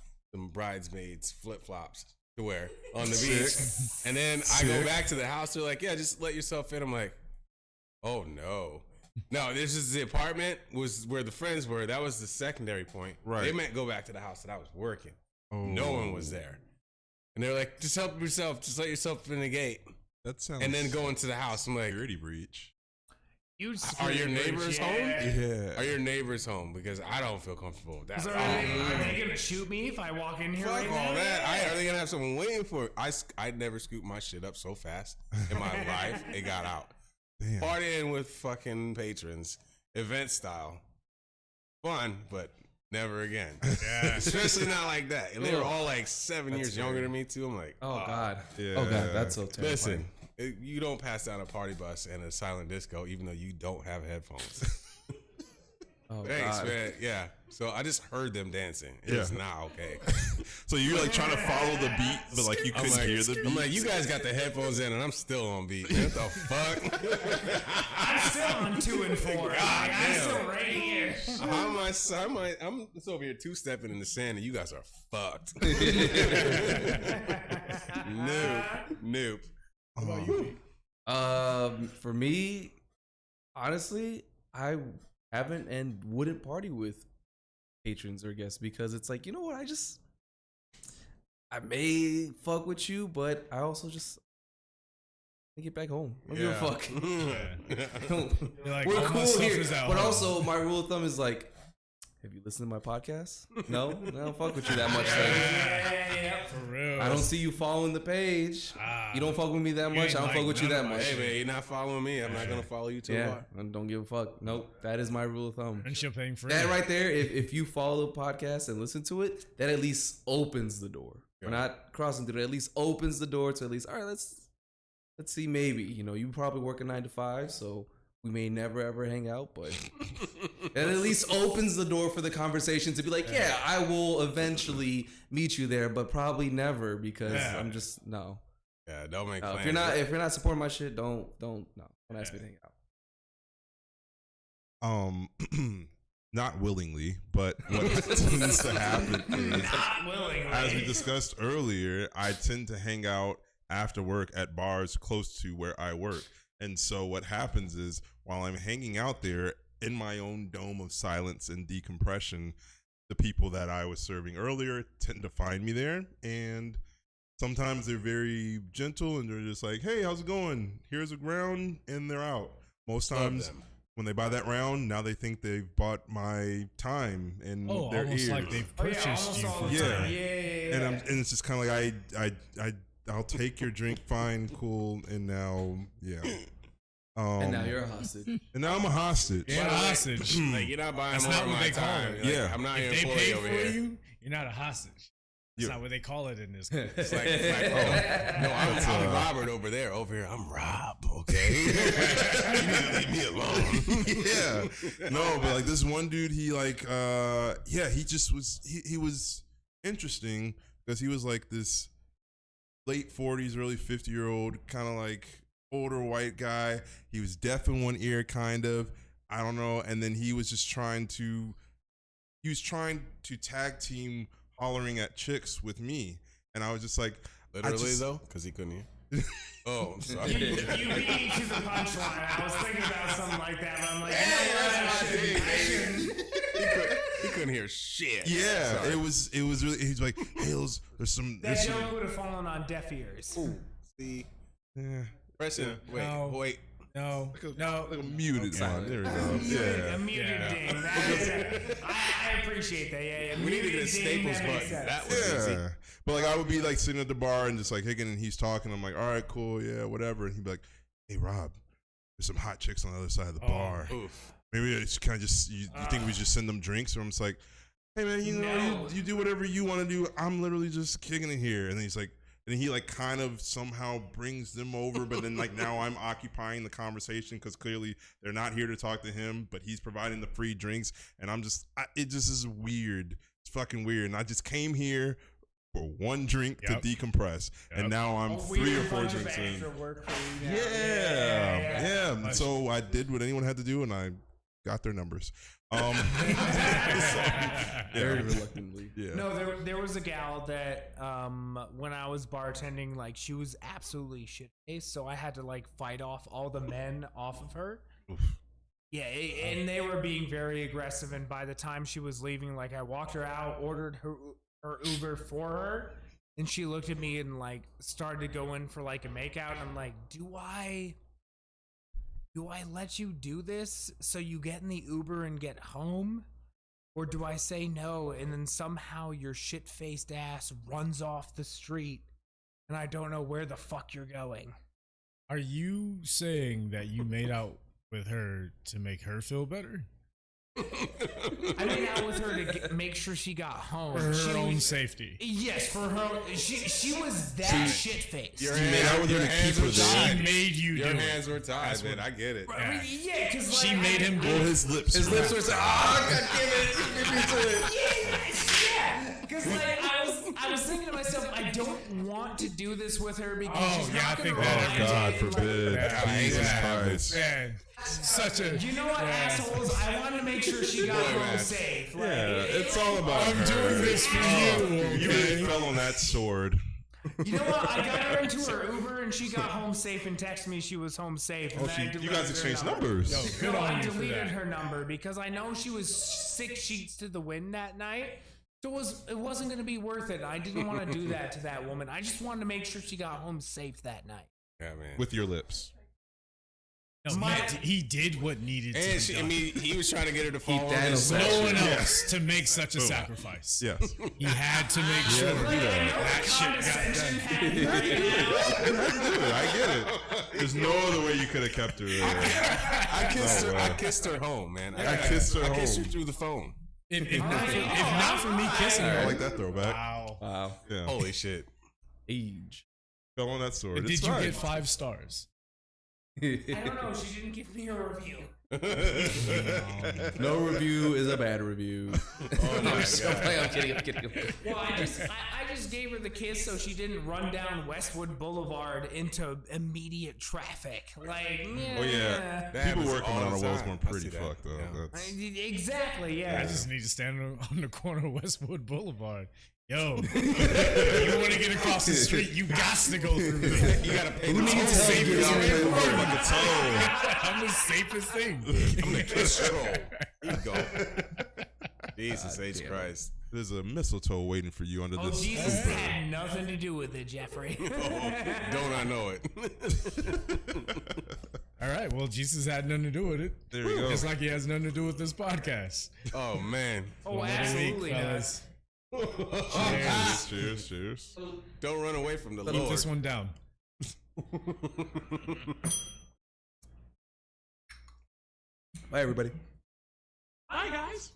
bridesmaids flip flops to wear on the beach. And then I go back to the house. They're like, yeah, just let yourself in. I'm like, oh no. No, this is the apartment was where the friends were. That was the secondary point. Right. They meant go back to the house that I was working. No one was there. And they're like, just help yourself. Just let yourself in the gate. That sounds. And then go into the house. I'm like, security breach. Are your neighbors home? Yeah. Are your neighbors home? Because I don't feel comfortable with that. Are they gonna shoot me if I walk in here? Fuck right all now? that. Are they gonna have someone waiting for it? I'd never scooped my shit up so fast in my life. It got out. Damn. Partying with fucking patrons, event style, fun, but Never again. Yeah. Especially not like that. And they were all like 7 years younger than me too. I'm like, Oh God. Yeah. Oh God, that's so terrifying. listen, you don't pass down a party bus and a silent disco even though you don't have headphones. Oh Thanks, God. man. Yeah. So I just heard them dancing. It was not okay. So you're like trying to follow the beat, but like you couldn't hear the beat. I'm like, you guys got the headphones in and I'm still on beat. Man, what the fuck? I'm still on 2 and 4. I'm still right here. I'm just over here two-stepping in the sand and you guys are fucked. Nope. What about you? For me, honestly, I haven't and wouldn't party with patrons or guests because it's like, you know what, I may fuck with you, but I also just get back home. I don't give a fuck. Like, We're all my cool stuff here, is at but home. also my rule of thumb is like, have you listened to my podcast? No, I don't fuck with you that much. Then. For real. I don't see you following the page. You don't fuck with me that much. ain't I don't like fuck with you none that of my much. Hey, man, you're not following me. I'm not going to follow you too Yeah, hard. I don't give a fuck. Nope, that is my rule of thumb. Friendship ain't free. That right there, if you follow the podcast and listen to it, that at least opens the door. We're not crossing through. It at least opens the door to at least, all right, let's see, maybe. You know, you probably work a 9 to 5, so we may never ever hang out, but it at least opens the door for the conversation to be like, yeah, I will eventually meet you there, but probably never because I'm just no. Yeah, don't make plans. If you're not supporting my shit, don't ask me to hang out. Not willingly, but what tends to happen is, Not willingly. as we discussed earlier, I tend to hang out after work at bars close to where I work. And so what happens is, while I'm hanging out there in my own dome of silence and decompression, the people that I was serving earlier tend to find me there. And sometimes they're very gentle and they're just like, hey, how's it going? Here's a round, and they're out. Most times when they buy that round, now they think they've bought my time and their almost ears. like they've purchased you for Yeah. time. And it's just kind of like I'll take your drink, fine, cool, and now And now you're a hostage. And now I'm a hostage. You're a hostage. Like, you're not buying That's more not of what my they call time. it. Like, Yeah. I'm not If your they employee pay over for here. you, you're not a hostage. That's Yeah. not what they call it in this. It's like, no, I'm Robert over there. Over here, I'm Rob. Okay, you need to leave me alone. Yeah. No, but like this one dude, he like he just was he was interesting because he was like this late 40s, early 50-year-old, kind of like older white guy. He was deaf in one ear, kind of. I don't know. And then he was just trying to tag team hollering at chicks with me. And I was just like, Literally though, because he couldn't hear. Oh, I'm sorry. You beat me to the punchline. I was thinking about something like that, but I'm like, I shouldn't. He couldn't hear shit. yeah, Sorry. it was really, he's like, hey, there's some, That joke would have fallen on deaf ears. See, yeah, Preston, wait. No. like a muted one. There we go. A Yeah. muted Yeah. ding. That is I appreciate that. Yeah. We need to get a Staples that makes button. sense. That was easy. Yeah. But like I would be like sitting at the bar and just like higging and he's talking. I'm like, all right, cool, yeah, whatever. And he'd be like, hey Rob, there's some hot chicks on the other side of the bar. Oof. Maybe it's kind of just you think we just send them drinks? Or I'm just like, hey man, you know, No. you do whatever you want to do. I'm literally just kicking it here. And then he's like, and he like kind of somehow brings them over, but then like now I'm occupying the conversation because clearly they're not here to talk to him, but he's providing the free drinks, and I'm just, it just is weird. It's fucking weird. And I just came here for one drink to decompress, and now I'm 3 or 4 drinks in. Yeah. So I did what anyone had to do, and I got their numbers. Very reluctantly. Yeah. No, there was a gal that when I was bartending, like she was absolutely shit faced, so I had to like fight off all the men off of her. Yeah, and they were being very aggressive, and by the time she was leaving, like I walked her out, ordered her Uber for her, and she looked at me and like started to go in for like a makeout, and I'm like, do I let you do this so you get in the Uber and get home? Or do I say no and then somehow your shit-faced ass runs off the street and I don't know where the fuck you're going? Are you saying that you made out with her to make her feel better? I made out with her to make sure she got home. For her own safety. Yes, for her. She was that shit faced. Your made out with her to keep her there. She made you Your do hands were tied, man. I get it. Yeah, because She made him do Well, it. his lips. His lips were saying, "Oh, God damn it! Give me to it." Yeah, because like I was thinking to myself, I don't want to do this with her because Oh, she's yeah, not I think gonna that- Oh, realize God it, forbid. Yeah, Jesus yeah. Christ. Man, such a. You know what, assholes? I wanted to make sure she got home man. safe. Like, Yeah, it's all about I'm her. doing this for you. You really fell on that sword. you know what? I got her into her Uber and she got home safe and texted me she was home safe. And Oh, then I you deleted guys her exchanged number. numbers. Yo, good No, on I you for deleted that. her number because I know she was 6 sheets to the wind that night. So it wasn't going to be worth it. I didn't want to do that to that woman. I just wanted to make sure she got home safe that night. Yeah, man. With your lips. No, he did what needed to And be she, I done. mean, he was trying to get her to fall on Thanos his that No one shit. else to make such a sacrifice. Yes. He had to make sure that shit got done. I get it. There's no other way you could have kept her there. I kissed her home, man. I kissed her I kissed her home. through the phone. If not for me kissing I her. like that throwback. Wow. Wow. Yeah. Holy shit. Age. Fell on that sword. And It's did you fine. get 5 stars? I don't know. She didn't give me a review. No review is a bad review. Oh my God. I'm kidding. Well, I just gave her the kiss so she didn't run down Westwood Boulevard into immediate traffic. Like, Oh, yeah. That People happens working all on the a Wellsborne time. I pretty see that. fucked, though. Yeah. That's, Exactly, yeah. I just need to stand on the corner of Westwood Boulevard. Yo, if you want to get across the street, you got to go through me. You gotta pay the Who needs toll. help? You gotta pay for it. like a toe. I'm the safest thing. I'm the kiss troll. Here you go. Jesus H. Christ. There's a mistletoe waiting for you under Oh, this. Jesus had nothing to do with it, Geoffrey. Don't I know it? All right, well, Jesus had nothing to do with it. There we go. Just like he has nothing to do with this podcast. Oh, man. Oh, Another absolutely week, not. fellas. Cheers, cheers. Don't run away from the Keep Lord. this one down. Bye, everybody. Bye, guys.